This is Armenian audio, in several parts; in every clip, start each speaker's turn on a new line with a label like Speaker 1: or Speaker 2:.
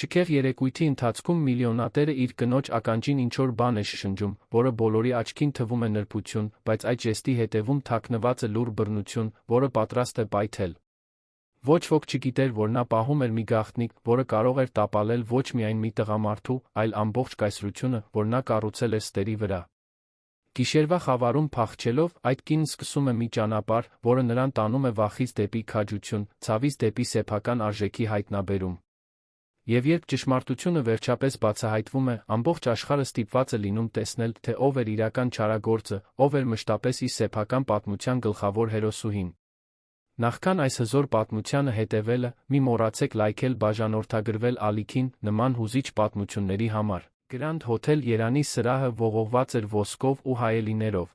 Speaker 1: Շքեղ երեկույթի ընթացքում միլիոնատերը իր կնոջ ականջին ինչ-որ բան է շշնջում, որը բոլորի աչքին թվում է նրբություն, բայց այդ ժեստի հետևում թաքնված է լուռ բռնություն, որը պատրաստ է պայթել։ Ոչ ոք չգիտեր, որ նա պահում էր մի գաղտնիք, որը կարող էր տապալել ոչ միայն մի տղամարդու, այլ ամբողջ կայսրությունը, որ նա կառուցել էր ստերի վրա։ Գիշերվա խավարում փախչելով, այդ կինն սկսում է մի ճանապարհ, որը նրան տանում է վախից դեպի քաջություն, ցավից դեպի սեփական արժեքի հայտնաբերում։ Եվ երբ ճշմարտությունը վերջապես բացահայտվում է, ամբողջ աշխարհը ստիպված է լինում տեսնել, թե ով էր իրական չարագործը, ով էր մշտապես իր սեփական պատմության գլխավոր հերոսուհին։ Նախքան այս հզոր պատմությանը հետևելը, մի մոռացեք լայքել բաժանորդագրվել ալիքին նման հուզիչ պատմությունների համար։ Grand Hotel Երանի սրահը ողողված էր ոսկով ու հայելիներով։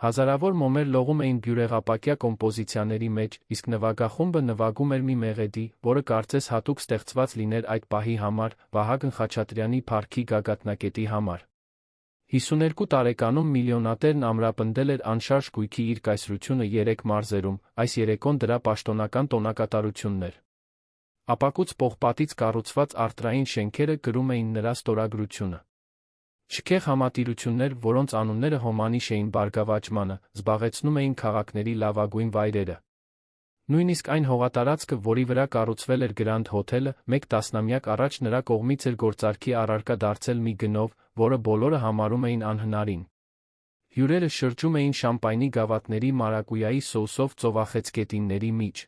Speaker 1: Հազարավոր մոմեր լողում էին բյուրեղապակյա կոմպոզիցիաների մեջ, իսկ նվագախումբը նվագում էր մի մեղեդի, որը կարծես հատուկ ստեղծված լիներ այդ պահի համար, Վահագն Խաչատրյանի փառքի գագաթնակետի համար։ 52 տարեկանում միլիոնատերն ամրապնդել էր անշարժ գույքի իր կայսրությունը 3 մարզերում, այս երեկոն դրա պաշտոնական տոնակատարությունն էր։ Ապակուց պողպատից կառուցված արտրային շենքերը կրում էին նրա ստորագրությունը։ Շքեղ համատիրություններ, որոնց անունները հոմանիշ էին բարգավաճմանը, զբաղեցնում էին քաղաքների լավագույն վայրերը։ Նույնիսկ այն հողատարածքը, որի վրա կառուցվել էր Grand Hotel-ը, մեկ տասնամյակ առաջ նրա կողմից էր գործարքի առարկա դարձել մի գնով, որը բոլորը համարում էին անհնարին։ Հյուրերը շրջում էին շամպայնի գավաթների մարակույայի սոուսով ծովախեցգետինների միջ։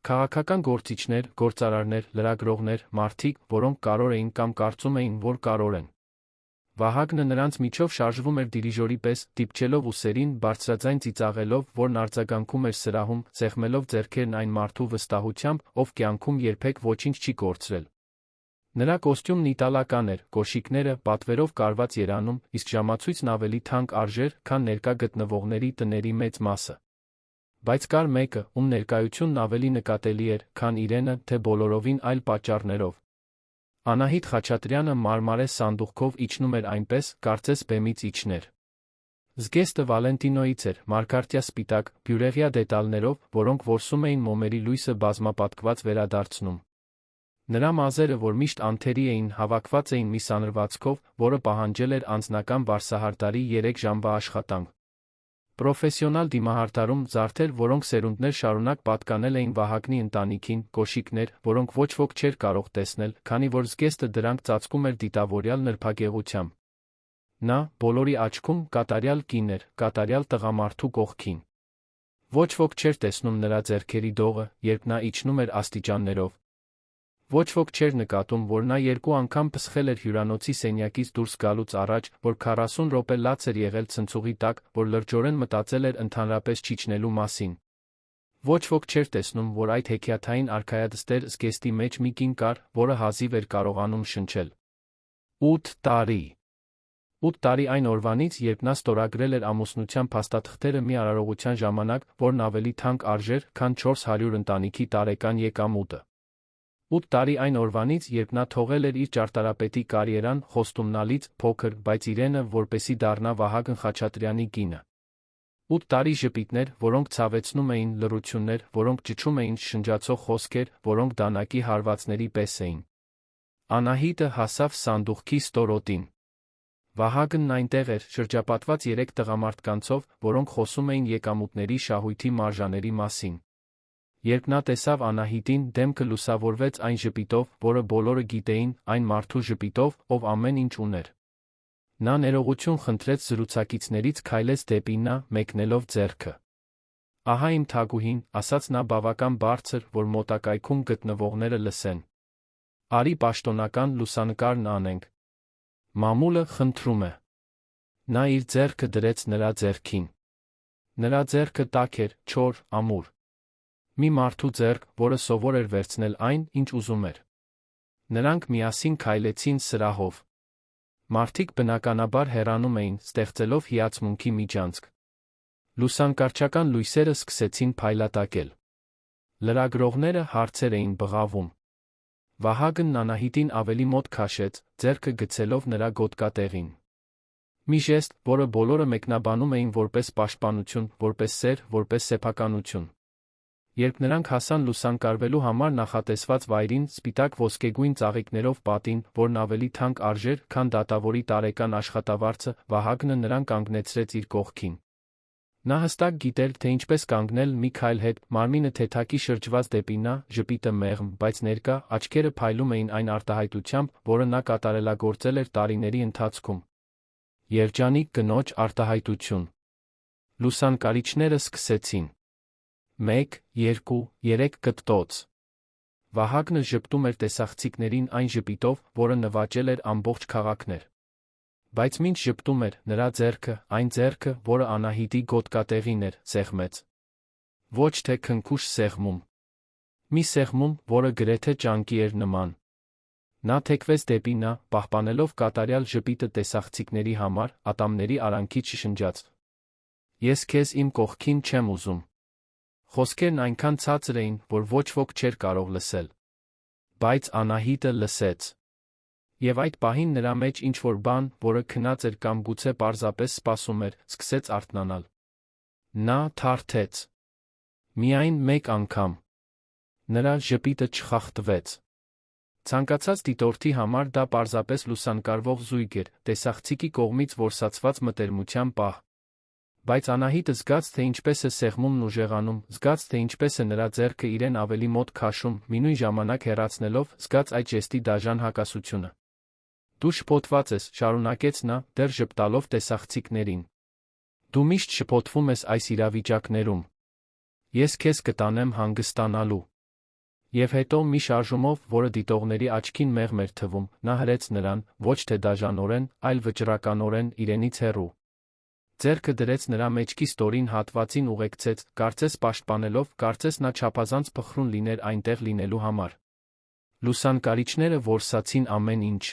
Speaker 1: Քաղաքական գործիչներ, գործարարներ, լրագրողներ, մարդիկ, որոնք կարոր էին կամ կարծում էին, որ կարոր են։ Վահագնը նրանց միջով շարժվում էր դիրիժորի պես, դիպչելով ուսերին, բարձրաձայն ծիծաղելով, որն արձագանքում էր սրահում, սեղմելով ձեռքերն այն մարդու վստահությամբ, ով կյանքում երբեք ոչինչ չի կորցրել։ Նրա կոստյումն իտալական էր, կոշիկները պատվերով կարված երանում, իսկ ժամացույցն ավելի թանկ արժեր, քան ներկա գտնվողների տների մեծ մասը։ Բայց կար մեկը, ում ներկայությունն ավելի նկատելի էր, քան իրենը, թե բոլորովին այլ պատճառներով։ Անահիտ Խաչատրյանը մարմարե սանդուղքով իջնում էր այնպես, կարծես բեմից իջներ։ Զգեստը Վալենտինոից էր, մարգարտյա սպիտակ, բյուրեղյա դետալներով, որոնք որսում էին մոմերի լույսը բազմապատկված վերադարձնում։ Նրա մազերը, որ միշտ անթերի էին, հավաքված էին մի սանրվածքով, որը պահանջել էր անձնական վարսահարդարի 3 ժամվա աշխատանք։ Պրոֆեսիոնալ դիմահարդարում զարդեր, որոնք սերունդներ շարունակ պատկանել էին Վահագնի ընտանիքին, կոշիկներ, որոնք ոչ ոք չէր կարող տեսնել, քանի որ զգեստը դրանք ծածկում էր դիտավորյալ նրբագեղությամբ։ Նա, բոլորի աչքում, կատարյալ կին էր, կատարյալ տղամարդու կողքին։ Ոչ ոք չէր տեսնում նրա ձեռքերի դողը, երբ նա իջնում էր աստիճաններով։ Ոչ ոք չէր նկատում, որ նա 2 անգամ փսխել էր հյուրանոցի սենյակից դուրս գալուց առաջ, որ 40 րոպե լաց էր եղել ցնցուղի տակ, որ լրջորեն մտածել էր ընդհանրապես չիջնելու մասին։ Ոչ ոք չէր տեսնում, որ այդ հեքիաթային արքայադստեր զգեստի մեջ մի կին կար, որը հազիվ էր կարողանում շնչել։ 8 տարի։ 8 տարի այն օրվանից, երբ նա ստորագրել էր ամուսնության փաստաթղթերը մի արարողության ժամանակ, որն ավելի թանկ արժեր, քան 400 ընտանիքի տարեկան եկամուտը։ 8 տարի այն օրվանից, երբ նա թողել էր իր ճարտարապետի կարիերան, խոստումնալից, փոքր, բայց իրենը, որպեսի դառնա Վահագն Խաչատրյանի կինը։ 8 տարի ժպիտներ, որոնք ցավեցնում էին, լռություններ, որոնք ճչում էին, շնջացող խոսքեր, որոնք դանակի հարվածների պես էին։ Անահիտը հասավ սանդուղքի ստորոտին։ Վահագնն այնտեղ էր, շրջապատված 3 տղամարդկանցով, որոնք խոսում էին եկամուտների շահույթի մարժաների մասին։ Երբ նա տեսավ Անահիտին, դեմքը լուսավորվեց այն ժպիտով, որը բոլորը գիտեին, այն մարդու ժպիտով, ով ամեն ինչ ուներ։ Նա ներողություն խնդրեց զրուցակիցներից, քայլեց դեպի նա, մեկնելով ձեռքը։ Ահա իմ թագուհին, ասաց նա բավական բարձր, որ մոտակայքում գտնվողները լսեն։ Արի պաշտոնական լուսանկարն անենք։ Մամուլը խնդրում է։ Նա իր ձեռքը դրեց նրա ձեռքին։ Նրա ձեռքը տաք էր, չոր, ամուր։ Մի մարդու ձեռք, որը սովոր էր վերցնել այն, ինչ ուզում էր։ Նրանք միասին քայլեցին սրահով։ Մարդիկ բնականաբար հեռանում էին, ստեղծելով հիացմունքի միջանցք։ Լուսանկարչական լույսերը սկսեցին փայլատակել։ Լրագրողները հարցեր էին բղավում։ Վահագնն Անահիտին ավելի մոտ քաշեց, ձեռքը գցելով նրա գոտկատեղին։ Մի ժեստ, որը բոլորը մեկնաբանում էին որպես պաշտպանություն, որպես սեր, որպես սեփականություն։ Երբ նրանք հասան լուսանկարվելու համար նախատեսված վայրին, սպիտակ ոսկեգույն ծաղիկներով պատին, որն ավելի թանկ արժեր, քան դատավորի տարեկան աշխատավարձը, Վահագնը նրան կանգնեցրեց իր կողքին։ Նա հստակ գիտեր, թե ինչպես կանգնել մի քայլ հետ, մարմինը թեթակի շրջված դեպի նա, ժպիտը մեղմ, բայց ներկա, աչքերը փայլում էին այն արտահայտությամբ, որը նա կատարելագործել էր տարիների ընթացքում։ Երջանիկ կնոջ արտահայտություն։ Լուսանկարիչները սկսեցին։ 1, 2, 3 կտտոց։ Վահագնը ժպտում էր տեսախցիկներին այն ժպիտով, որը նվաճել էր ամբողջ քաղաքներ։ Բայց մինչ ժպտում էր, նրա ձեռքը, այն ձեռքը, որը Անահիտի գոտկատեղին էր, սեղմեց։ Ոչ թե քնքուշ սեղմում։ Մի սեղմում, որը գրեթե ճանկի էր նման։ Նա թեքվեց դեպի նա, պահպանելով կատարյալ ժպիտը տեսախցիկների համար, ատամների արանքից շշնջաց. Ես քեզ իմ կողքին չեմ ուզում։ Խոսքերն այնքան ցածր էին, որ ոչ ոք չէր կարող լսել։ Բայց Անահիտը լսեց։ Եվ այդ պահին նրա մեջ ինչ-որ բան, որը քնած էր կամ գուցե պարզապես սպասում էր, սկսեց արթնանալ։ Նա թարթեց։ Միայն մեկ անգամ։ Նրա ժպիտը չխախտվեց։ Ցանկացած դիտորդի համար դա պարզապես լուսանկարվող զույգ էր, տեսախցիկի կողմից որսացված մտերմության պահ։ Բայց Անահիտը զգաց, թե ինչպես է սեղմումն ուժեղանում, զգաց, թե ինչպես է նրա ձեռքը իրեն ավելի մոտ քաշում, մինույն ժամանակ հեռացնելով, զգաց այդ ժեստի դաժան հակասությունը։ Դու շփոթված ես, շարունակեց նա, դեռ ժպտալով տեսախցիկներին։ Դու միշտ շփոթվում ես այս իրավիճակներում։ Ես քեզ կտանեմ հանգստանալու։ Եվ հետո մի շարժումով, որը դիտողների աչքին մեղմ էր թվում, նա հրեց նրան, ոչ թե դաժանորեն, այլ վճռականորեն իրենից հեռու։ Ձեռքը դրեց նրա մեջքի ստորին հատվածին ուղեկցեց, կարծես պաշտպանելով, կարծես նա չափազանց փխրուն լիներ այնտեղ լինելու համար։ Լուսանկարիչները որսացին ամեն ինչ։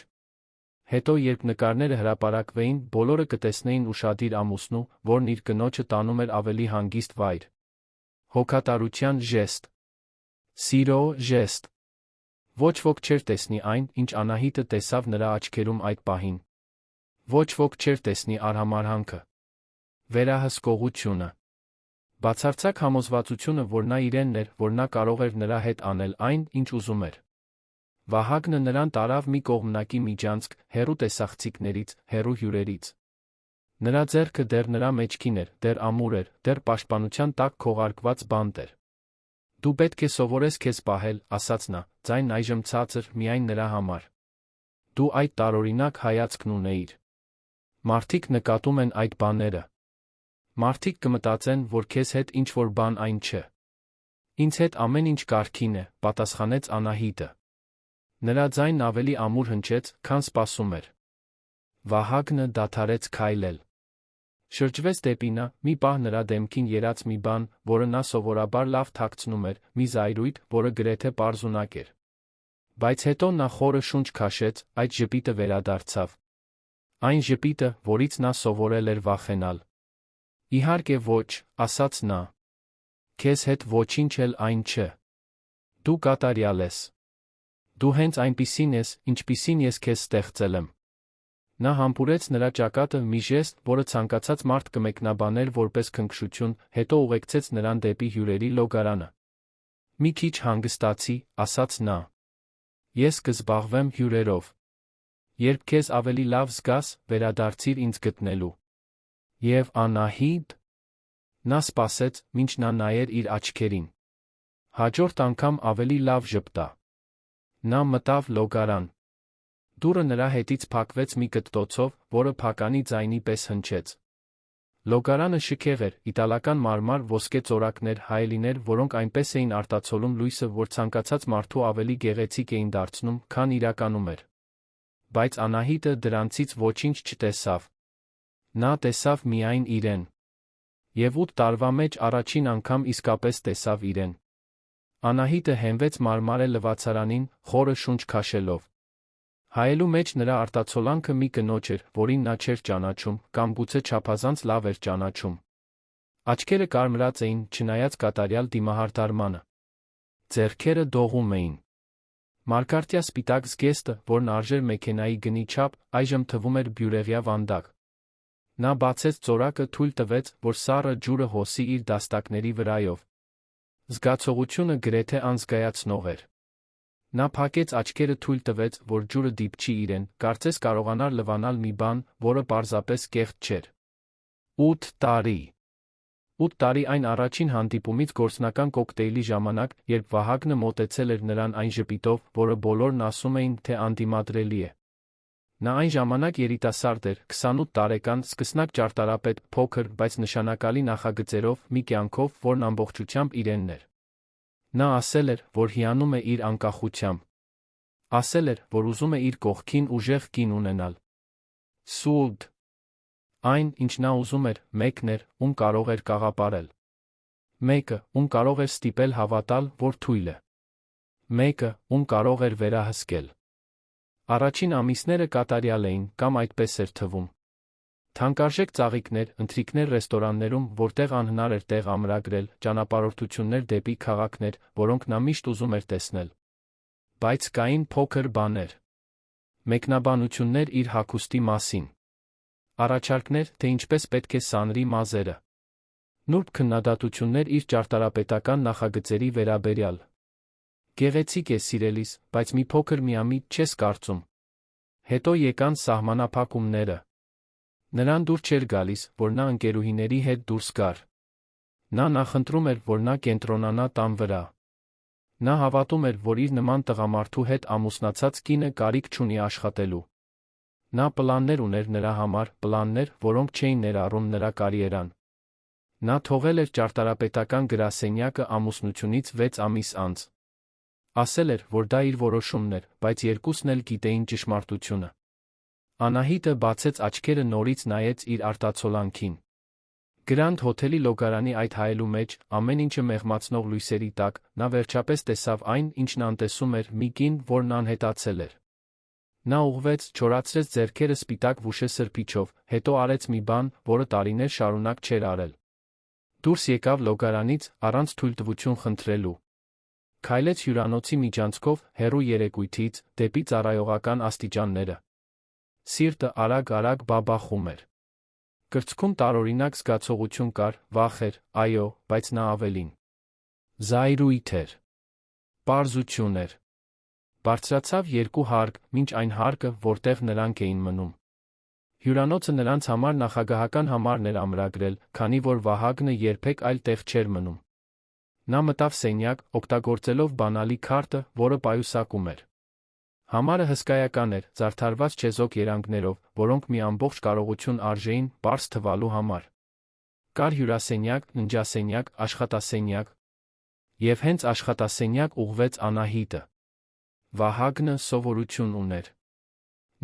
Speaker 1: Հետո երբ նկարները հրապարակվեին, բոլորը կտեսնեին ուշադիր ամուսնու, որն իր կնոջը տանում էր ավելի հանգիստ վայր։ Հոգատարության ժեստ։ Սիրո ժեստ։ Ոչ ոք չէր տեսնի այն, ինչ Անահիտը տեսավ նրա աչքերում այդ պահին։ Ոչ ոք չէր տեսնի արհամարհանքը։ Վերահսկողությունը։ Բացարձակ համոզվածությունը, որ նա իրենն էր, որ նա կարող էր նրա հետ անել այն, ինչ ուզում էր։ Վահագնը նրան տարավ մի կողմնակի միջանցք, հեռու տեսախցիկներից, հեռու հյուրերից։ Նրա ձեռքը դեռ նրա մեջքին էր, դեռ ամուր էր, դեռ պաշտպանության տակ քողարկված բանտ էր։ Դու պետք է սովորես քեզ պահել, ասաց նա, ձայնն այժմ ցածր, միայն նրա համար։ Դու այդ տարօրինակ հայացքն ունեիր։ Մարդիկ նկատում են այդ բաները։ Մարդիկ կմտածեն, որ քեզ հետ ինչ-որ բան այն չէ։ Ինձ հետ ամեն ինչ կարգին է, պատասխանեց Անահիտը։ Նրա ձայնն ավելի ամուր հնչեց, քան սպասում էր։ Վահագնը դադարեց քայլել։ Շրջվեց դեպի նա, մի պահ նրա դեմքին երաց մի բան, որը նա սովորաբար լավ թաքցնում էր, մի զայրույթ, որը գրեթե պարզունակ էր։ Բայց հետո նա խորը շունչ քաշեց, այդ ժպիտը վերադարձավ։ Այն ժպիտը, որից նա սովորել էր վախենալ։ Իհարկե ոչ, ասաց նա։ Քեզ հետ ոչինչ էլ այն չէ։ Դու կատարյալ ես։ Դու հենց այնպիսին ես, ինչպիսին ես քեզ ստեղծել եմ։ Նա համբուրեց նրա ճակատը մի ժեստ, որը ցանկացած մարդ կմեկնաբաներ որպես քնքշություն, հետո ուղեկցեց նրան դեպի հյուրերի լոգարանը։ Մի քիչ հանգստացի, ասաց նա։ Ես կզբաղվեմ հյուրերով։ Երբ քեզ ավելի լավ զգաս, վերադարձիր ինձ գտնելու։ Եվ Անահիտ։ Նա սպասեց, մինչ նա նայեր իր աչքերին։ Հաջորդ անգամ ավելի լավ ժպտա։ Նա մտավ լոգարան։ Դուռը նրա հետից փակվեց մի կտտոցով, որը փականի ձայնի պես հնչեց։ Լոգարանը շքեղ էր, իտալական մարմար, ոսկե ծորակներ, հայելիներ, որոնք այնպես էին արտացոլում լույսը, որ ցանկացած մարդու ավելի գեղեցիկ էին դարձնում, քան իրականում էր։ Բայց Անահիտը դրանցից ոչինչ չտեսավ։ Նա տեսավ միայն իրեն։ Եվ 8 տարվա մեջ առաջին անգամ իսկապես տեսավ իրեն։ Անահիտը հենվեց մարմարե լվացարանին, խորը շունչ քաշելով։ Հայելու մեջ նրա արտացոլանքը մի կնոջ էր, որին նա չէր ճանաչում, կամ գուցե չափազանց լավ էր ճանաչում։ Աչքերը կարմրած էին, չնայած կատարյալ դիմահարդարմանը։ Ձեռքերը դողում էին։ Մարգարտյա սպիտակ զգեստը, որն արժեր մեքենայի գնի չափ, այժմ թվում էր բյուրեղյա վանդակ։ Նա բացեց ծորակը, թույլ տվեց, որ սառը ջուրը հոսի իր դաստակների վրայով։ Զգացողությունը գրեթե անզգայացնող էր։ Նա փակեց աչքերը, թույլ տվեց, որ ջուրը դիպչի իրեն, կարծես կարողանար լվանալ մի բան, որը պարզապես կեղծ չէր։ 8 տարի։ 8 տարի այն առաջին հանդիպումից գործնական կոկտեյլի ժամանակ, երբ Վահագնը մոտեցել էր նրան այն ժպիտով, որը բոլորն ասում էին, թե անդիմադրելի է։ Նա այն ժամանակ երիտասարդ էր, 28 տարեկան, սկսնակ ճարտարապետ, փոքր, բայց նշանակալի նախագծերով, մի կյանքով, որն ամբողջությամբ իրենն էր։ Նա ասել էր, որ հիանում է իր անկախությամբ։ Ասել էր, որ ուզում է իր կողքին ուժեղ կին ունենալ։ Սուլդ։ Այն, ինչ նա ուզում էր, մեկն էր, ում կարող էր կաղապարել։ Մեկը, ում կարող էր ստիպել հավատալ, որ թույլ է։ Մեկը, ում կարող էր վերահսկել։ Առաջին ամիսները կատարյալ էին, կամ այդպես էր թվում։ Թանկարժեք ծաղիկներ, ընթրիքներ ռեստորաններում, որտեղ անհնար էր տեղ ամրագրել, ճանապարհորդություններ դեպի քաղաքներ, որոնք նա միշտ ուզում էր տեսնել։ Բայց կային փոքր բաներ։ Մեկնաբանություններ իր հագուստի մասին։ Առաջարկներ, թե ինչպես պետք է սանրի մազերը։ Նուրբ քննադատություններ իր ճարտարապետական նախագծերի վերաբերյալ։ Գեղեցիկ է, սիրելիս, բայց մի փոքր միամիտ չես կարծում։ Հետո եկան սահմանափակումները։ Նրան դուր չէր գալիս, որ նա ընկերուհիների հետ դուրս գար։ Նա նախընտրում էր, որ նա կենտրոնանա տան վրա։ Նա հավատում էր, որ իր նման տղամարդու հետ ամուսնացած կինը կարիք չունի աշխատելու։ Նա պլաններ ուներ նրա համար, պլաններ, որոնք չէին ներառում նրա կարիերան։ Նա թողել էր ճարտարապետական գրասենյակը ամուսնությունից 6 ամիս անց։ Ասել էր, որ դա իր որոշումն էր, բայց երկուսն էլ գիտեին ճշմարտությունը։ Անահիտը բացեց աչքերը, նորից նայեց իր արտացոլանքին։ Գրանդ հոթելի լոգարանի այդ հայելու մեջ, ամեն ինչը մեղմացնող լույսերի տակ, նա վերջապես տեսավ այն, ինչն անտեսում էր, մի կին, որն անհետացել էր։ Նա ուղղվեց, չորացրեց ձեռքերը սպիտակ վուշե սրբիչով, հետո արեց մի բան, որը տարիներ շարունակ չէր արել։ Դուրս եկավ լոգարանից, առանց թույլտվություն խնդրելու։ Քայլեց հյուրանոցի միջանցքով, հեռու երեկույթից, դեպի ծառայողական աստիճանները։ Սիրտը արագ-արագ բաբախում էր։ Կրծքում տարօրինակ զգացողություն կար, վախ էր, այո, բայց նա ավելին։ Զայրույթ էր։ Պարզություն էր։ Բարձրացավ 2 հարկ, մինչ այն հարկը, որտեղ նրանք էին մնում։ Հյուրանոցը նրանց համար նախագահական համարն էր ամրագրել, քանի որ Վահագնը երբեք այլ տեղ չէր մնում։ Նա մտավ սենյակ, օգտագործելով բանալի քարտը, որը պայուսակում էր։ Համարը հսկայական էր, զարդարված չեզոք երանգներով, որոնք մի ամբողջ կարողություն արժեին, պարզ թվալու համար։ Կար հյուրասենյակ, ննջասենյակ, աշխատասենյակ։ Եվ հենց աշխատասենյակ ուղղվեց Անահիտը։ Վահագնը սովորություն ուներ։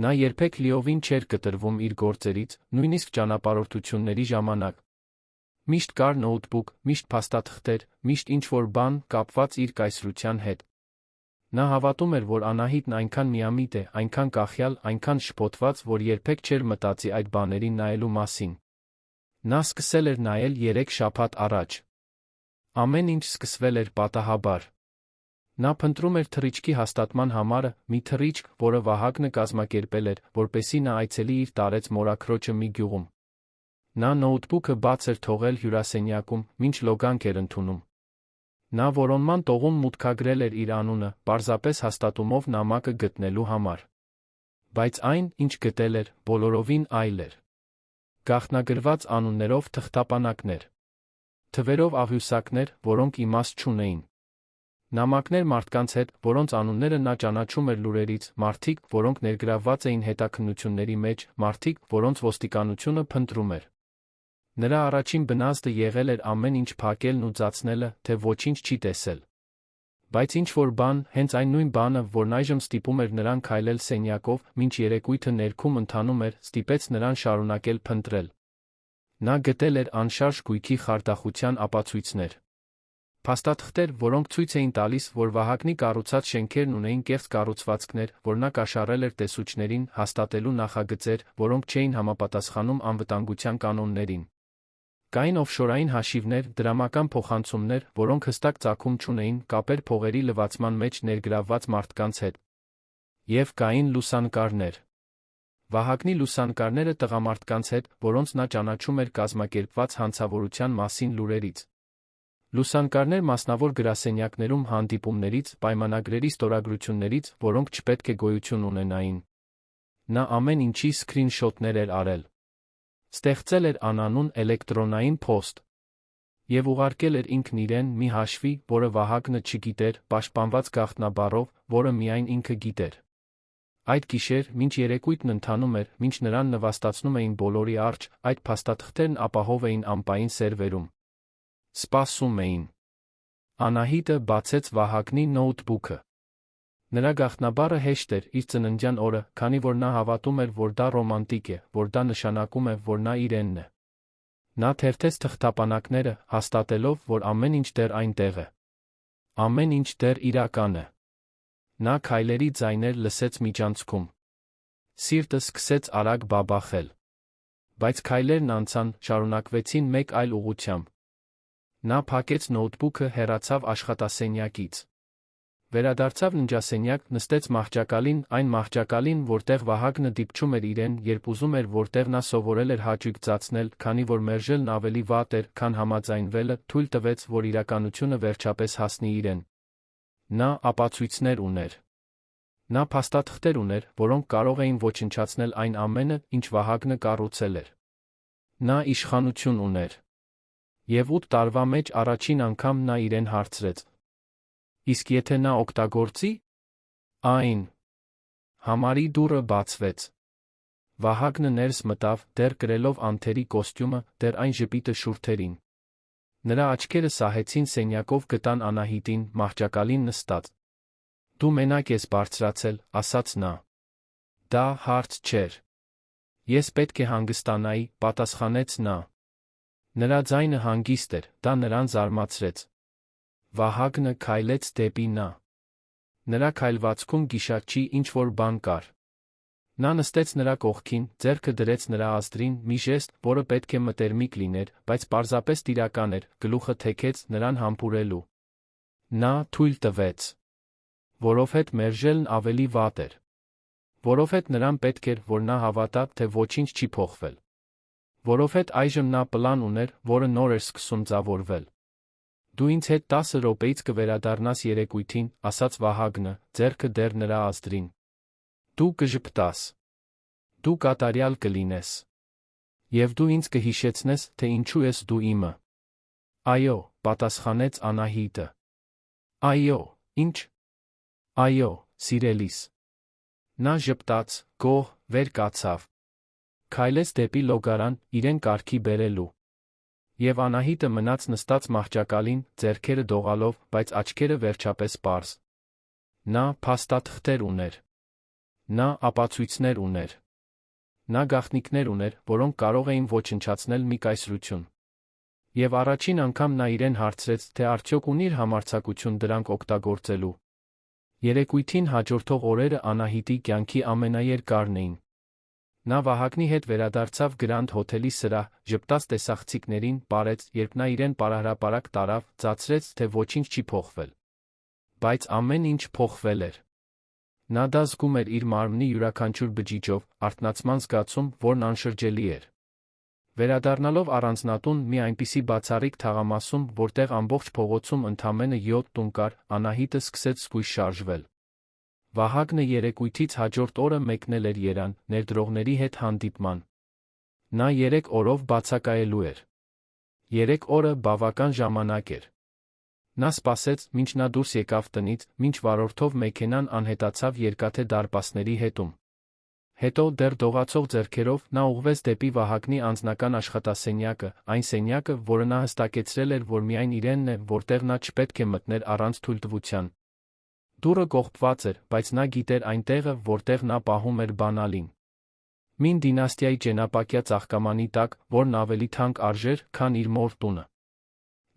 Speaker 1: Նա երբեք լիովին չէր կտրվում իր գործերից, նույնիսկ ճանապարհորդությունների ժամանակ։ Միշտ կար նոութբուք, միշտ փաստաթղթեր, միշտ ինչ-որ բան, կապված իր կայսրության հետ։ Նա հավատում էր, որ Անահիտն այնքան միամիտ է, այնքան կախյալ, այնքան շփոթված, որ երբեք չէր մտածի այդ բաներին նայելու մասին։ Նա սկսել էր նայել 3 շաբաթ առաջ։ Ամեն ինչ սկսվել էր պատահաբար։ Նա փնտրում էր թռիչքի հաստատման համարը, մի թռիչք, որը Վահագնը կազմակերպել էր, որպեսզի նա այցելի իր տարեց մորաքրոջը մի գյուղում։ Նա նոութբուքը բաց էր թողել հյուրասենյակում, մինչ լոգանք էր ընդունում։ Նա որոնման տողում մուտքագրել էր իր անունը, պարզապես հաստատումով նամակը գտնելու համար։ Բայց այն, ինչ գտել էր, բոլորովին այլ էր։ Գաղտնագրված անուններով թղթապանակներ։ Թվերով աղյուսակներ, որոնք իմաստ չունեին։ Նամակներ մարդկանց հետ, որոնց անունները նա ճանաչում էր լուրերից, մարդիկ, որոնք ներգրավված էին հետաքննությունների մեջ, մարդիկ, որոնց ոստիկանությունը փնտրում էր։ Նրա առաջին բնազդը եղել էր ամեն ինչ փակելն ու ծածնելը, թե ոչինչ չի տեսել։ Բայց ինչ-որ բան, հենց այն նույն բանը, որն այժմ ստիպում էր նրան քայլել սենյակով, մինչ երեկույթը ներքում ընթանում էր, ստիպեց նրան շարունակել փնտրել։ Նա գտել էր անշարժ գույքի խարդախության ապացույցներ։ Փաստաթղթեր, որոնք ցույց էին տալիս, որ Վահագնի կառուցած շենքերն ունեին կեղծ կառուցվածքներ, որ նա կաշառել էր տեսուչներին, հաստատելու նախագծեր, որոնք չէին համապատասխանում անվտանգության կանոններին։ Կային օֆշորային հաշիվներ, դրամական փոխանցումներ, որոնք հստակ ծագում չունեին, կապեր փողերի լվացման մեջ ներգրավված մարդկանց հետ։ Եվ կային լուսանկարներ։ Վահագնի լուսանկարները տղամարդկանց հետ, որոնց նա ճանաչում էր կազմակերպված հանցավորության մասին լուրերից։ Լուսանկարներ մասնավոր գրասենյակներում հանդիպումներից, պայմանագրերի ստորագրություններից, որոնք չպետք է գոյություն ունենային։ Նա ամեն ինչի սքրինշոթներ էր արել։ Ստեղծել էր անանուն էլեկտրոնային փոստ և ուղարկել էր ինքն իրեն մի հաշվի, որը Վահագնը չգիտեր, պաշտպանված գաղտնաբառով, որը միայն ինքը գիտեր։ Այդ գիշեր, մինչ երեկույթն ընթանում էր, մինչ նրան նվաստացնում էին բոլորի առջ, այդ փաստաթղթերն ապահով էին ամպային սերվերում։ Սպասում էին։ Անահիտը բացեց Վահագնի նոութբուքը։ Նրա գաղտնաբառը հեշտ էր, իր ծննդյան օրը, քանի որ նա հավատում էր, որ դա ռոմանտիկ է, որ դա նշանակում է, որ նա իրենն է։ Նա թերթեց թղթապանակները, հաստատելով, որ ամեն ինչ դեռ այնտեղ է։ Ամեն ինչ դեռ իրական է։ Նա քայլերի ձայներ լսեց միջանցքում։ Սիրտը սկսեց արագ բաբախել։ Բայց քայլերն անցան, շարունակվեցին մեկ այլ ուղղությամբ։ Նա փակեց նոութբուքը, հեռացավ աշխատասենյակից։ Վերադարձավ ննջասենյակ, նստեց մահճակալին, այն մահճակալին, որտեղ Վահագնը դիպչում էր իրեն, երբ ուզում էր, որտեղ նա սովորել էր հաճույք ծածնել, քանի որ մերժելն ավելի վատ էր, քան համաձայնվելը, թույլ տվեց, որ իրականությունը վերջապես հասնի իրեն։ Նա ապացույցներ ուներ։ Նա փաստաթղթեր ուներ, որոնք կարող էին ոչնչացնել այն ամենը, ինչ Վահագնը կառուցել էր։ Նա իշխանություն ուներ։ Եվ 8 տարվա մեջ առաջին անգամ նա իրեն հարցրեց. իսկ եթե նա օգտագործի այն։ Համարի դուռը բացվեց։ Վահագնը ներս մտավ, դեռ կրելով անթերի կոստյումը, դեռ այն ժպիտը շուրթերին։ Նրա աչքերը սահեցին սենյակով գտան Անահիտին, մահճակալին նստած։ Դու մենակ ես բարձրացել, ասաց նա։ Դա հարց չէր։ Ես պետք է հանգստանայի, պատասխանեց նա։ Նրա ձայնը հանգիստ էր, դա նրան զարմացրեց։ Վահագնը քայլեց դեպի նա։ Նրա քայլվածքում գիշատչի ինչ-որ բան կար։ Նա նստեց նրա կողքին, ձեռքը դրեց նրա ազդրին, մի ժեստ, որը պետք է մտերմիկ լիներ, բայց պարզապես տիրական էր, գլուխը թեքեց, նրան համբուրելու։ Նա թույլ տվեց։ Որովհետ մերժելն ավելի վատ էր։ Որովհետ նրան պետք էր, որ նա հավատա, թե ոչինչ չի փոխվել։ Որովհետ այժմ նա պլան ուներ, որը նոր էր սկսում ձևավորվել։ Դու ինձ հետ 10 րոպեից կվերադառնաս երեկույթին, ասաց Վահագնը, ձեռքը դեռ նրա ազդրին։ Դու կժպտաս։ Դու կատարյալ կլինես։ Եվ դու ինձ կհիշեցնես, թե ինչու ես դու իմը։ Այո, պատասխանեց Անահիտը։ Այո, ինչ։ Այո, սիրելիս։ Նա ժպտաց, գոհ, վեր կացավ։ Քայլեց դեպի լոգարան, իրեն կարգի բերելու։ Եվ Անահիտը մնաց նստած մահճակալին, ձեռքերը դողալով, բայց աչքերը վերջապես պարզ։ Նա փաստաթղթեր ուներ։ Նա ապացույցներ ուներ։ Նա գաղտնիքներ ուներ, որոնք կարող էին ոչնչացնել մի կայսրություն։ Եվ առաջին անգամ նա իրեն հարցրեց, թե արդյոք ունի իր համարձակություն դրանք օգտագործելու։ Երեկույթին հաջորդող օրերը Անահիտի կյանքի ամենաերկարն էին։ Նա Վահագնի հետ վերադարձավ Գրանդ հոթելի սրահ, ժպտաց տեսախցիկներին, պարեց, երբ նա իրեն պարահրապարակ տարավ, ծացրեց, թե ոչինչ չի փոխվել։ Բայց ամեն ինչ փոխվել էր։ Նա դա զգում էր իր մարմնի յուրաքանչյուր բջիջով, արթնացման զգացում, որն անշրջելի էր։ Վերադառնալով առանձնատուն մի այնպիսի բացառիկ թաղամասում, որտեղ ամբողջ փողոցում ընդամենը 7 տուն կար, Անահիտը սկսեց զգույշ շարժվել։ Վահագնը երեկույթից հաջորդ օրը մեկնել էր Երան, ներդրողների հետ հանդիպման։ Նա 3 օրով բացակայելու էր։ 3 օրը բավական ժամանակ էր։ Նա սպասեց, մինչ նա դուրս եկավ տնից, մինչ վարորդով մեքենան անհետացավ երկաթե դարպասների հետում։ Հետո դեռ դողացող ձեռքերով նա ուղղվեց դեպի Վահագնի անձնական աշխատասենյակը, այն սենյակը, որը նա հստակեցրել էր, որ միայն իրենն է, որտեղ նա չպետք է մտներ առանց թույլտվության։ Դուռը կողպված էր, բայց նա գիտեր այն տեղը, որտեղ նա պահում էր բանալին։ Մին դինաստիայի ճենապակյա ծաղկամանի տակ, որն ավելի թանկ արժեր, քան իր մոր տունը։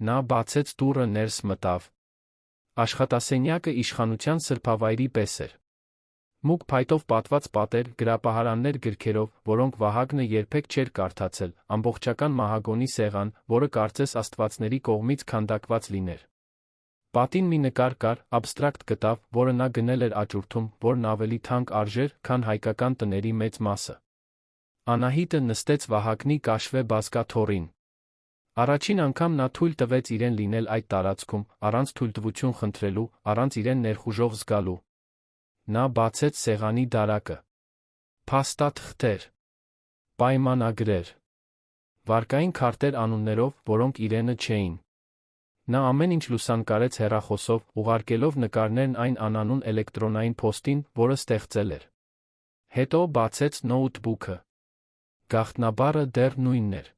Speaker 1: Նա բացեց դուռը, ներս մտավ։ Աշխատասենյակը իշխանության սրբավայրի պես էր։ Մուգ փայտով պատված պատեր, գրապահարաններ գրքերով, որոնք Վահագնը երբեք չէր կարդացել, ամբողջական մահագոնի սեղան, որը կարծես աստվածների կողմից քանդակված լիներ։ Պատին մի նկար կար, աբստրակտ կտավ, որը նա գնել էր աճուրդում, որն ավելի թանկ արժեր, քան հայկական տների մեծ մասը։ Անահիտը նստեց Վահագնի կաշվե բազկաթոռին։ Առաջին անգամ նա թույլ տվեց իրեն լինել այդ տարածքում, առանց թույլտվություն խնդրելու, առանց իրեն ներխուժող զգալու։ Նա բացեց սեղանի դարակը։ Փաստաթղթեր, պայմանագրեր, վարկային քարտեր անուններով, որոնք իրենը չէին։ Նա ամեն ինչ լուսանկարեց հեռախոսով, ուղարկելով նկարներն այն անանուն էլեկտրոնային փոստին, որը ստեղծել էր։ Հետո բացեց նոութբուքը։ Գաղտնաբառը դեռ նույնն էր։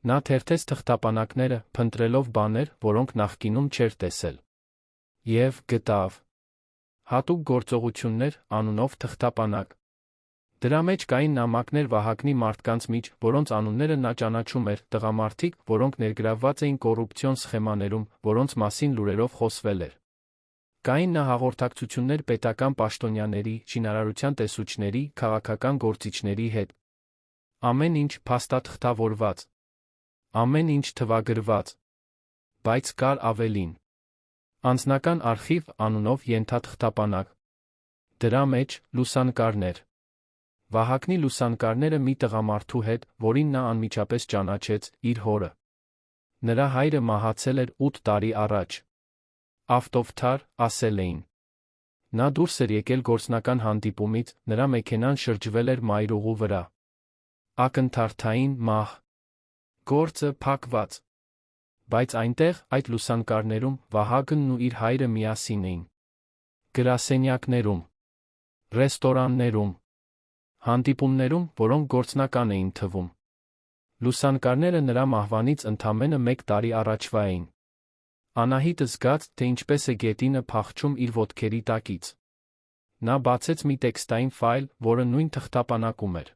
Speaker 1: Նա թերթեց թղթապանակները, փնտրելով բաներ, որոնք նախկինում չէր տեսել։ Եվ գտավ հատուկ գործողություններ անունով թղթապանակ։ Դրա մեջ կային նամակներ Վահագնի մարդկանց միջ, որոնց անունները նա ճանաչում էր, տղամարդիկ, որոնք ներգրավված էին կոռուպցիոն սխեմաներում, որոնց մասին լուրերով խոսվել էր։ Կային նա հաղորդակցություններ պետական պաշտոնյաների, շինարարության տեսուչների, քաղաքական գործիչների հետ։ Ամեն ինչ փաստաթղթավորված։ Ամեն ինչ թվագրված։ Բայց կար ավելին։ Անձնական արխիվ անունով ենթաթղթապանակ։ Դրա մեջ լուսանկարներ։ Վահագնի լուսանկարները մի տղամարդու հետ, որին նա անմիջապես ճանաչեց, իր հորը։ Նրա հայրը մահացել էր 8 տարի առաջ։ Ավտովթար, ասել էին։ Նա դուրս էր եկել գործնական հանդիպումից, նրա մեքենան շրջվել էր մայրուղու վրա։ Ակնթարթային մահ։ Գործը փակված։ Բայց այնտեղ, այդ լուսանկարներում, Վահագնն ու իր հայրը միասին էին։ Գրասենյակներում, ռեստորաններում, հանդիպումներում, որոնք գործնական էին թվում։ Լուսանկարները նրա մահվանից ընդամենը 1 տարի առաջվա էին։ Անահիտը զգաց, թե ինչպես է գետինը փախչում իր ոտքերի տակից։ Նա բացեց մի տեքստային ֆայլ, որը նույն թղթապանակում էր։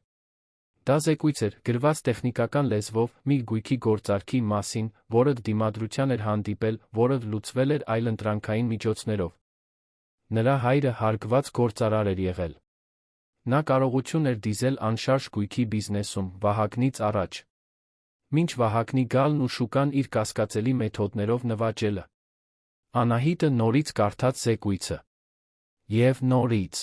Speaker 1: Դա զեկույց էր, գրված տեխնիկական լեզվով, մի գույքի գործարքի մասին, որը դիմադրության էր հանդիպել, որը լուծվել էր այլընտրանքային միջոցներով։ Նրա հայրը հարգված գործարար էր եղել։ Նա կարողություն էր դիզել անշարժ գույքի բիզնեսում, Վահագնից առաջ։ Մինչ Վահագնի գալն ու շուկան իր կասկածելի մեթոդներով նվաճելը։ Անահիտը նորից կարդաց զեկույցը։ Եվ նորից։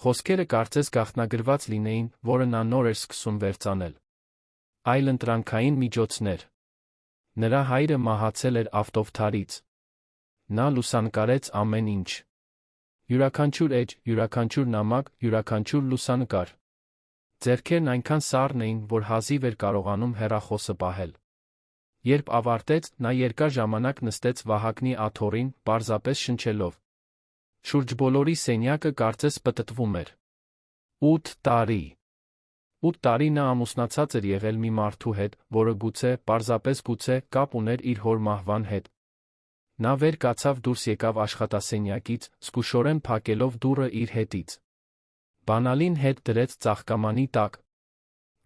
Speaker 1: Խոսքերը կարծես գաղտնագրված լինեին, որը նա նոր էր սկսում վերծանել։ Այլընտրանքային միջոցներ։ Նրա հայրը մահացել էր ավտովթարից։ Նա լուսանկարեց ամեն ինչ։ Յուրաքանչյուր էջ, յուրաքանչյուր նամակ, յուրաքանչյուր լուսանկար։ Ձեռքերն այնքան սառն էին, որ հազիվ էր կարողանում հեռախոսը պահել։ Երբ ավարտեց, նա երկար ժամանակ նստեց Վահագնի աթոռին, պարզապես շնչելով։ Շուրջ բոլորի սենյակը կարծես պտտվում էր։ 8 տարի։ 8 տարի նա ամուսնացած էր եղել մի մարդու հետ, որը գուցե, պարզապես գուցե, կապ ուներ իր հոր մահվան հետ։ Նա վեր կացավ դուրս եկավ աշխատասենյակից, զգուշորեն փակելով դուռը իր հետից։ Բանալին հետ դրեց ծաղկամանի տակ։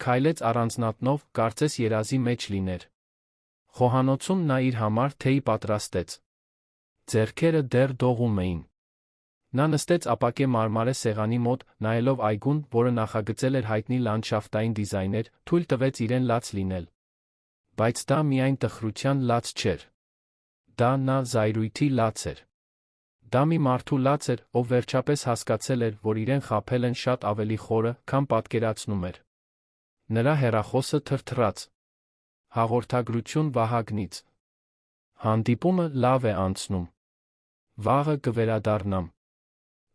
Speaker 1: Քայլեց առանձնատնով, կարծես երազի մեջ լիներ։ Խոհանոցում նա իր համար թեյ պատրաստեց։ Ձեռքերը դեռ դողում էին։ Նա նստեց ապակե մարմարե սեղանի մոտ, նայելով այգուն, որը նախագծել էր հայտնի լանդշաֆտային դիզայներ, թույլ տվեց իրեն լաց լինել։ Բայց դա միայն տխրության լաց չէր։ Դա նա զայրույթի լաց էր։ Դա մի մարդու լաց էր, ով վերջապես հասկացել էր, որ իրեն խաբել են շատ ավելի խորը, քան պատկերացնում էր։ Նրա հեռախոսը թրթռաց։ Հաղորդագրություն Վահագնից։ Հանդիպումը լավ է անցնում։ Վաղը կվերադառնամ։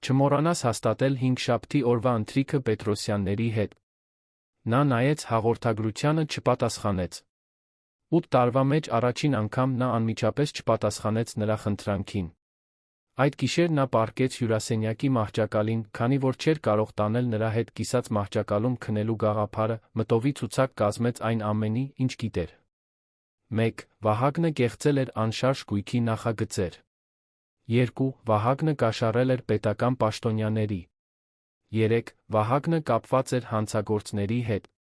Speaker 1: Չմոռանաս հաստատել հինգշաբթի օրվա ընթրիքը Պետրոսյանների հետ։ Նա նայեց հաղորդագրությանը, չպատասխանեց։ 8 տարվա մեջ առաջին անգամ նա անմիջապես չպատասխանեց նրա խնդրանքին։ Այդ գիշեր նա պառկեց հյուրասենյակի մահճակալին, քանի որ չէր կարող տանել նրա հետ կիսած մահճակալում քնելու գաղափարը, մտովի ցուցակ կազմեց այն ամենի, ինչ գիտեր։ 1. Վահագնը կեղծել էր անշարժ գույքի նախագծեր։ 2. Վահագնը կաշառել էր պետական պաշտոնյաների։ 3. Վահագնը կապված էր հանցագործների հետ։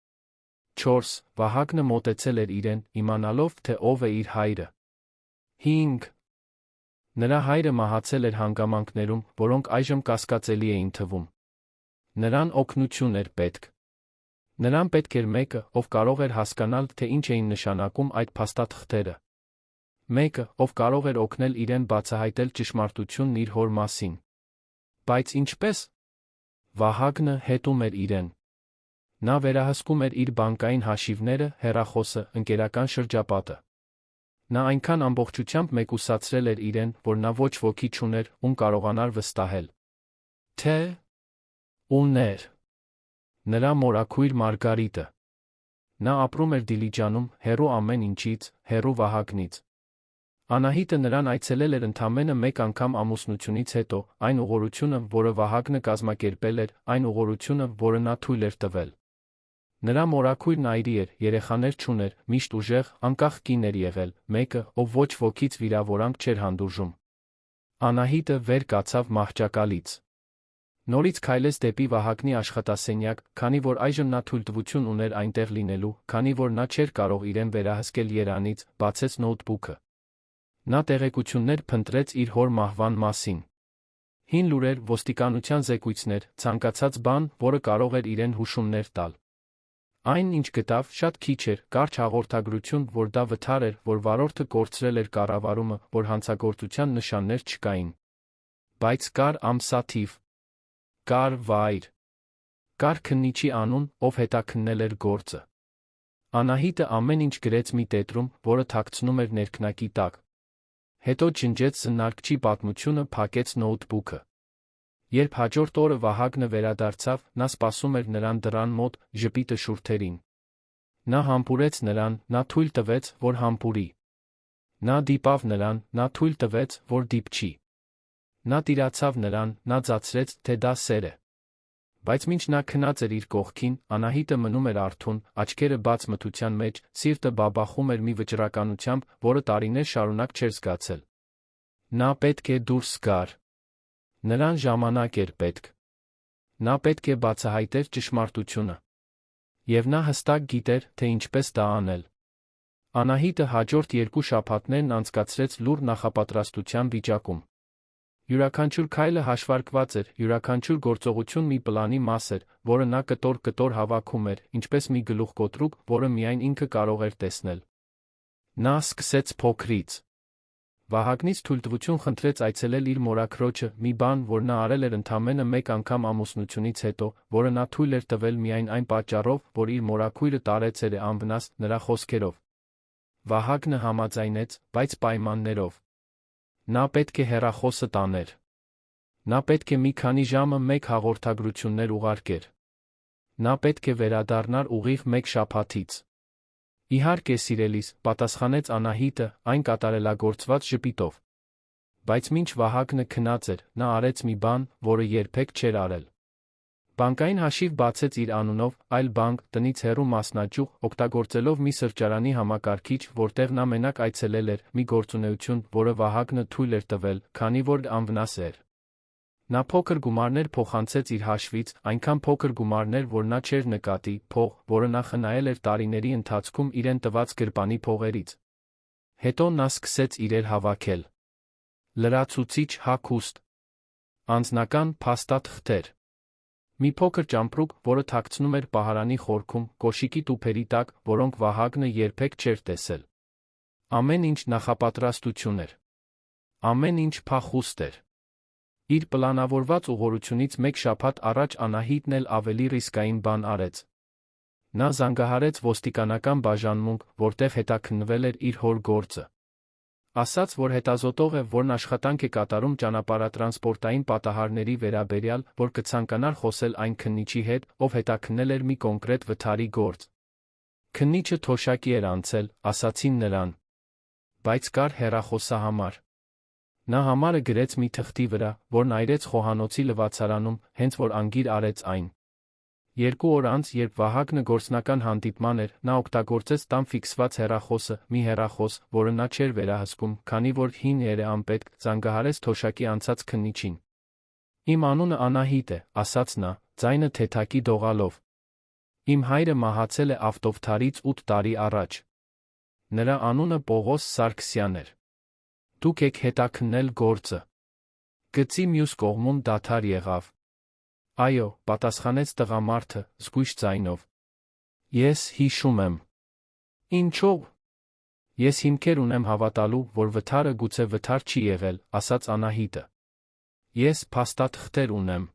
Speaker 1: 4. Վահագնը մոտեցել էր իրեն, իմանալով, թե ով է իր հայրը։ 5. Նրա հայրը մահացել էր հանգամանքներում, որոնք այժմ կասկածելի էին թվում։ Նրան օգնություն էր պետք։ Նրան պետք էր մեկը, ով կարող էր հասկանալ, թե ինչ էին նշանակում այդ փաստաթղթերը։ Մեկը, ով կարող էր օգնել իրեն բացահայտել ճշմարտությունն իր հոր մասին։ Բայց ինչպես։ Վահագնը հետում էր իրեն։ Նա վերահսկում էր իր բանկային հաշիվները, հեռախոսը, ընկերական շրջապատը։ Նա այնքան ամբողջությամբ մեկուսացրել էր իրեն, որ նա ոչ ոքի չուներ, ում կարողանար վստահել, թե ուներ նրա մորաքույր Մարգարիտը։ Նա ապրում էր Դիլիջանում, հեռու ամեն ինչից, հեռու Վահագնից։ Անահիտը նրան այցելել էր ընդամենը մեկ անգամ ամուսնությունից հետո, այն ուղղորությունը, որը Վահագնը կազմակերպել էր, այն ուղղորությունը, որը նա թույլ էր տվել։ Նրա մորաքույրն այրի էր, երեխաներ չուներ, միշտ ուժեղ, անկախ կին էր եղել, մեկը, ով ոչ ոքից վիրավորանք չէր հանդուրժում։ Անահիտը վեր կացավ մահճակալից։ Նորից քայլեց դեպի Վահագնի աշխատասենյակ, քանի որ այժմ նա թույլտվություն ուներ այնտեղ լինելու, քանի որ նա չէր կարող իրեն վերահսկել երանից, բացեց նոութբուքը։ Նա տեղեկություններ փնտրեց իր հոր մահվան մասին։ Հին լուրեր, ոստիկանության զեկույցներ, ցանկացած բան, որը կարող էր իրեն հուշումներ տալ։ Այն, ինչ գտավ, շատ քիչ էր, կարճ հաղորդագրություն, որ դա վթար էր, որ վարորդը կորցրել էր կառավարումը, որ հանցագործության նշաններ չկային։ Բայց կար ամսաթիվ, կար վայր, կար քննիչի անուն, ով հետաքննել էր գործը։ Անահիտը ամեն ինչ գրեց մի տետրում, որը թաքցնում էր ներքնակի տակ։ Հետո ջնջեց զննարկչի պատմությունը, փակեց նոութբուքը։ Երբ հաջորդ օրը Վահագնը վերադարձավ, նա սպասում էր նրան դռան մոտ, ժպիտը շուրթերին։ Նա համբուրեց նրան, նա թույլ տվեց, որ համբուրի։ Նա դիպավ նրան, նա թույլ տվեց, որ դիպչի։ Նա տիրացավ նրան, նա ձացրեց, թե դա սեր է։ Բայց մինչ նա քնած էր իր կողքին, Անահիտը մնում էր արթուն, աչքերը բաց մթության մեջ, սիրտը բաբախում էր մի վճռականությամբ, որը տարիներ շարունակ չէր զգացել։ Նա պետք է դուրս գար։ Նրան ժամանակ էր պետք։ Նա պետք է բացահայտեր ճշմարտությունը։ Եվ նա հստակ գիտեր, թե ինչպես դա անել։ Անահիտը հաջորդ 2 շաբաթներն անցկացրեց լուռ նախապատրաստության վիճակում։ Յուրաքանչյուր քայլը հաշվարկված էր, յուրաքանչյուր գործողություն մի պլանի մաս էր, որը նա կտոր-կտոր հավաքում էր, ինչպես մի գլուխկոտրուկ, որը միայն ինքը կարող էր տեսնել։ Նա սկսեց փոքրից։ Վահագնից թույլտվություն խնդրեց այցելել իր մորաքրոջը, մի բան, որ նա արել էր ընդամենը մեկ անգամ ամուսնությունից հետո, որը նա թույլ էր տվել միայն այն պատճառով, որ իր մորաքույրը տարեց էր անվնաս, նրա խոսքերով։ Վահագնը համաձայնեց, բայց պայմաններով։ Նա պետք է հեռախոսը տաներ։ Նա պետք է մի քանի ժամը մեկ հաղորդագրություններ ուղարկեր։ Նա պետք է վերադառնար ուղիղ 1 շաբաթից։ Իհարկե, սիրելիս, պատասխանեց Անահիտը, այն կատարելագործված ժպիտով։ Բայց մինչ Վահագնը քնած էր, նա արեց մի բան, որը երբեք չէր արել։ Բանկային հաշիվ բացեց իր անունով, այլ բանկ, տնից հեռու մասնաճյուղ, օգտագործելով մի սրճարանի համակարգիչ, որտեղ նա մենակ այցելել էր, մի գործունեություն, որը Վահագնը թույլ էր տվել, քանի որ անվնաս էր։ Նա փոքր գումարներ փոխանցեց իր հաշվից, այնքան փոքր գումարներ, որ նա չէր նկատի, փող, որը նա խնայել էր տարիների ընթացքում իրեն տված գրպանի փողերից։ Հետո նա սկսեց իրեր հավաքել։ Լրացուցիչ հագուստ, անձնական փաստաթղթեր, մի փոքր ճամպրուկ, որը թաքցնում էր պահարանի խորքում, կոշիկի տուփերի տակ, որոնք Վահագնը երբեք չէր տեսել։ Ամեն ինչ նախապատրաստություն էր։ Ամեն ինչ փախուստ էր։ Իր պլանավորված ուղղորությունից 1 շաբաթ առաջ Անահիտն էլ ավելի ռիսկային բան արեց։ Նա զանգահարեց ոստիկանական բաժանմունք, որտեղ հետաքննվել էր իր հոր գործը։ Ասաց, որ հետազոտող է, որն աշխատանք է կատարում ճանապարհատրանսպորտային պատահարների վերաբերյալ, որ կցանկանար խոսել այն քննիչի հետ, ով հետաքննել էր մի կոնկրետ վթարի գործ։ Քննիչը թոշակի էր անցել, ասացին նրան։ Բայց կար հեռախոսահամար։ Նա համարը գրեց մի թղթի վրա, որն այրեց խոհանոցի լվացարանում, հենց որ անգիր արեց այն։ 2 օր անց, երբ Վահագնը գործնական հանդիպման էր, նա օգտագործեց տան ֆիքսված հեռախոսը, մի հեռախոս, որը նա չէր վերահսկում, քանի որ հին էր անպետք, զանգահարեց թոշակի անցած քննիչին։ Իմ անունը Անահիտ է, ասաց նա, ձայնը թեթակի դողալով։ Իմ հայրը մահացել է ավտովթարից 8 տարի առաջ։ Նրա անունը Պողոս Սարգսյան էր։ Դուք եք հետաքննել գործը։ Գծի մյուս կողմում դադար եղավ։ Այո, պատասխանեց տղամարդը, զգույշ ձայնով։ Ես հիշում եմ։ Ինչո՞վ։ Ես հիմքեր ունեմ հավատալու, որ վթարը գուցե վթար չի եղել, ասաց Անահիտը։ Ես փաստաթղթեր ունեմ։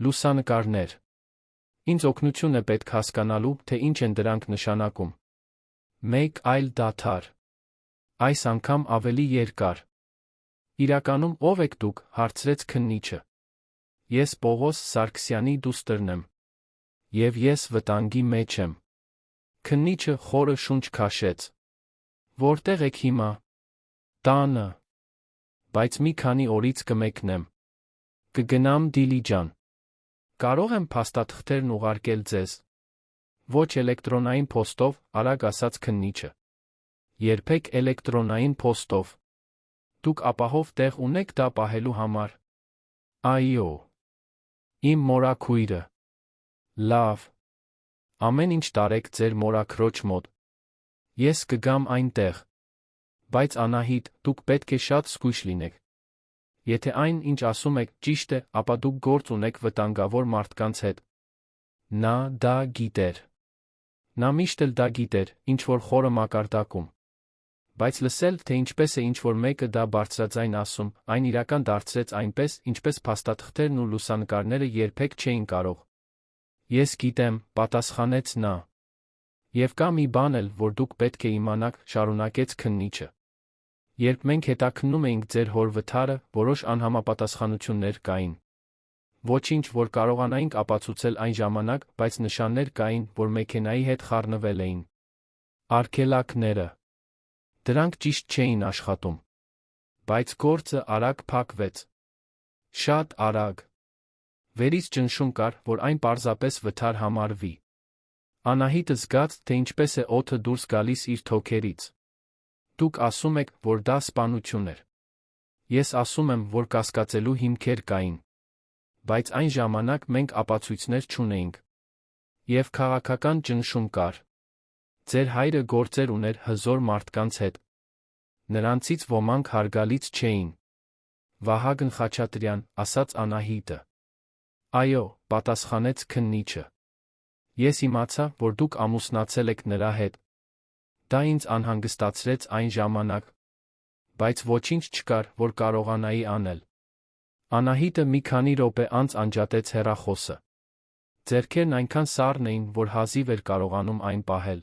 Speaker 1: Լուսանկարներ։ Ինձ օգնություն է պետք հասկանալու, թե ինչ են դրանք նշանակում։ Մեկ այլ դադար։ Այս անգամ ավելի երկար։ Իրականում ով եք դուք, հարցրեց քննիչը։ Ես Պողոս Սարգսյանի դուստրն եմ։ Եվ ես վտանգի մեջ եմ։ Քննիչը խորը շունչ քաշեց։ Որտեղ եք հիմա։ Տանը։ Բայց մի քանի օրից կմեկնեմ։ Կգնամ Դիլիջան։ Կարող եմ փաստաթղթերն ուղարկել ձեզ։ Ոչ էլեկտրոնային փոստով, արագ ասաց քննիչը։ Երբեք էլեկտրոնային փոստով։ Դուք ապահով տեղ ունեք դա պահելու համար։ Այո։ Իմ մորաքույրը։ Լավ։ Ամեն ինչ տարեք ձեր մորաքրոջ մոտ։ Ես կգամ այնտեղ։ Բայց Անահիտ, դուք պետք է շատ զգույշ լինեք։ Եթե այն, ինչ ասում եք, ճիշտ է, ապա դուք գործ ունեք վտանգավոր մարդկանց հետ։ Նա դա գիտեր։ Նա միշտ էլ դա գիտեր, ինչ-որ խորը մակարդակում։ Բայց լսել, թե ինչպես է ինչ-որ մեկը դա բարձրաձայն ասում, այն իրական դարձրեց այնպես, ինչպես փաստաթղթերն ու լուսանկարները երբեք չէին կարող։ Ես գիտեմ, պատասխանեց նա։ Եվ կա մի բան էլ, որ դուք պետք է իմանաք, շարունակեց քննիչը։ Երբ մենք հետաքննում էինք ձեր հոր վթարը, որոշ անհամապատասխանություններ կային։ Ոչինչ, որ կարողանայինք ապացուցել այն ժամանակ, բայց նշաններ կային, որ մեքենայի հետ խառնվել էին։ Արգելակները։ Դրանք ճիշտ չէին աշխատում։ Բայց գործը արագ փակվեց։ Շատ արագ։ Վերից ճնշում կար, որ այն պարզապես վթար համարվի։ Անահիտը զգաց, թե ինչպես է օդը դուրս գալիս իր թոքերից։ Դուք ասում եք, որ դա սպանություն էր։ Ես ասում եմ, որ կասկածելու հիմքեր կային։ Բայց այն ժամանակ մենք ապացույցներ չունեինք։ Եվ քաղաքական ճնշում կար։ Ձեր հայրը գործեր ուներ հզոր մարդկանց հետ։ Նրանցից ոմանք հարգալից չէին։ Վահագն Խաչատրյան, ասաց Անահիտը։ Այո, պատասխանեց քննիչը։ Ես իմացա, որ դուք ամուսնացել եք նրա հետ։ Դա ինձ անհանգստացրեց այն ժամանակ։ Բայց ոչինչ չկար, որ կարողանայի անել։ Անահիտը մի քանի րոպե անց անջատեց հեռախոսը։ Ձեռքերն այնքան սառն էին, որ հազիվ էր կարողանում այն պահել։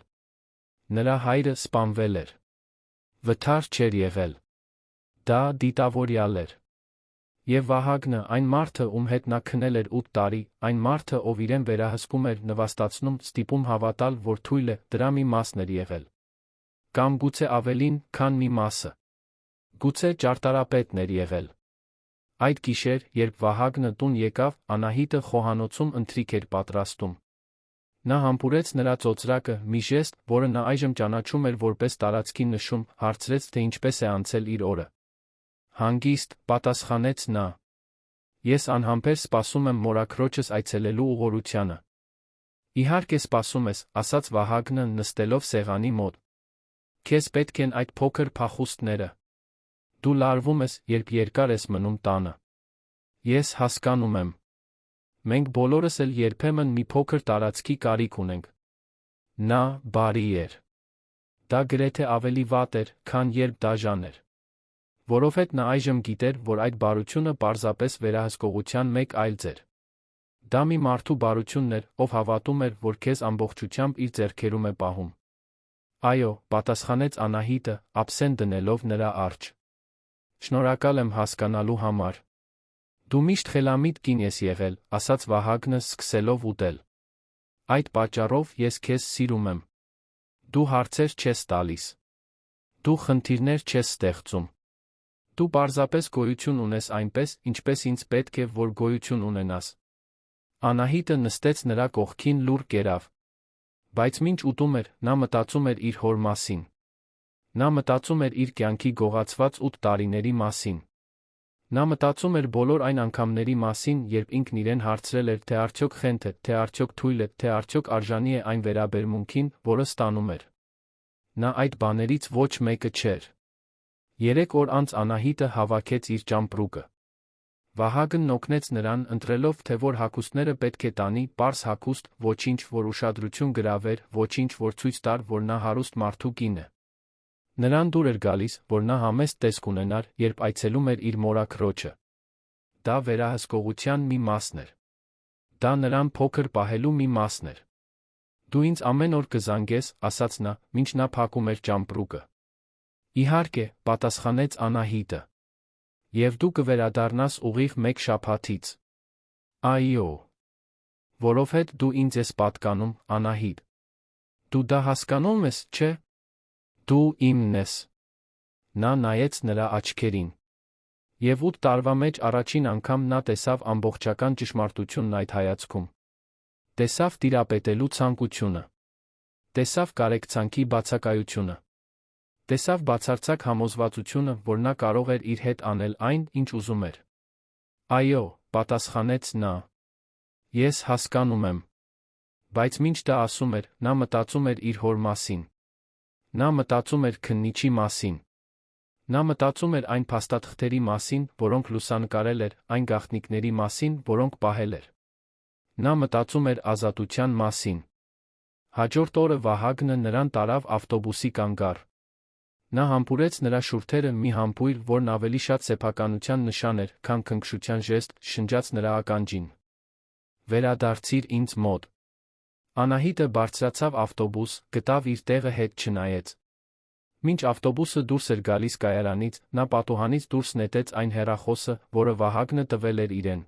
Speaker 1: Նրա հայրը սպանվել էր։ Վթար չէր եղել։ Դա դիտավորյալ էր։ Եվ Վահագնը, այն մարդը, ում հետ նա քնել էր 8 տարի, այն մարդը, ով իրեն վերահսկում էր, նվաստացնում, ստիպում հավատալ, որ թույլ է, դրա մի մասն էր եղել։ Կամ գուցե ավելին, քան մի մասը։ Գուցե ճարտարապետն էր եղել։ Այդ գիշեր, երբ Վահագնը տուն եկավ, Անահիտը խոհանոցում ընթրիք էր պատրաստում։ Նա համբուրեց նրա ծոծրակը, մի ժեստ, որը նա այժմ ճանաչում էր որպես տարածքի նշում, հարցրեց, թե ինչպես է անցել իր օրը։ Հանգիստ, պատասխանեց նա։ Ես անհամբեր սպասում եմ մորաքրոջս այցելելու ուղղորությանը։ Իհարկե սպասում ես, ասաց Վահագնը նստելով սեղանի մոտ։ Քեզ պետք են այդ փոքր փախուստները։ Դու լարվում ես, երբ երկար ես մնում տանը։ Ես հասկանում եմ։ Մենք բոլորս էլ երբեմն մի փոքր տարածքի կարիք ունենք։ Նա բարի էր։ Դա գրեթե ավելի վատ էր, քան երբ դաժան էր։ Որովհետև նա այժմ գիտեր, որ այդ բարությունը պարզապես վերահսկողության մեկ այլ ձեր։ Դա մի մարդու բարությունն էր, ով հավատում էր, որ քեզ ամբողջությամբ իր ձեռքերում է պահում։ Այո, պատասխանեց Անահիտը, ափսեն դնելով նրա առջ։ Շնորհակալ եմ հասկանալու համար։ Դու միշտ խելամիտ կին ես եղել, ասաց Վահագնը սկսելով ուտել։ Այդ պատճառով ես քեզ սիրում եմ։ Դու հարցեր չես տալիս։ Դու խնդիրներ չես ստեղծում։ Դու պարզապես գոյություն ունես այնպես, ինչպես ինձ պետք է, որ գոյություն ունենաս։ Անահիտը նստեց նրա կողքին լուռ կերավ։ Բայց մինչ ուտում էր, նա մտածում էր իր հոր մասին։ Նա մտածում էր իր կյանքի գողացված 8 տարիների մասին։ Նա մտածում էր բոլոր այն անգամների մասին, երբ ինքն իրեն հարցրել էր, թե արդյոք խենթ է, թե արդյոք թույլ է, թե արդյոք արժանի է այն վերաբերմունքին, որը ստանում էր։ Նա այդ բաներից ոչ մեկը չէր։ 3 օր անց Անահիտը հավաքեց իր ճամպրուկը։ Վահագնն օգնեց նրան, ընտրելով, թե որ հագուստները պետք է տանի, պարզ հագուստ, ոչինչ, որ ուշադրություն գրավեր, ոչինչ, որ ցույց տար, որ նա հարուստ մարդու կին է։ Նրան դուր էր գալիս, որ նա համեստ տեսք ունենար, երբ այցելում էր իր մորաքրոջը։ Դա վերահսկողության մի մասն էր։ Դա նրան փոքր պահելու մի մասն էր։ Դու ինձ ամեն օր կզանգես, ասաց նա, մինչ նա փակում էր ճամպրուկը։ Իհարկե, պատասխանեց Անահիտը։ Եվ դու կվերադառնաս ուղիղ 1 շաբաթից։ Այո։ Որովհետև դու ինձ ես պատկանում, Անահիտ։ Դու դա հասկանում ես, չէ՞։ Դու իմն ես։ Նա նայեց նրա աչքերին։ Եվ 8 տարվա մեջ առաջին անգամ նա տեսավ ամբողջական ճշմարտությունն այդ հայացքում։ Տեսավ տիրապետելու ցանկությունը։ Տեսավ կարեկցանքի բացակայությունը։ Տեսավ բացարձակ համոզվածությունը, որ նա կարող էր իր հետ անել այն, ինչ ուզում էր։ Այո, պատասխանեց նա։ Ես հասկանում եմ։ Բայց մինչ դա ասում էր, նա մտածում էր իր հոր մասին։ Նա մտածում էր քննիչի մասին։ Նա մտածում էր այն փաստաթղթերի մասին, որոնք լուսանկարել էր, այն գաղտնիքների մասին, որոնք պահել էր։ Նա մտածում էր ազատության մասին։ Հաջորդ օրը Վահագնը նրան տարավ ավտոբուսի կանգառ։ Նա համբուրեց նրա շուրթերը մի համբույր, որն ավելի շատ սեփականության նշան էր, քան քնքշության ժեստ, շնջաց նրա ականջին։ Վերադարձիր ինձ մոտ։ Անահիտը բարձրացավ ավտոբուս, գտավ իր տեղը հետ չնայեց։ Մինչ ավտոբուսը դուրս էր գալիս կայարանից, նա պատուհանից դուրս նետեց այն հեռախոսը, որը Վահագնը տվել էր իրեն։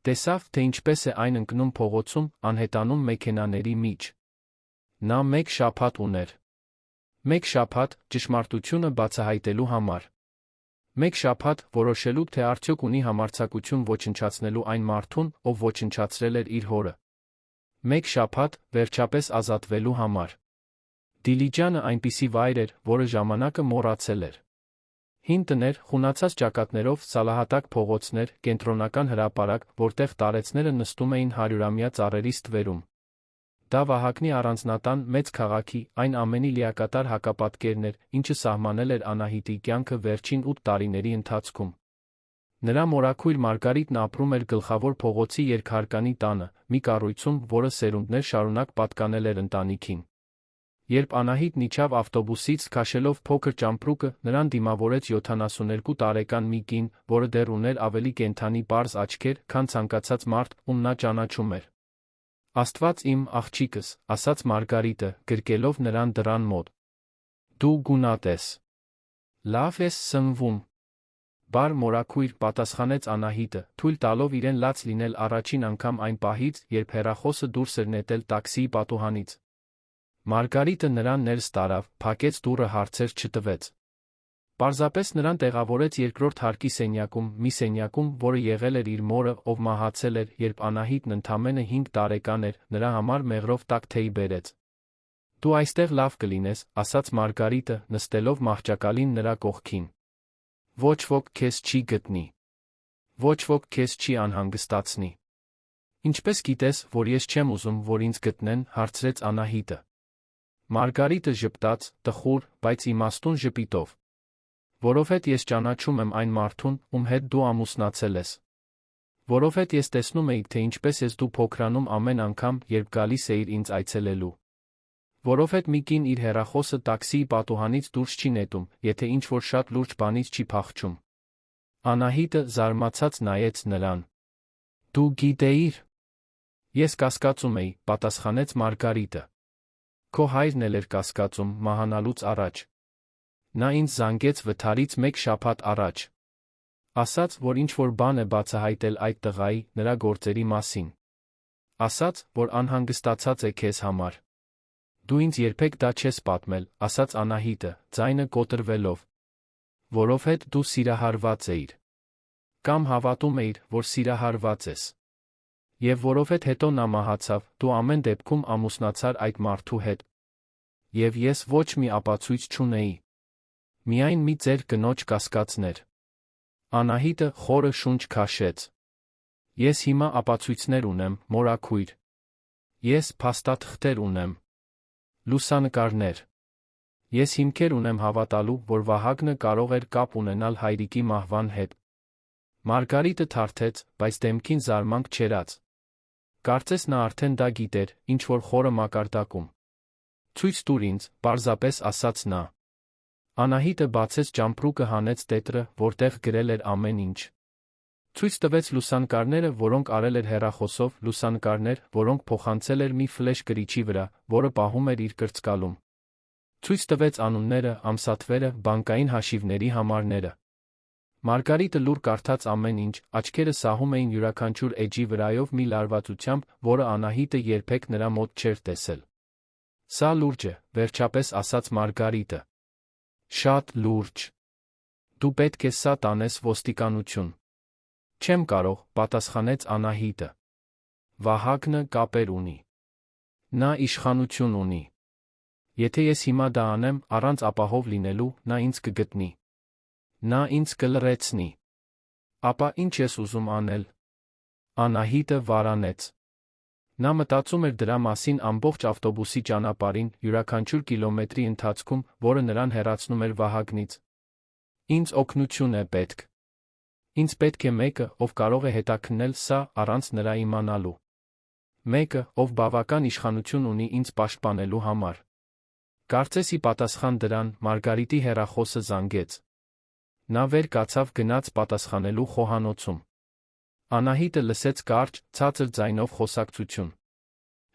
Speaker 1: Տեսավ, թե ինչպես է այն ընկնում փողոցում, անհետանում մեքենաների միջ։ Նա 1 շաբաթ ուներ։ 1 շաբաթ ճշմարտությունը բացահայտելու համար։ 1 շաբաթ որոշելու, թե արդյոք ունի համարձակություն ոչնչացնելու այն մարդուն, ով ոչնչացրել էր իր հորը։ 1 շաբաթ վերջապես ազատվելու համար։ Դիլիջանը այնպիսի վայր էր, որը ժամանակը մոռացել էր։ Հին տներ, խունացած ճակատներով, սալահատակ փողոցներ, կենտրոնական հրապարակ, որտեղ տարեցները նստում էին 100-ամյա ծառերի ստվերում։ Դա Վահագնի առանձնատան մեծ քաղաքի, այն ամենի լիակատար հակապատկերն էր, ինչը սահմանել էր Անահիտի կյանքը վերջին 8 տարիների ընթացքում։ Նրա մորաքույր Մարգարիտն ապրում էր գլխավոր փողոցի երկհարկանի տանը, մի կառույցում, որը սերունդներ շարունակ պատկանել էր ընտանիքին։ Երբ Անահիտն իջավ ավտոբուսից, քաշելով փոքր ճամպրուկը, նրան դիմավորեց 72 տարեկան մի կին, որը դեռ ուներ ավելի կենդանի պարզ աչքեր, քան ցանկացած մարդ, ում նա ճանաչում էր։ Աստված իմ աղջիկս, ասաց Մարգարիտը, գրկելով նրան դռան մոտ։ Դու գունատ ես։ Լավ ես սնվում։ Բար մորաքույր, պատասխանեց Անահիտը, թույլ տալով իրեն լաց լինել առաջին անգամ այն պահից, երբ հեռախոսը դուրս էր նետել տաքսիի պատուհանից։ Մարգարիտը նրան ներս տարավ, փակեց դուռը, հարցեր չտվեց։ Պարզապես նրան տեղավորեց երկրորդ հարկի սենյակում, մի սենյակում, որը եղել էր իր մորը, ով մահացել էր, երբ Անահիտն ընդամենը 5 տարեկան էր, նրա համար մեղրով տաք թեյ բերեց։ Դու այստեղ լավ կլինես, ասաց Մարգարիտը, նստելով մահճակալին նրա կողքին։ Ոչ ոք քեզ չի գտնի։ Ոչ ոք քեզ չի անհանգստացնի։ Ինչպես գիտես, որ ես չեմ ուզում, որ ինձ գտնեն, հարցրեց Անահիտը։ Մարգարիտը ժպտաց, տխուր, բայց իմաստուն ժպիտով։ Որովհետև ես ճանաչում եմ այն մարդուն, ում հետ դու ամուսնացել ես։ Որովհետև ես տեսնում էի, թե ինչպես ես դու փոքրանում ամեն անգամ, երբ գալիս էիր ինձ այցելելու։ Որովհետև մի կին իր հեռախոսը տաքսիի պատուհանից դուրս չի նետում, եթե ինչ-որ շատ լուրջ բանից չի փախչում։ Անահիտը զարմացած նայեց նրան։ Դու գիտեիր։ Ես կասկածում էի, պատասխանեց Մարգարիտը։ Քո հայրն էլ էր կասկածում, մահանալուց առաջ։ Նա ինձ զանգեց վթարից 1 շաբաթ առաջ։ Ասաց, որ ինչ-որ բան է բացահայտել այդ տղայի, նրա գործերի մասին։ Ասաց, որ անհանգստացած է քեզ համար։ Դու ինձ երբեք դա չես պատմել, ասաց Անահիտը, ձայնը կոտրվելով։ Որովհետև դու սիրահարված էիր։ Կամ հավատում էիր, որ սիրահարված ես։ Եվ որովհետև հետո նա մահացավ, դու ամեն դեպքում ամուսնացար այդ մարդու հետ։ Եվ ես ոչ մի ապացույց չունեի։ Միայն մի ձեր կնոջ կասկածներ։ Անահիտը խորը շունչ քաշեց։ Ես հիմա ապացույցներ ունեմ, մորաքույր։ Ես փաստաթղթեր ունեմ։ Լուսանկարներ։ Ես հիմքեր ունեմ հավատալու, որ Վահագնը կարող էր կապ ունենալ հայրիկի մահվան հետ։ Մարգարիտը թարթեց, բայց դեմքին զարմանք չերաց։ Կարծես նա արդեն դա գիտեր, ինչ-որ խորը մակարդակում։ Ցույց տուր ինձ, պարզապես ասաց նա։ Անահիտը բացեց ճամպրուկը, հանեց տետրը, որտեղ գրել էր ամեն ինչ։ Ցույց տվեց լուսանկարները, որոնք արել էր հեռախոսով, լուսանկարներ, որոնք փոխանցել էր մի ֆլեշ կրիչի վրա, որը պահում էր իր կրծկալում։ Ցույց տվեց անունները, ամսաթվերը, բանկային հաշիվների համարները։ Մարգարիտը լուր կարդաց ամեն ինչ, աչքերը սահում էին յուրաքանչյուր էջի վրայով մի լարվածությամբ, որը Անահիտը երբեք նրա մոտ չէր տեսել։ Սա լուրջ է, վերջապես ասաց Մարգարիտը։ Շատ լուրջ։ Դու պետք է սա տանես ոստիկանություն։ Չեմ կարող, պատասխանեց Անահիտը։ Վահագնը կապեր ունի։ Նա իշխանություն ունի։ Եթե ես հիմա դա անեմ, առանց ապահով լինելու, նա ինձ կգտնի։ Նա ինձ կլռեցնի։ Ապա ինչ ես ուզում անել։ Անահիտը վարանեց։ Նա մտածում էր դրա մասին ամբողջ ավտոբուսի ճանապարհին, յուրաքանչյուր կիլոմետրի ընթացքում, որը նրան հեռացնում էր Վահագնից։ Ինձ օգնություն է պետք։ Ինձ պետք է մեկը, ով կարող է հետաքննել սա, առանց նրա իմանալու։ Մեկը, ով բավական իշխանություն ունի ինձ պաշտպանելու համար։ Կարծես ի պատասխան դրան, Մարգարիտի հեռախոսը զանգեց։ Նա վեր կացավ գնաց պատասխանելու խոհանոցում։ Անահիտը լսեց կարճ, ցածր ձայնով խոսակցություն։